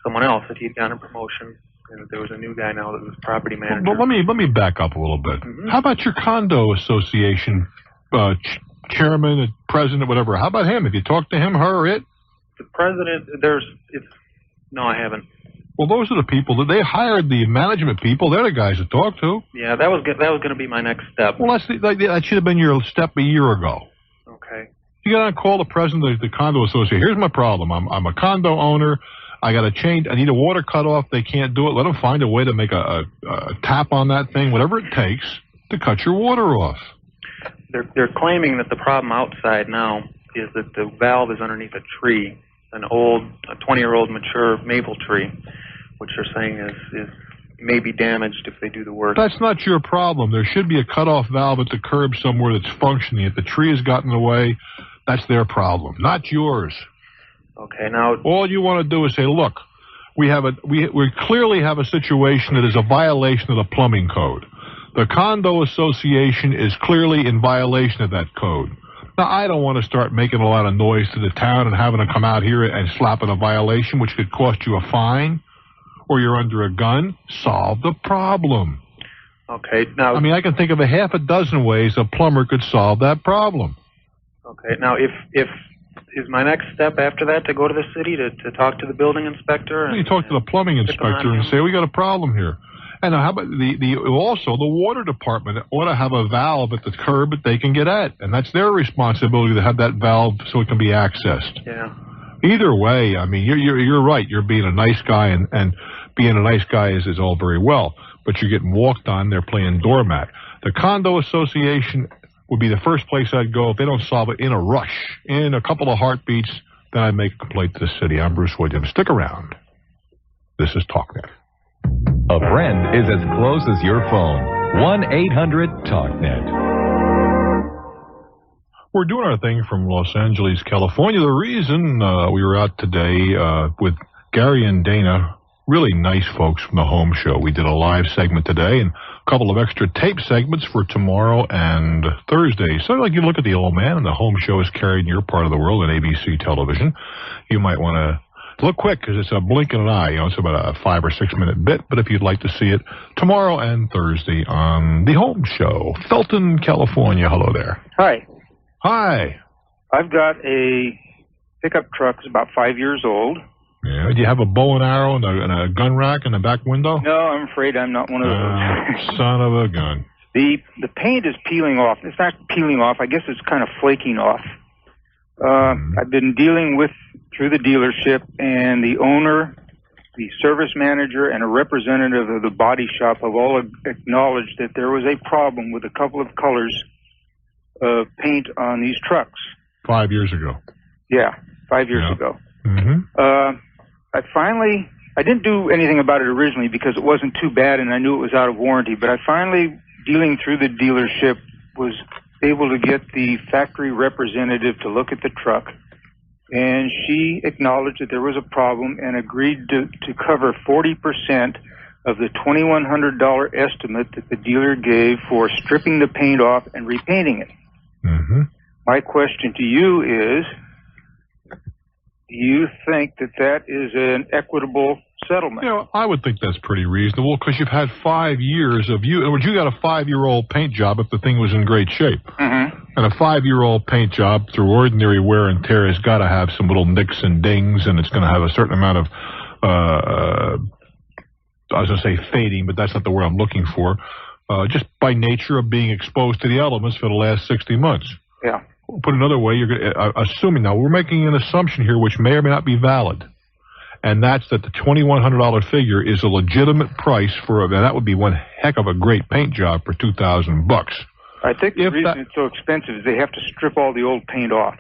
someone else, that he had gotten a promotion, and that there was a new guy now that was property manager. Well, let me back up a little bit. How about your condo association chairman, president, whatever? How about him? Have you talked to him, her, or it? The president, no, I haven't. Well, those are the people that they hired, the management people. They're the guys to talk to. Yeah, that was going to be my next step. Well, that should have been your step a year ago. Okay. You got to call the president of the condo association. Here's my problem. I'm a condo owner. I got to change. I need a water cutoff. They can't do it. Let them find a way to make a tap on that thing, whatever it takes to cut your water off. They're claiming that the problem outside now is that the valve is underneath a tree, a 20-year-old mature maple tree, which they're saying is may be damaged if they do the work. That's not your problem. There should be a cutoff valve at the curb somewhere that's functioning. If the tree has gotten in the way, that's their problem, not yours. Okay, now all you want to do is say, look, we clearly have a situation that is a violation of the plumbing code. The condo association is clearly in violation of that code. Now, I don't want to start making a lot of noise to the town and having to come out here and slapping a violation, which could cost you a fine, or you're under a gun. Solve the problem. Okay, now... I mean, I can think of a half a dozen ways a plumber could solve that problem. Okay, now if is my next step after that to go to the city to talk to the building inspector? You talk to the plumbing inspector and say, we got a problem here. And how about also the water department ought to have a valve at the curb that they can get at, and that's their responsibility to have that valve so it can be accessed. Yeah. Either way, I mean, you're right. You're being a nice guy, and being a nice guy is all very well, but you're getting walked on. They're playing doormat. The condo association would be the first place I'd go if they don't solve it in a rush. In a couple of heartbeats, then I'd make a complaint to the city. I'm Bruce Williams. Stick around. This is Talknet. A friend is as close as your phone. 1-800-TALKNET. We're doing our thing from Los Angeles, California. The reason we were out today with Gary and Dana, really nice folks from the home show. We did a live segment today and a couple of extra tape segments for tomorrow and Thursday. So like you look at the old man, and the home show is carried in your part of the world on ABC television. You might want to look quick because it's a blink of an eye. You know, it's about a 5 or 6 minute bit. But if you'd like to see it tomorrow and Thursday on the home show, Felton, California. Hello there. Hi. Hi. I've got a pickup truck that's about 5 years old. Yeah. Do you have a bow and arrow and a gun rack in the back window? No, I'm afraid I'm not one of those. Son of a gun. The paint is peeling off. It's not peeling off. I guess it's kind of flaking off. I've been dealing through the dealership, and the owner, the service manager, and a representative of the body shop have all acknowledged that there was a problem with a couple of colors of paint on these trucks. 5 years ago. Yeah, 5 years ago. Mm-hmm. I didn't do anything about it originally because it wasn't too bad and I knew it was out of warranty, but I finally, dealing through the dealership, was able to get the factory representative to look at the truck, and she acknowledged that there was a problem and agreed to cover 40% of the $2,100 estimate that the dealer gave for stripping the paint off and repainting it. Mm-hmm. My question to you is, do you think that is an equitable settlement? You know, I would think that's pretty reasonable because you've had 5 years of you got a 5-year-old paint job if the thing was in great shape. Mm-hmm. And a 5-year-old paint job through ordinary wear and tear has got to have some little nicks and dings, and it's going to have a certain amount of, I was going to say fading, but that's not the word I'm looking for, just by nature of being exposed to the elements for the last 60 months. Yeah. Put another way, you're assuming now, we're making an assumption here which may or may not be valid, and that's that the $2,100 figure is a legitimate price for, and that would be one heck of a great paint job for $2,000 bucks. I think the reason it's so expensive is they have to strip all the old paint off,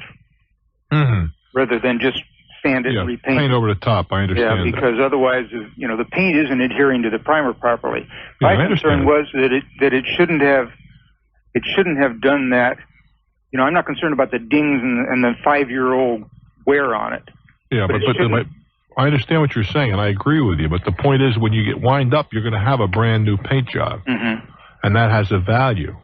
rather than just sand it and repaint. Paint over the top. I understand. Yeah, because otherwise, the paint isn't adhering to the primer properly. Yeah, My concern was that it shouldn't have done that. You know, I'm not concerned about the dings and the 5-year-old wear on it. Yeah, but I understand what you're saying, and I agree with you. But the point is, when you get wind up, you're going to have a brand new paint job, and that has a value.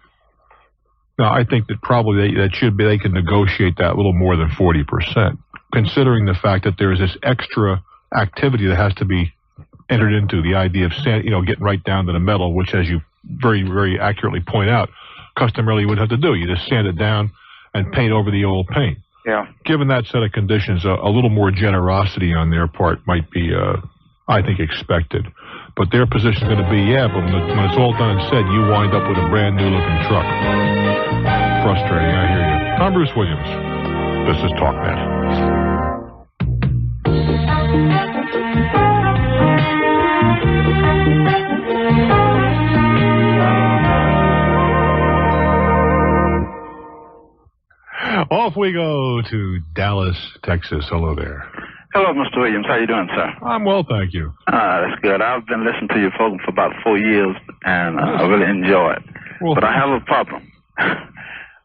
Now, I think that probably they can negotiate that a little more than 40%, considering the fact that there is this extra activity that has to be entered into. The idea of getting right down to the metal, which, as you very, very accurately point out, customarily you would have to do. You just sand it down and paint over the old paint. Yeah. Given that set of conditions, a little more generosity on their part might be, I think, expected. But their position is going to be, but when it's all done and said, you wind up with a brand new looking truck. Frustrating, I hear you. I'm Bruce Williams. This is Talknet. Off we go to Dallas, Texas. Hello there. Hello, Mr. Williams. How you doing, sir? I'm well, thank you. That's good. I've been listening to your program for about 4 years, and I really enjoy it. Well, but I have a problem.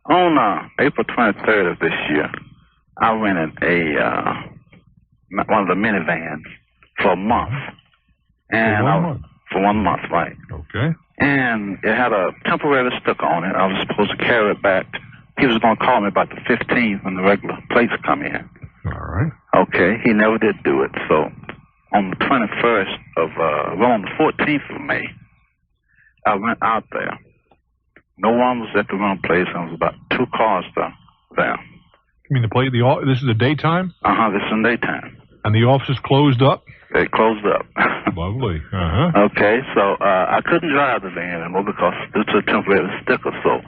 On April 23rd of this year, I rented one of the minivans for a month. And for 1 month, right. Okay. And it had a temporary sticker on it. I was supposed to carry it back. He was going to call me about the 15th when the regular plates come in. All right. Okay, he never did do it. So on the 21st of, on the 14th of May, I went out there. No one was at the rental place, and there was about 2 cars there. You mean this is the daytime? Uh-huh, this is in daytime. And the office is closed up? They closed up. Lovely. Uh-huh. Okay, so I couldn't drive the van anymore because due to a temporary sticker, so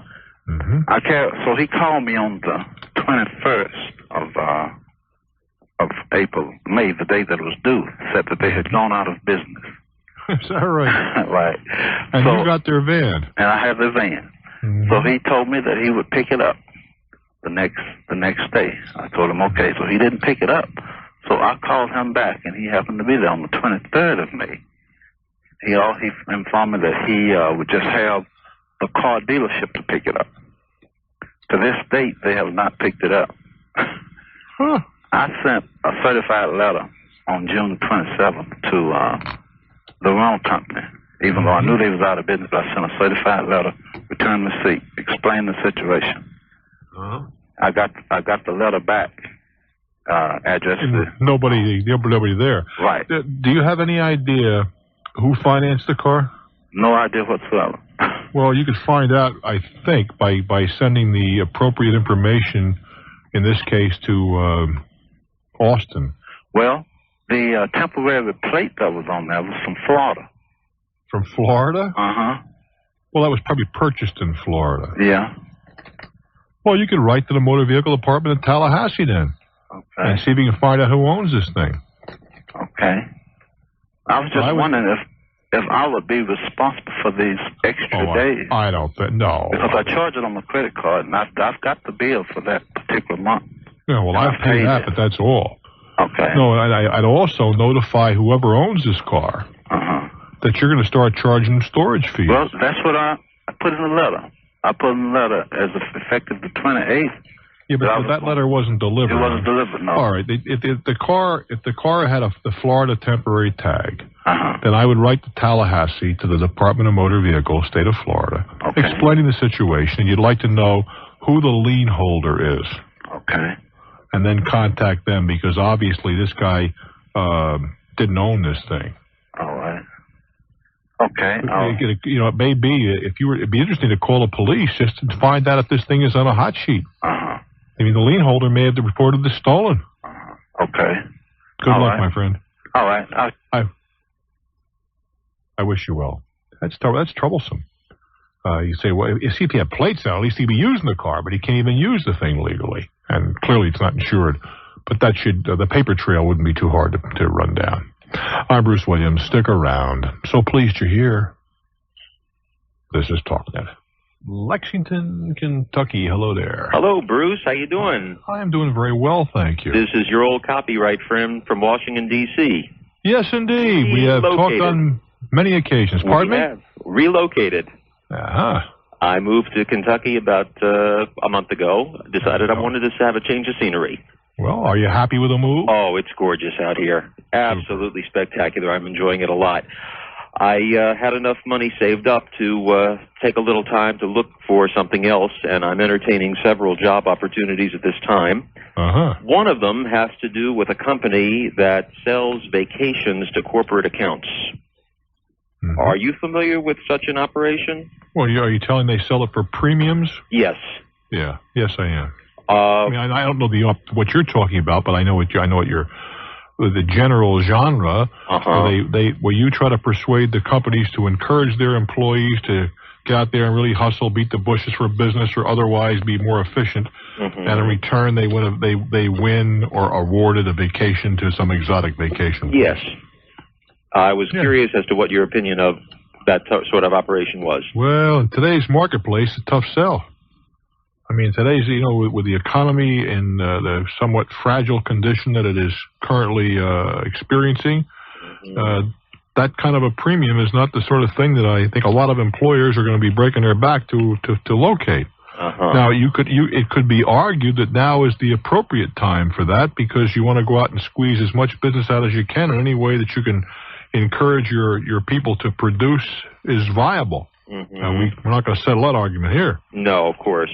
so he called me on the 21st of May, the day that it was due, said that they had gone out of business. Is that right? Right. And you got their van? And I had the van. So he told me that he would pick it up the next day. I told him, okay. So he didn't pick it up. So I called him back, and he happened to be there on the 23rd of May. He informed me that he would just have the car dealership to pick it up. To this date, they have not picked it up. I sent a certified letter on June 27th to the rental company, even though I knew they was out of business. I sent a certified letter, return receipt, explain the situation. I got the letter back. Address. Nobody there. Right. Do you have any idea who financed the car? No idea whatsoever. Well, you could find out, I think, by sending the appropriate information, in this case, to Austin. Well, the temporary plate that was on there was from Florida. From Florida? Uh-huh. Well, that was probably purchased in Florida. Yeah. Well, you could write to the motor vehicle department in Tallahassee then. Okay. And see if you can find out who owns this thing. Okay. I was just wondering if I would be responsible for these extra days. I don't think, no. Because I charge it on my credit card, and I've got the bill for that particular month. Yeah, well, I've paid that, but that's all. Okay. No, I'd also notify whoever owns this car that you're going to start charging storage fees. Well, that's what I put in the letter. I put in the letter as effective the 28th. Yeah, but that letter wasn't delivered. It wasn't delivered, no. All right. If the car had the Florida temporary tag, then I would write to Tallahassee, to the Department of Motor Vehicles, state of Florida, explaining the situation. You'd like to know who the lien holder is. Okay. And then contact them, because obviously this guy didn't own this thing. All right. Okay. It may be, it'd be interesting to call the police just to find out if this thing is on a hot sheet. I mean, the lien holder may have reported this stolen. Okay. Good luck, my friend. All right. I wish you well. That's troublesome. You say, well, see if he had plates out, at least he'd be using the car, but he can't even use the thing legally. And clearly it's not insured. But that the paper trail wouldn't be too hard to run down. I'm Bruce Williams. Stick around. So pleased you're here. This is Talknet. Lexington, Kentucky. Hello there. Hello, Bruce. How you doing? I'm doing very well, thank you. This is your old copyright friend from Washington, D.C. Yes, indeed. We have talked on many occasions. Pardon me? We have relocated. I moved to Kentucky about a month ago. Decided I wanted to have a change of scenery. Well, are you happy with the move? Oh, it's gorgeous out here. Absolutely spectacular. I'm enjoying it a lot. I had enough money saved up to take a little time to look for something else, and I'm entertaining several job opportunities at this time. One of them has to do with a company that sells vacations to corporate accounts. Are you familiar with such an operation? Well, are you telling they sell it for premiums? Yes. Yeah. Yes, I am. I mean, I don't know what you're talking about, but I know what the general genre. Where you try to persuade the companies to encourage their employees to get out there and really hustle, beat the bushes for business, or otherwise be more efficient. And in return, they win or are awarded a vacation to some exotic vacation. Yes. I was curious as to what your opinion of that sort of operation was. Well, in today's marketplace, it's a tough sell. I mean, today's, with the economy in the somewhat fragile condition that it is currently experiencing, that kind of a premium is not the sort of thing that I think a lot of employers are going to be breaking their back to locate. Now, it could be argued that now is the appropriate time for that because you want to go out and squeeze as much business out as you can in any way that you can encourage your people to produce is viable. Now, we're not going to settle that argument here. No, of course.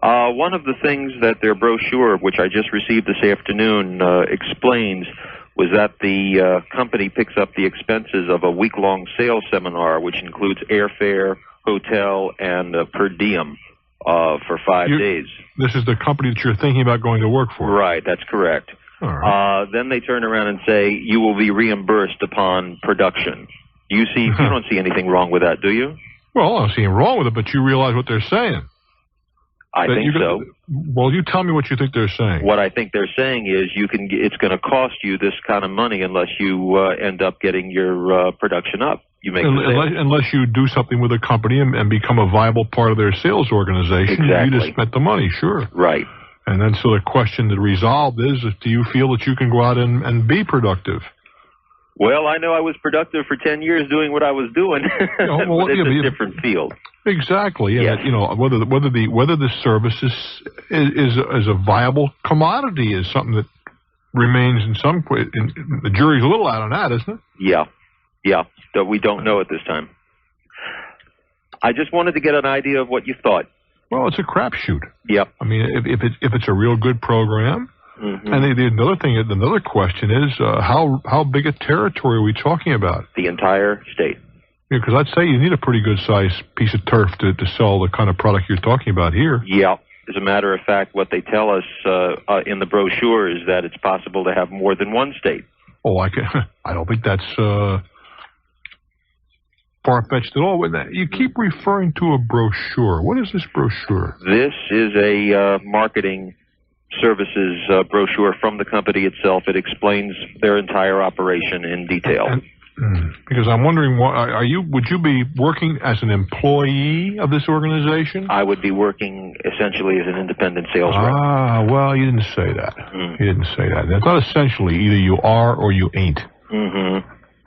One of the things that their brochure, which I just received this afternoon, explains was that the company picks up the expenses of a week-long sales seminar, which includes airfare, hotel, and per diem for 5 days. This is the company that you're thinking about going to work for? Right, that's correct. All right. Then they turn around and say, you will be reimbursed upon production. You don't see anything wrong with that, do you? Well, I don't see anything wrong with it, but you realize what they're saying. I think so. Well, you tell me what you think they're saying. What I think they're saying is it's going to cost you this kind of money unless you end up getting your production up. You make unless you do something with a company and become a viable part of their sales organization. Exactly. You just spent the money, sure. Right. And then so the question to resolve is, do you feel that you can go out and be productive? Well, I know I was productive for 10 years doing what I was doing. But it's a different field. Exactly. Yes. And whether the service is a viable commodity is something that remains in some way. The jury's a little out on that, isn't it? Yeah. That we don't know at this time. I just wanted to get an idea of what you thought. Well, it's a crapshoot. Yep. I mean, if it's a real good program. And another question is, how big a territory are we talking about? The entire state. Yeah, because I'd say you need a pretty good-sized piece of turf to sell the kind of product you're talking about here. Yeah. As a matter of fact, what they tell us in the brochure is that it's possible to have more than one state. Oh, I don't think that's far-fetched at all. You keep referring to a brochure. What is this brochure? This is a marketing services brochure from the company itself. It explains their entire operation in detail. Because I'm wondering, would you be working as an employee of this organization? I would be working essentially as an independent sales rep. Ah, well, you didn't say that. You didn't say that. It's not essentially. Either you are or you ain't.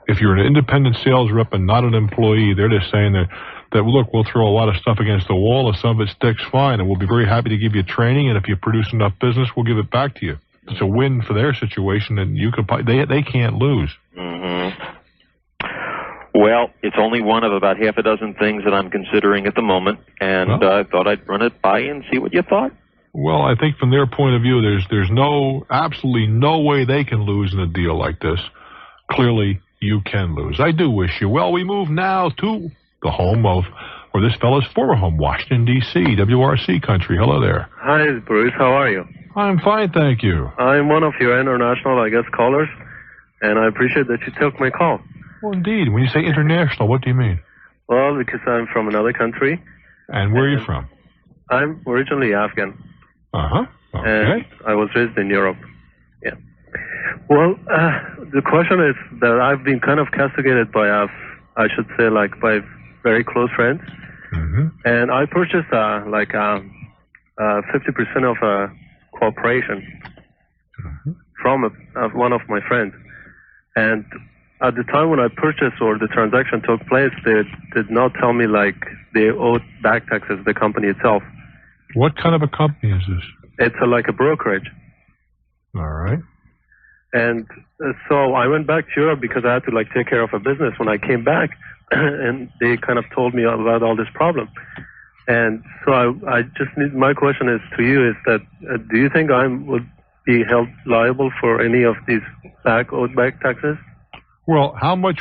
If you're an independent sales rep and not an employee, they're just saying that look, we'll throw a lot of stuff against the wall. If some of it sticks, fine, and we'll be very happy to give you training. And if you produce enough business, we'll give it back to you. It's a win for their situation, and they can't lose. Well, it's only one of about half a dozen things that I'm considering at the moment, and I thought I'd run it by you and see what you thought. Well, I think from their point of view, there's absolutely no way they can lose in a deal like this. Clearly, you can lose. I do wish you well. We move now to the home of, or this fellow's former home, Washington, D.C., WRC country. Hello there. Hi, Bruce. How are you? I'm fine, thank you. I'm one of your international, callers, and I appreciate that you took my call. Well, indeed. When you say international, what do you mean? Well, because I'm from another country. And where are you from? I'm originally Afghan. Okay. And I was raised in Europe. Yeah. Well, the question is that I've been kind of castigated by, I should say, by very close friends. And I purchased 50% of a corporation from one of my friends. And at the time when I purchased or the transaction took place, they did not tell me they owed back taxes, the company itself. What kind of a company is this? It's like a brokerage. All right. And so I went back to Europe because I had to take care of a business. When I came back, and they kind of told me about all this problem. And so I just my question is to you is that do you think I would be held liable for any of these owed back taxes? Well,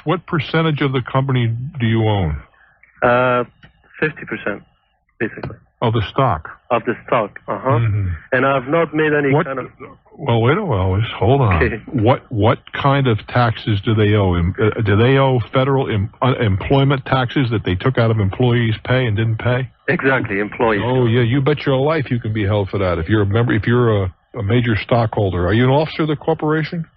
what percentage of the company do you own? 50%, basically. Of the stock? Of the stock, And I've not made any kind of... Well, wait a while. Hold on. Okay. What kind of taxes do they owe? Do they owe federal employment taxes that they took out of employees' pay and didn't pay? Exactly, employees. Oh, yeah, you bet your life you can be held for that. If you're a major stockholder. Are you an officer of the corporation?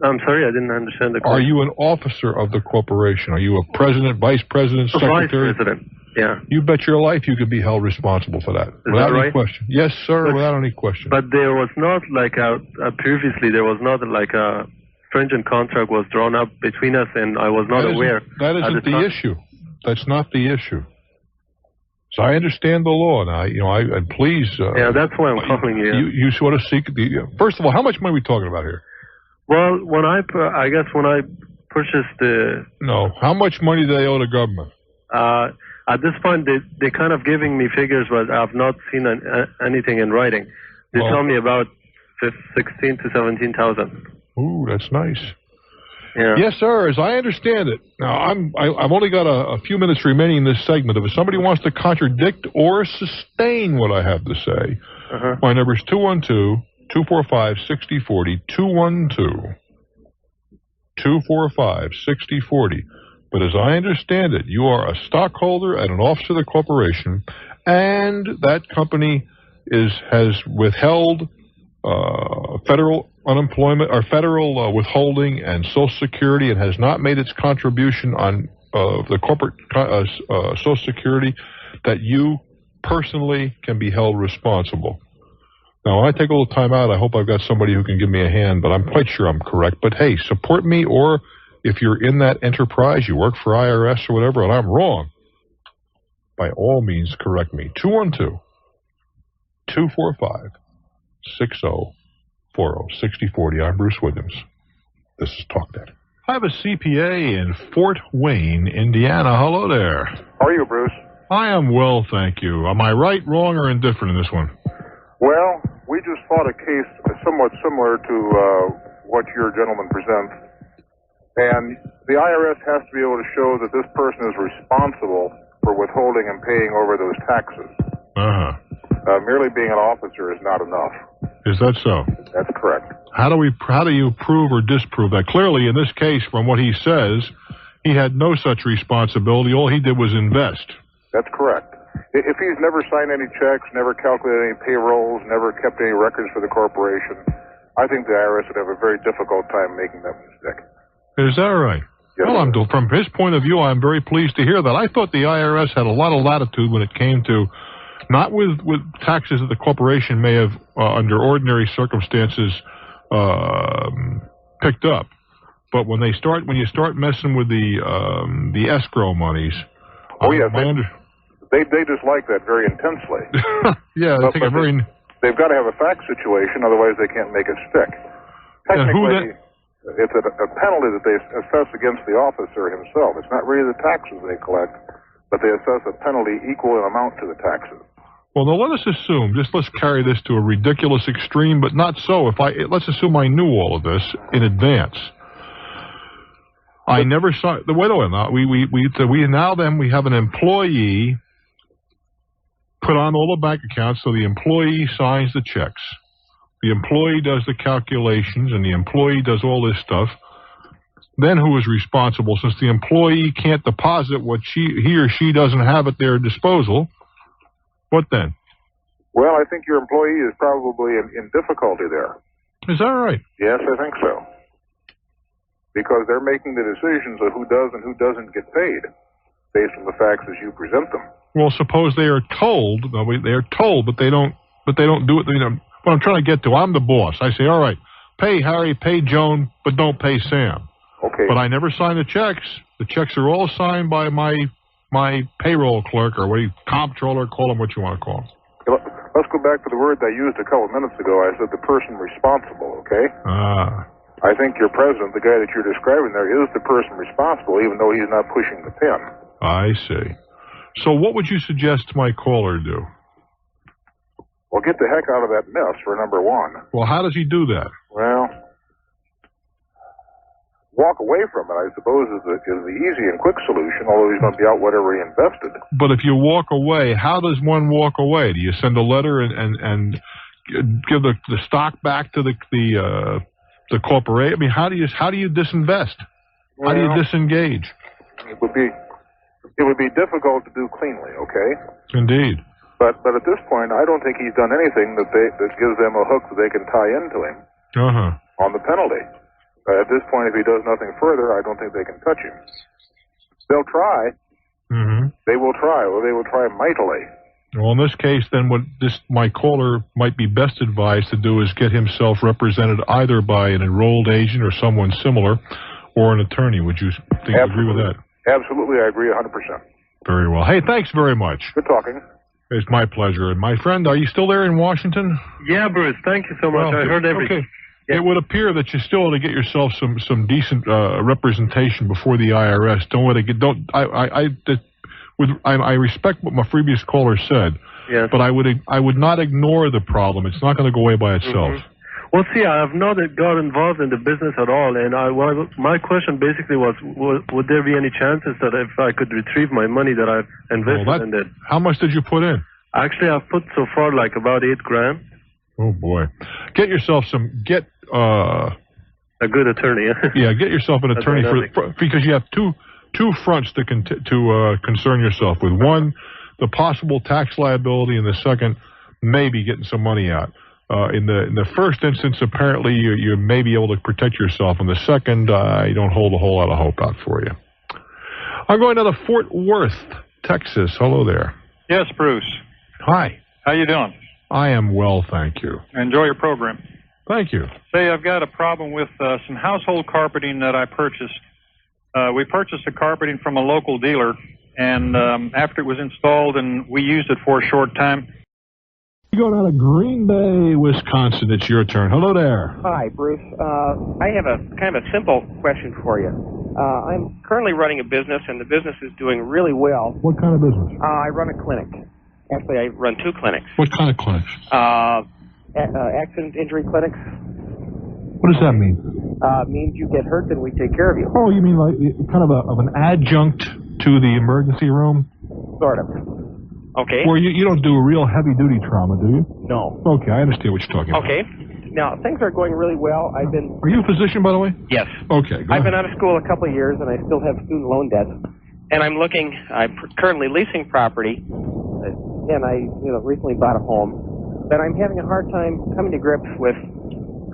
I'm sorry, I didn't understand the question. Are you an officer of the corporation? Are you a president, vice president, secretary? Vice president. Yeah. You bet your life you could be held responsible for that. Without any question. Yes, sir, without any question. But there was not like previously there was not like a stringent contract was drawn up between us, and I was not aware. That isn't the issue. That's not the issue. So I understand the law, and please. Yeah, that's why I'm calling you. You sort of seek the. First of all, how much money are we talking about here? Well, when I purchased the. No, how much money do they owe the government? At this point, they're kind of giving me figures, but I've not seen anything in writing. They tell me about 16 to 17,000. Ooh, that's nice. Yeah. Yes, sir. As I understand it, now I've only got a few minutes remaining in this segment. If somebody wants to contradict or sustain what I have to say, my number is 212-245-6040. 212-245-6040. But as I understand it, you are a stockholder and an officer of the corporation, and that company has withheld federal unemployment or federal withholding and Social Security, and has not made its contribution on the corporate Social Security, that you personally can be held responsible. Now, when I take a little time out, I hope I've got somebody who can give me a hand, but I'm quite sure I'm correct. But hey, support me, or if you're in that enterprise, you work for IRS or whatever, and I'm wrong, by all means, correct me. 212-245-6040. I'm Bruce Williams. This is Talknet. I have a CPA in Fort Wayne, Indiana. Hello there. How are you, Bruce? I am well, thank you. Am I right, wrong, or indifferent in this one? Well, we just fought a case somewhat similar to what your gentleman presents. And the IRS has to be able to show that this person is responsible for withholding and paying over those taxes. Merely being an officer is not enough. Is that so? That's correct. How do you prove or disprove that? Clearly, in this case, from what he says, he had no such responsibility. All he did was invest. That's correct. If he's never signed any checks, never calculated any payrolls, never kept any records for the corporation, I think the IRS would have a very difficult time making that mistake. Is that right? Yes, well, from his point of view, I'm very pleased to hear that. I thought the IRS had a lot of latitude when it came to, not with taxes that the corporation may have, under ordinary circumstances, picked up, but when you start messing with the escrow monies. Oh yes, they dislike that very intensely. Yeah, they think they've got to have a fact situation, otherwise they can't make it stick. Technically, it's a penalty that they assess against the officer himself. It's not really the taxes they collect, but they assess a penalty equal in amount to the taxes. Well, now let us assume, let's carry this to a ridiculous extreme, but not so. Let's assume I knew all of this in advance. I never saw the wait a minute. We have an employee put on all the bank accounts, so the employee signs the checks. The employee does the calculations, and the employee does all this stuff. Then who is responsible? Since the employee can't deposit what he or she doesn't have at their disposal, what then? Well, I think your employee is probably in difficulty there. Is that right? Yes, I think so. Because they're making the decisions of who does and who doesn't get paid based on the facts as you present them. Well, suppose they are told, they're told, but they don't do it. What I'm trying to get to, I'm the boss. I say, all right, pay Harry, pay Joan, but don't pay Sam. Okay. But I never sign the checks. The checks are all signed by my payroll clerk, or comptroller, call them what you want to call them. Let's go back to the words I used a couple of minutes ago. I said the person responsible, okay? I think your president, the guy that you're describing there, is the person responsible, even though he's not pushing the pen. I see. So what would you suggest my caller do? Well, get the heck out of that mess, for number one. Well, how does he do that? Well, walk away from it, I suppose, is the easy and quick solution, although he's going to be out whatever he invested. But if you walk away, how does one walk away? Do you send a letter and give the stock back to the corporation? I mean, how do you disinvest? How do you disengage? It would be difficult to do cleanly, okay? Indeed. But at this point, I don't think he's done anything that gives them a hook that they can tie into him on the penalty. At this point, if he does nothing further, I don't think they can touch him. They'll try. they will try. Well, they will try mightily. Well, in this case, then what my caller might be best advised to do is get himself represented either by an enrolled agent or someone similar, or an attorney. Would you agree with that? Absolutely, I agree 100%. Very well. Hey, thanks very much. Good talking. It's my pleasure. And my friend, are you still there in Washington? Yeah, Bruce. Thank you so much. Well, I heard everything. Okay. Yeah. It would appear that you still ought to get yourself some decent representation before the IRS. I respect what my previous caller said. Yes. But I would not ignore the problem. It's not going to go away by itself. Mm-hmm. Well, see, I have not got involved in the business at all, and my question basically was, would there be any chances that if I could retrieve my money that I've invested in it? How much did you put in? Actually, I've put so far like about $8,000. Oh boy, get yourself a good attorney. Yeah, get yourself an attorney because you have two fronts to concern yourself with. One, the possible tax liability, and the second, maybe getting some money out. In the first instance, apparently you may be able to protect yourself. In the second, I don't hold a whole lot of hope out for you. I'm going to Fort Worth, Texas. Hello there. Yes, Bruce. Hi. How you doing? I am well, thank you. Enjoy your program. Thank you. Say, I've got a problem with some household carpeting that I purchased. We purchased the carpeting from a local dealer, and after it was installed and we used it for a short time. You go down to Green Bay, Wisconsin. It's your turn. Hello there. Hi, Bruce. I have a kind of a simple question for you. I'm currently running a business, and the business is doing really well. What kind of business? I run a clinic. Actually, I run 2 clinics. What kind of clinics? Accident injury clinics. What does that mean? Means you get hurt, then we take care of you. Oh, you mean like kind of an adjunct to the emergency room? Sort of. Okay. Where you don't do real heavy-duty trauma, do you? No. Okay, I understand what you're talking about. Okay. Now, things are going really well. Are you a physician, by the way? Yes. Okay, I've been out of school a couple of years, and I still have student loan debt. And I'm currently leasing property, and I recently bought a home. But I'm having a hard time coming to grips with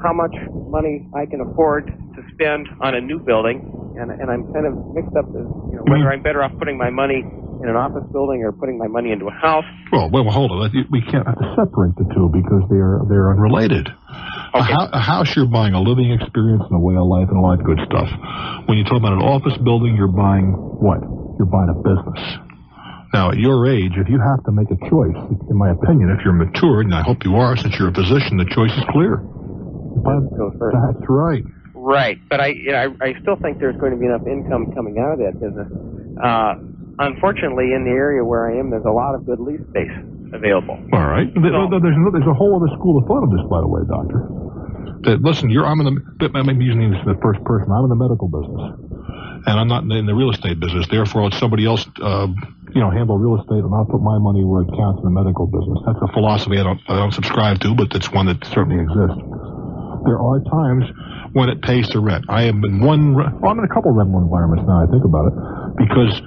how much money I can afford to spend on a new building, and I'm kind of mixed up as whether I'm better off putting my money in an office building or putting my money into a house. Well, hold on. We can't have to separate the two because they're unrelated. Okay. A house, you're buying a living experience and a way of life and a lot of good stuff. When you talk about an office building, you're buying what? You're buying a business. Now, at your age, if you have to make a choice, in my opinion, if you're matured, and I hope you are since you're a physician, the choice is clear. That's right. Right, but I still think there's going to be enough income coming out of that business. Unfortunately, in the area where I am, there's a lot of good lease space available. All right. There's a whole other school of thought of this, by the way, Doctor. Listen, I'm using this in the first person. I'm in the medical business, and I'm not in the real estate business. Therefore, let somebody else, handle real estate, and I'll put my money where it counts in the medical business. That's a philosophy I don't subscribe to, but it's one that certainly exists. There are times when it pays to rent. I'm in a couple rental environments now. I think about it because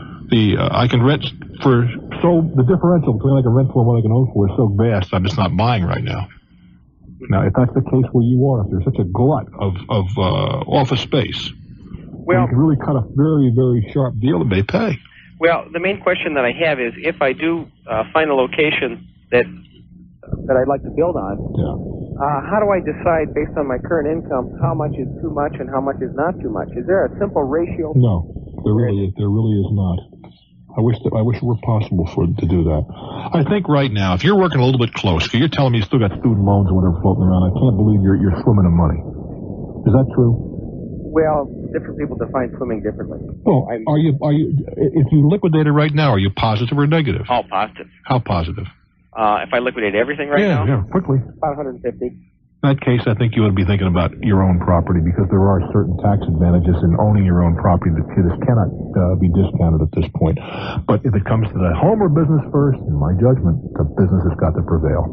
I can rent the differential between what I can rent for and what I can own for is so vast. I'm just not buying right now. Now, if that's the case where you are, if there's such a glut of office space, you can really cut a very, very sharp deal and they pay. Well, the main question that I have is if I do find a location that I'd like to build on, how do I decide based on my current income how much is too much and how much is not too much? Is there a simple ratio? No, there really is not. I wish it were possible to do that. I think right now, if you're working a little bit close, because you're telling me you still got student loans or whatever floating around, I can't believe you're swimming in money. Is that true? Well, different people define swimming differently. Well, are you? If you liquidate it right now, are you positive or negative? All positive. How positive? If I liquidate everything now? Yeah, quickly. About 150. In that case, I think you ought to be thinking about your own property because there are certain tax advantages in owning your own property that cannot be discounted at this point. But if it comes to the home or business first, in my judgment, the business has got to prevail.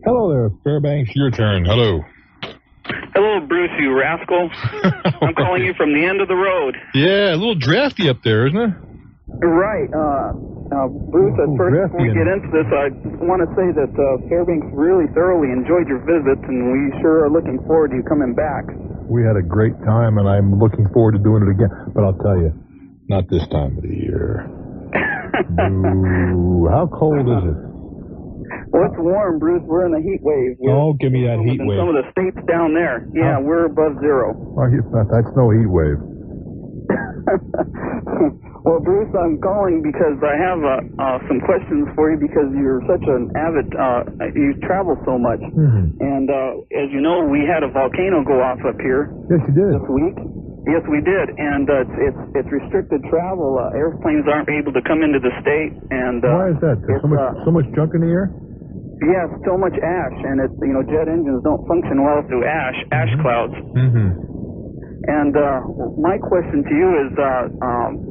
Hello there, Fairbanks. Your turn. Hello. Hello, Bruce, you rascal. I'm calling you from the end of the road. Yeah, a little drafty up there, isn't it? Right. Bruce, first, before we get into this, I want to say that Fairbanks really thoroughly enjoyed your visit, and we sure are looking forward to you coming back. We had a great time, and I'm looking forward to doing it again. But I'll tell you, Not this time of the year. Ooh, how cold is it? Well, it's warm, Bruce. We're in a heat wave. Give me that heat wave. Some of the states down there. Yeah, we're above zero. That's no heat wave. Well, Bruce, I'm calling because I have some questions for you because you're such an avid, you travel so much. Mm-hmm. And as you know, we had a volcano go off up here. Yes, you did. This week. Yes, we did. And it's restricted travel. Airplanes aren't able to come into the state. And why is that? There's so much junk in the air? Yeah, so much ash. And it's, jet engines don't function well through ash clouds. Mm-hmm. And my question to you is,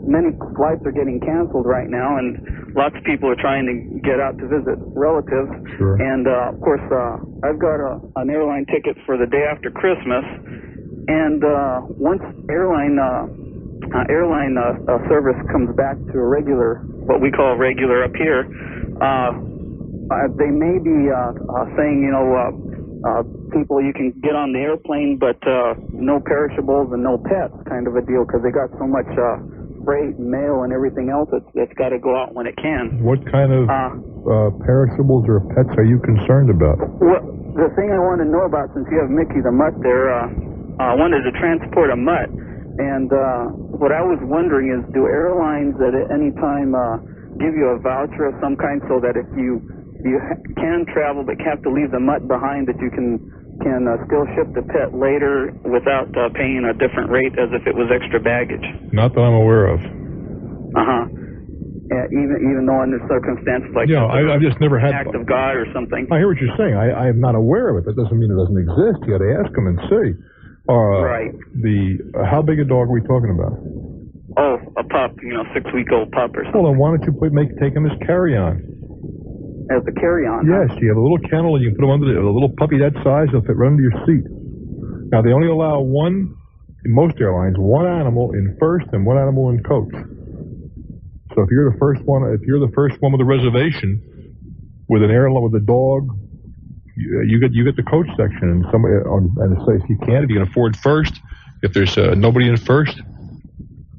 many flights are getting canceled right now, and lots of people are trying to get out to visit relatives. Sure. And of course, I've got an airline ticket for the day after Christmas. And once airline service comes back to a regular, what we call regular up here, they may be saying, people, you can get on the airplane, but no perishables and no pets, kind of a deal, because they got so much freight and mail and everything else that's got to go out when it can. What kind of perishables or pets are you concerned about? Well, the thing I want to know about, since you have Mickey the Mutt there, I wanted to transport a mutt, and what I was wondering is, do airlines at any time give you a voucher of some kind so that if you can travel but have to leave the mutt behind, that you can still ship the pet later without paying a different rate as if it was extra baggage? Not that I'm aware of. Yeah, even though under circumstances like I've just never had act of God or something. I hear what you're saying. I am not aware of it. That doesn't mean it doesn't exist. You got to ask them and see. Right. How big a dog are we talking about? Oh, a pup. 6-week-old pup or something. Well, then why don't you take him as carry-on? As a carry-on? Yes, you have a little kennel and you can put him under a little puppy that size. He'll fit right under your seat. Now, they only allow in most airlines, one animal in first and one animal in coach. So if you're the first one with a reservation with an airline with a dog, you get the coach section, and if you can afford first, if there's nobody in first,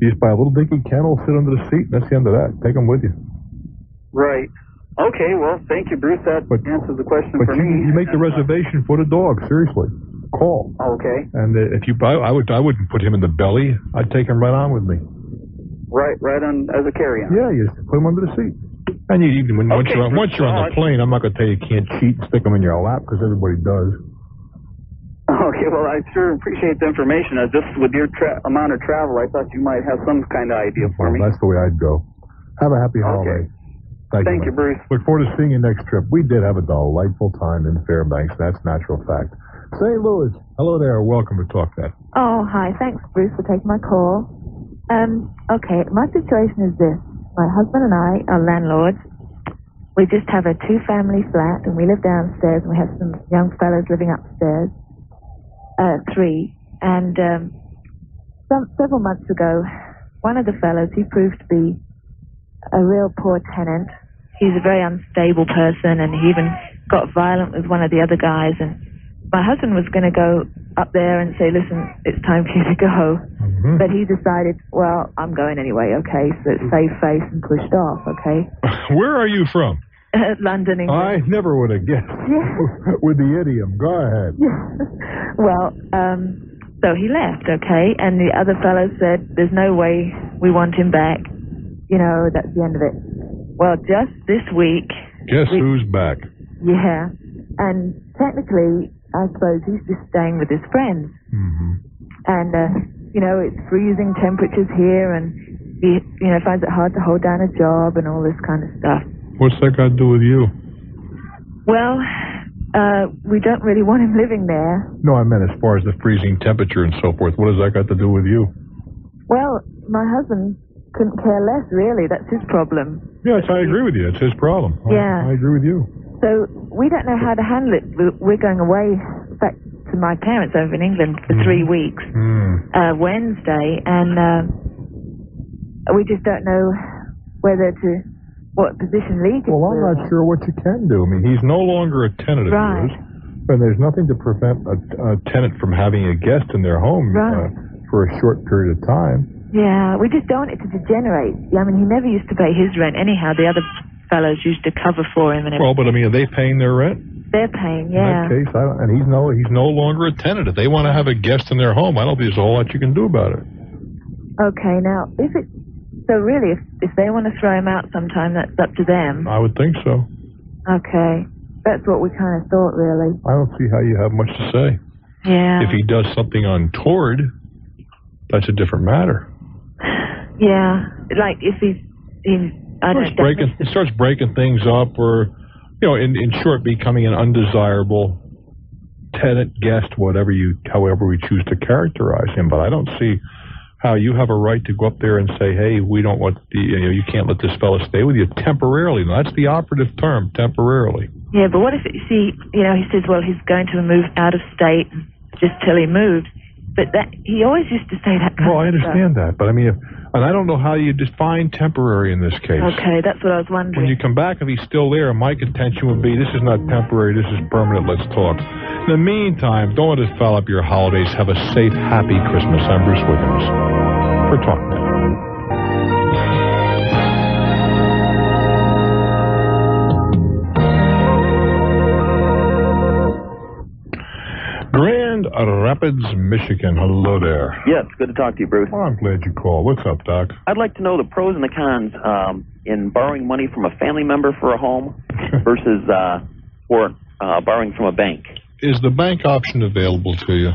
you just buy a little dinky kennel, sit under the seat, and that's the end of that. Take them with you. Right. Okay. Well, thank you, Bruce. That answers the question for me. You make the reservation for the dog. Seriously, call. Okay. And if you buy, I wouldn't put him in the belly. I'd take him right on with me. Right on as a carry-on. Yeah, you just put him under the seat. And once you're on the plane, I'm not going to tell you can't cheat and stick them in your lap, because everybody does. Okay, well, I sure appreciate the information. Just with your amount of travel, I thought you might have some kind of idea for me. That's the way I'd go. Have a happy holiday. Thank you, Bruce. Look forward to seeing you next trip. We did have a delightful time in Fairbanks. That's natural fact. St. Louis, hello there. Welcome to Talknet. Oh, hi. Thanks, Bruce, for taking my call. Okay, my situation is this. My husband and I are landlords. We just have a 2-family flat, and we live downstairs, and we have some young fellows living upstairs, 3. And several months ago, one of the fellows, he proved to be a real poor tenant. He's a very unstable person, and he even got violent with one of the other guys. And my husband was going to go up there and say, listen, it's time for you to go. Mm-hmm. But he decided, well, I'm going anyway, okay? So it saved face and pushed off, okay? Where are you from? London, England. I never would have guessed. Yeah. With the idiom. Go ahead. Yeah. Well, so he left, okay? And the other fellow said, there's no way we want him back. That's the end of it. Well, just this week... Guess who's back? Yeah. And technically, I suppose he's just staying with his friends. Mm-hmm. And, it's freezing temperatures here, and he, finds it hard to hold down a job and all this kind of stuff. What's that got to do with you? Well, we don't really want him living there. No, I meant as far as the freezing temperature and so forth. What has that got to do with you? Well, my husband couldn't care less, really. That's his problem. Yes, I agree with you. It's his problem. Yeah. I agree with you. So we don't know how to handle it. We're going away, in fact, to my parents over in England for 3 weeks, Wednesday, and we just don't know what position league it's Well, I'm not sure what you can do. I mean, he's no longer a tenant of yours, and there's nothing to prevent a tenant from having a guest in their home for a short period of time. Yeah, we just don't want it to degenerate. I mean, he never used to pay his rent anyhow. The other fellows used to cover for him and everything. Well, but I mean, are they paying their rent? They're paying, In yeah. that case, and he's no longer a tenant. If they want to have a guest in their home, I don't think there's a whole lot you can do about it. Okay, now, so really, if they want to throw him out sometime, that's up to them. I would think so. Okay. That's what we kind of thought, really. I don't see how you have much to say. Yeah. If he does something untoward, that's a different matter. Yeah. Like, if he starts breaking things up, or, in short, becoming an undesirable tenant, guest, however we choose to characterize him. But I don't see how you have a right to go up there and say, hey, we don't want you can't let this fellow stay with you temporarily. Now, that's the operative term, temporarily. Yeah, but what if, he says, well, he's going to move out of state just till he moves. But he always used to say that kind of stuff. Well, I understand that, but I mean, and I don't know how you define temporary in this case. Okay, that's what I was wondering. When you come back, if he's still there, my contention would be, this is not temporary, this is permanent, let's talk. In the meantime, don't let it foul up your holidays. Have a safe, happy Christmas. I'm Bruce Wiggins for Talknet. Grand Rapids, Michigan. Hello there. Yes, good to talk to you, Bruce. Well, I'm glad you called. What's up, Doc? I'd like to know the pros and the cons in borrowing money from a family member for a home versus borrowing from a bank. Is the bank option available to you?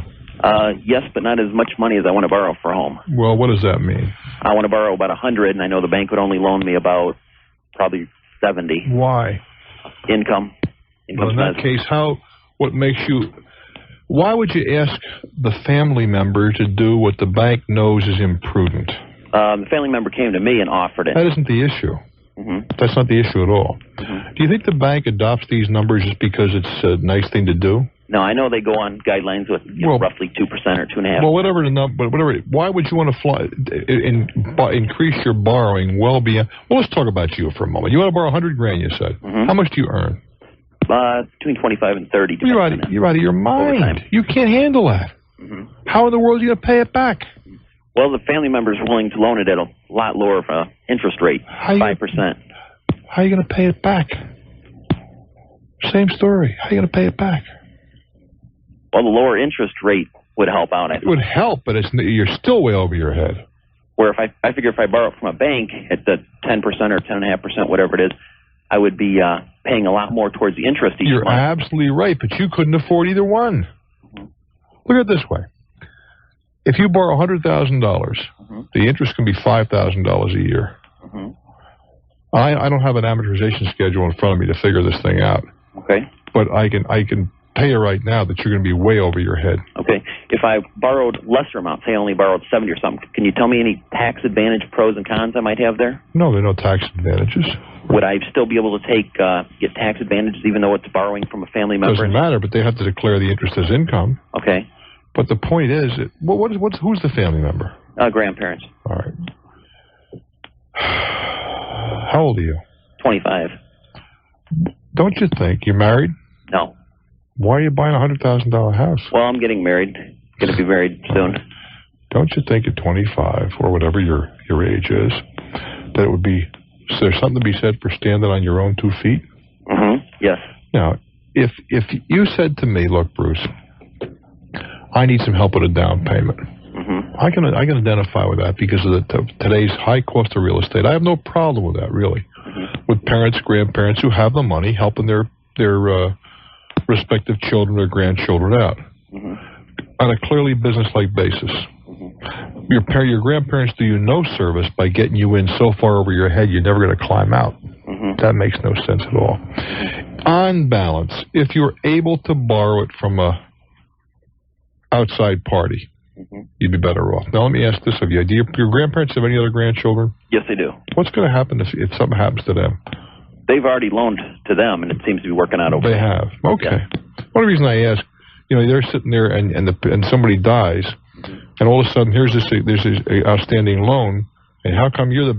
Yes, but not as much money as I want to borrow for a home. Well, what does that mean? I want to borrow about $100, and I know the bank would only loan me about probably $70. Why? Income. Well, in that case, why would you ask the family member to do what the bank knows is imprudent? The family member came to me and offered it. That isn't the issue. Mm-hmm. That's not the issue at all. Mm-hmm. Do you think the bank adopts these numbers just because it's a nice thing to do? No, I know they go on guidelines with roughly 2% or 2.5%. Well, whatever the number, why would you want to increase your borrowing well beyond? Well, let's talk about you for a moment. You want to borrow $100,000, you said. Mm-hmm. How much do you earn? Between 25 and 30. You're out of your mind. You can't handle that. Mm-hmm. How in the world are you going to pay it back? Well, the family member is willing to loan it at a lot lower of a interest rate, 5%. How are you going to pay it back? Same story. How are you going to pay it back? Well, the lower interest rate would help out. It would help, but you're still way over your head. Where if I figure if I borrow from a bank at the 10% or 10.5%, whatever it is, I would be paying a lot more towards the interest each month. You're absolutely right, but you couldn't afford either one. Mm-hmm. Look at it this way. If you borrow $100,000, the interest can be $5,000 a year. Mm-hmm. I don't have an amortization schedule in front of me to figure this thing out. Okay. But I can tell you right now that you're going to be way over your head. Okay. If I borrowed lesser amounts, say I only borrowed 70 or something, can you tell me any tax advantage, pros and cons I might have there? No, there are no tax advantages. Would I still be able to get tax advantages even though it's borrowing from a family member? Doesn't matter, but they have to declare the interest as income. Okay. But the point is, who's the family member? Grandparents. All right. How old are you? 25. Don't you think you're married? No. Why are you buying a $100,000 house? Well, I'm getting married. Going to be married soon. Don't you think at 25 or whatever your age is, that it would be? Is there something to be said for standing on your own 2 feet? Mm-hmm. Yes. Now, if you said to me, look, Bruce, I need some help with a down payment. Mm-hmm. I can identify with that because of today's high cost of real estate. I have no problem with that, really. Mm-hmm. With parents, grandparents who have the money helping their respective children or grandchildren out on a clearly business-like basis. Your grandparents do you no service by getting you in so far over your head you're never going to climb out. That makes no sense at all. On balance, if you're able to borrow it from a outside party, you'd be better off. Now let me ask this of you: do your grandparents have any other grandchildren? Yes, they do. What's going to happen if something happens to them? They've already loaned to them, and it seems to be working out okay. They have. Okay. Yeah. One reason I ask, they're sitting there and somebody dies, and all of a sudden there's this outstanding loan, and how come you're the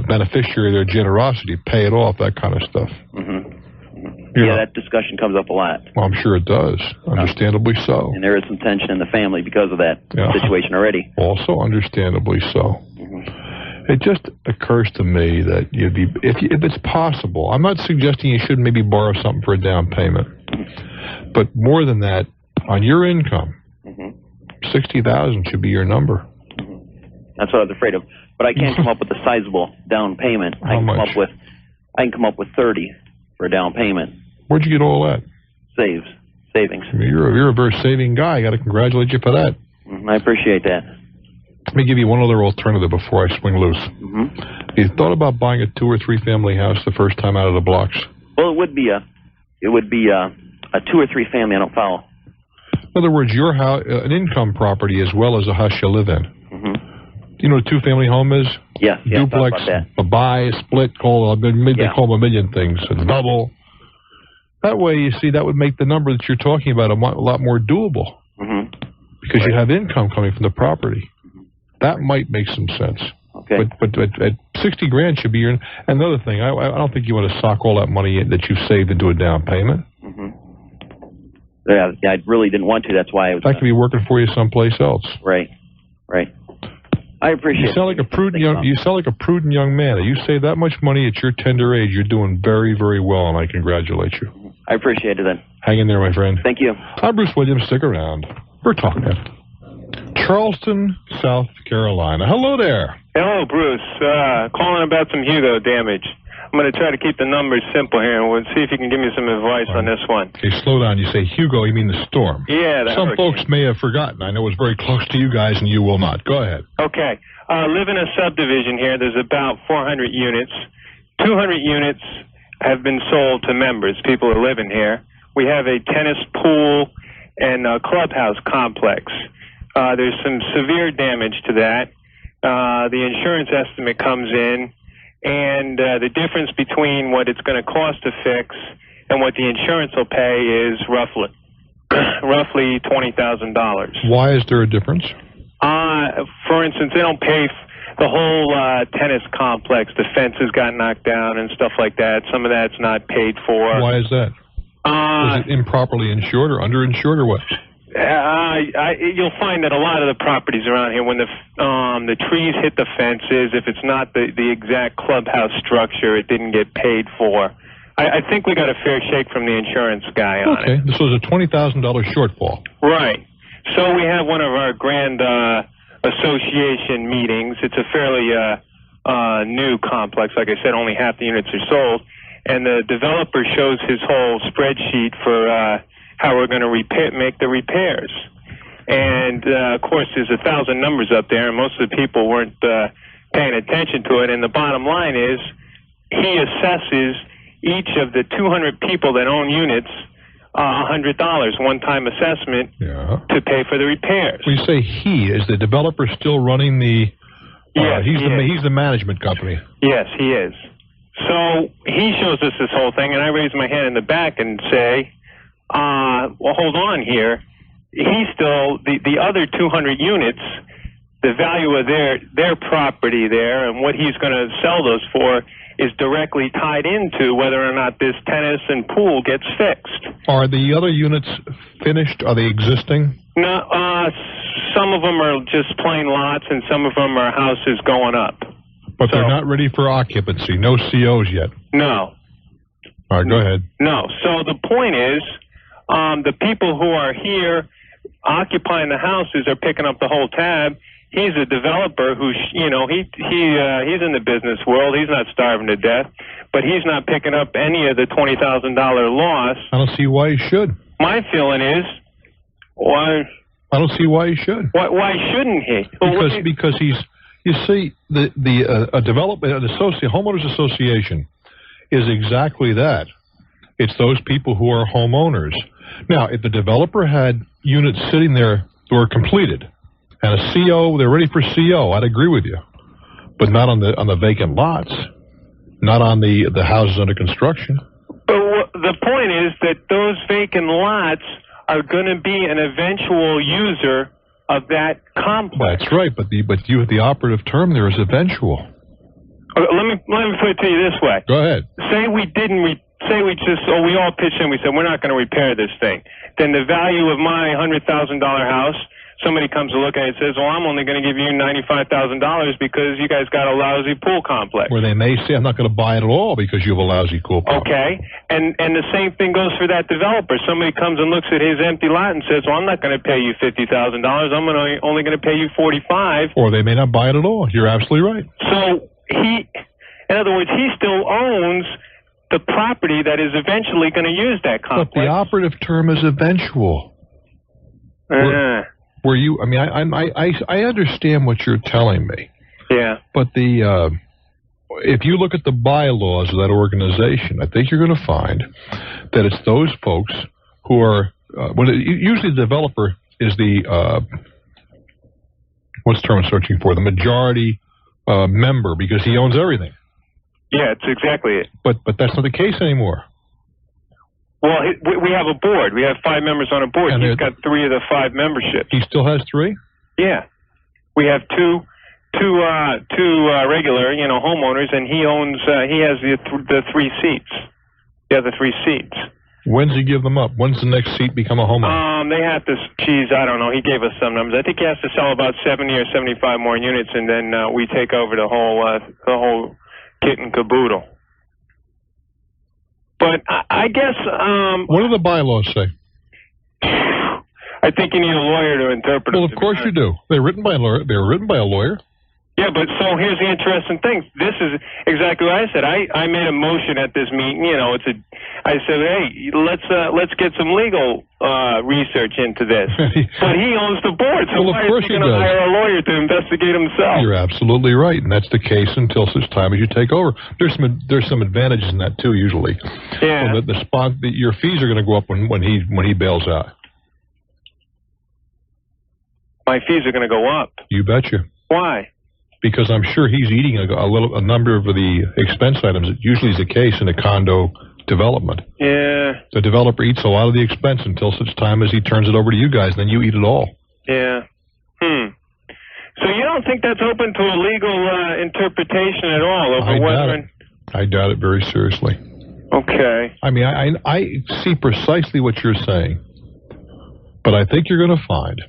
beneficiary of their generosity? Pay it off, that kind of stuff. Yeah, that discussion comes up a lot. Well, I'm sure it does. Understandably so. And there is some tension in the family because of that situation already. Also understandably so. It just occurs to me that if it's possible, I'm not suggesting you should maybe borrow something for a down payment, but more than that, on your income, $60,000 should be your number. That's what I was afraid of. But I can't come up with a sizable down payment. I can come up with 30 for a down payment. Where'd you get all that? Savings. I mean, you're a very saving guy. I got to congratulate you for that. I appreciate that. Let me give you one other alternative before I swing loose. You thought about buying a 2 or 3 family house the first time out of the blocks? Well, it would be a 2 or 3 family. I don't follow. In other words, your house, an income property as well as a house you live in. Do you know what a 2-family home is? Yeah. Duplex, a buy, split, they call them a million things. A double. That way, you see, that would make the number that you're talking about a lot more doable. Because you have income coming from the property. That might make some sense. Okay. But at $60,000 should be your. Another thing, I don't think you want to sock all that money that you've saved into a down payment. Yeah, I really didn't want to. That's why I was. That could be working for you someplace else. Right. I appreciate. You sound like a prudent young man. You save that much money at your tender age, you're doing very, very well, and I congratulate you. I appreciate it then. Hang in there, my friend. Thank you. I'm Bruce Williams. Stick around. We're talking now. Charleston, South Carolina. Hello there. Hello, Bruce. Calling about some Hugo damage. I'm going to try to keep the numbers simple here, and we'll see if you can give me some advice on this one. Okay, slow down. You say Hugo, you mean the storm. Yeah, Some folks may have forgotten. I know it's very close to you guys, and you will not. Go ahead. Okay. Live in a subdivision here. There's about 400 units. 200 units have been sold to members, people who are living here. We have a tennis pool and a clubhouse complex. There's some severe damage to that. The insurance estimate comes in, and the difference between what it's going to cost to fix and what the insurance will pay is roughly $20,000. Why is there a difference? For instance, they don't pay the whole tennis complex. The fences got knocked down and stuff like that. Some of that's not paid for. Why is that? Was it improperly insured or underinsured or what? You'll find that a lot of the properties around here, when the trees hit the fences, if it's not the exact clubhouse structure, it didn't get paid for. I think we got a fair shake from the insurance guy on it. Okay, this was a $20,000 shortfall. Right. So we have one of our grand association meetings. It's a fairly new complex. Like I said, only half the units are sold. And the developer shows his whole spreadsheet for how we're going to make the repairs. And, of course, there's 1,000 numbers up there, and most of the people weren't paying attention to it. And the bottom line is he assesses each of the 200 people that own units $100 one-time assessment to pay for the repairs. When you say he, is the developer still running the... Yes, he's the management company. Yes, he is. So he shows us this whole thing, and I raise my hand in the back and say, well, hold on here. He's still, the other 200 units, the value of their property there and what he's going to sell those for is directly tied into whether or not this tennis and pool gets fixed. Are the other units finished? Are they existing? No, some of them are just plain lots, and some of them are houses going up. But they're not ready for occupancy. No COs yet. No. All right, go ahead. No. So the point is, the people who are here occupying the houses are picking up the whole tab. He's a developer who's, he's in the business world. He's not starving to death, but he's not picking up any of the $20,000 loss. I don't see why he should. My feeling is, why? I don't see why he should. Why shouldn't he? Because he's, you see, a development, homeowners association is exactly that. It's those people who are homeowners. Now, if the developer had units sitting there that were completed, and a CO, they're ready for CO, I'd agree with you. But not on the vacant lots, not on the houses under construction. But the point is that those vacant lots are going to be an eventual user of that complex. That's right, but the operative term there is eventual. Okay, let me put it to you this way. Go ahead. Say we didn't say we all pitched in, we said, we're not going to repair this thing. Then the value of my $100,000 house, somebody comes to look at it and says, well, I'm only going to give you $95,000 because you guys got a lousy pool complex. Where they may say, I'm not going to buy it at all because you have a lousy pool complex. Okay, and the same thing goes for that developer. Somebody comes and looks at his empty lot and says, well, I'm not going to pay you $50,000. I'm only going to pay you $45,000. Or they may not buy it at all. You're absolutely right. So in other words, he still owns the property that is eventually going to use that complex. But the operative term is eventual. Where you, I mean, I understand what you're telling me. Yeah. But if you look at the bylaws of that organization, I think you're going to find that it's those folks who are, usually the developer is the, what's the term I'm searching for? The majority member, because he owns everything. Yeah, it's exactly it. But that's not the case anymore. Well, we have a board. We have 5 members on a board. And he's got 3 of the 5 memberships. He still has 3? Yeah. We have two regular, homeowners, and he owns. He has the 3 seats. The other 3 seats. When's he give them up? When's the next seat become a homeowner? They have to. Geez, I don't know. He gave us some numbers. I think he has to sell about 70 or 75 more units, and then we take over the whole kit and caboodle. But I guess... what do the bylaws say? I think you need a lawyer to interpret them. Well, of course you do. They're written by a lawyer. They're written by a lawyer. Yeah, but so here's the interesting thing. This is exactly what I said. I made a motion at this meeting. I said, hey, let's get some legal research into this. But he owns the board, so why is he going to hire a lawyer to investigate himself? You're absolutely right, and that's the case until such time as you take over. There's some advantages in that too. Usually, yeah. So your fees are going to go up when he bails out. My fees are going to go up. You betcha. Why? Because I'm sure he's eating a number of the expense items. It usually is the case in a condo development. Yeah. The developer eats a lot of the expense until such time as he turns it over to you guys, and then you eat it all. Yeah. So you don't think that's open to a legal interpretation at all over whether... I doubt it very seriously. Okay. I mean, I see precisely what you're saying, but I think you're going to find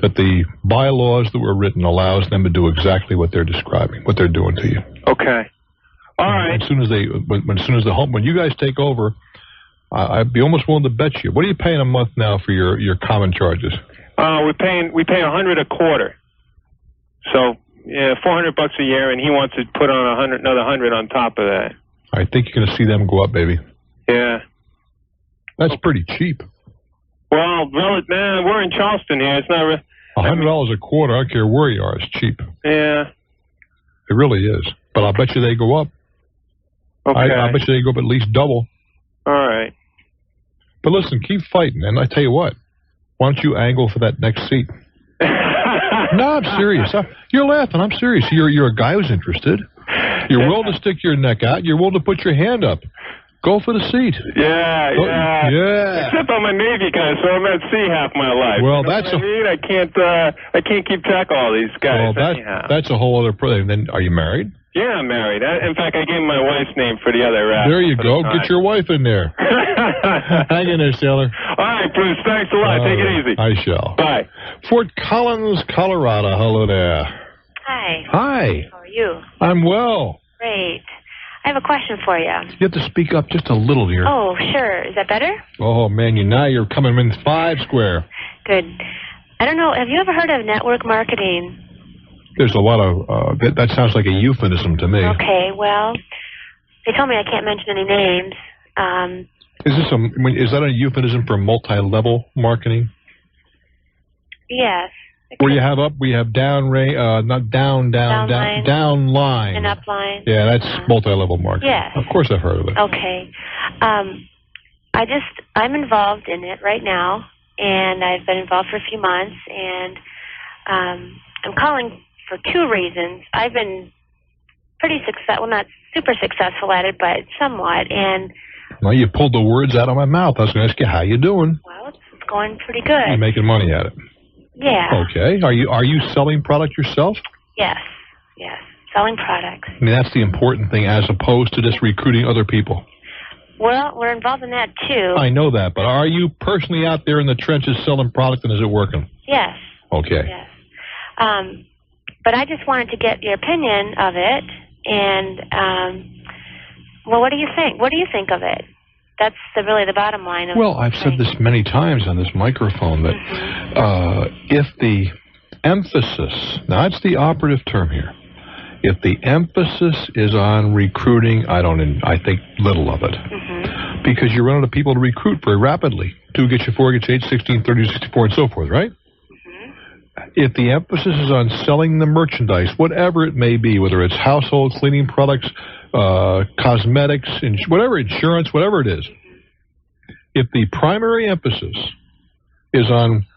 that the bylaws that were written allows them to do exactly what they're describing, what they're doing to you. Okay. All right. As soon as when you guys take over, I'd be almost willing to bet you. What are you paying a month now for your common charges? We pay $100 a quarter. So yeah, $400 a year, and he wants to put on another $100 on top of that. I think you're going to see them go up, baby. Yeah. That's pretty cheap. Well, we're in Charleston here. It's not $100 a quarter. I don't care where you are. It's cheap. Yeah. It really is. But I'll bet you they go up. Okay. I bet you they go up at least double. All right. But listen, keep fighting. And I tell you what, why don't you angle for that next seat? No, I'm serious. You're laughing. I'm serious. You're a guy who's interested. You're willing to stick your neck out. You're willing to put your hand up. Go for the seat. Yeah. Except I'm a Navy guy, so I'm at sea half my life. Well, I can't keep track of all these guys. Well, that's a whole other problem. Then, are you married? Yeah, I'm married. In fact, I gave my wife's name for the other. There you go. Get your wife in there. Hang in there, sailor. All right, Bruce. Thanks a lot. Take it easy. I shall. Bye. Fort Collins, Colorado. Hello there. Hi. Hi. How are you? I'm well. Great. I have a question for you. You have to speak up just a little, dear. Oh, sure. Is that better? Oh, man, you're coming in 5 square. Good. I don't know. Have you ever heard of network marketing? There's a lot of, that sounds like a euphemism to me. Okay, well, they told me I can't mention any names. Is that a euphemism for multi-level marketing? Yes. Where you have down line. And up line. Yeah, that's multi-level marketing. Yes. Of course I've heard of it. Okay. I'm involved in it right now, and I've been involved for a few months, and I'm calling for 2 reasons. I've been pretty successful, not super successful at it, but somewhat, and... Well, you pulled the words out of my mouth. I was going to ask you, how you doing? Well, it's going pretty good. You're making money at it. Yeah. Okay. Are you selling product yourself? Yes. Selling products. I mean, that's the important thing as opposed to just recruiting other people. Well, we're involved in that too. I know that, but are you personally out there in the trenches selling product, and is it working? Yes. Okay. Yes. But I just wanted to get your opinion of it, and well, what do you think? What do you think of it? That's really the bottom line of. Well, I've said this many times on this microphone that if the emphasis, now that's the operative term here, if the emphasis is on recruiting, I think little of it. Because you run out of people to recruit very rapidly. 2 gets you 4, gets you 8, 16, 30, 64, and so forth, right? If the emphasis is on selling the merchandise, whatever it may be, whether it's household cleaning products, cosmetics, whatever, insurance, whatever it is, if the primary emphasis is on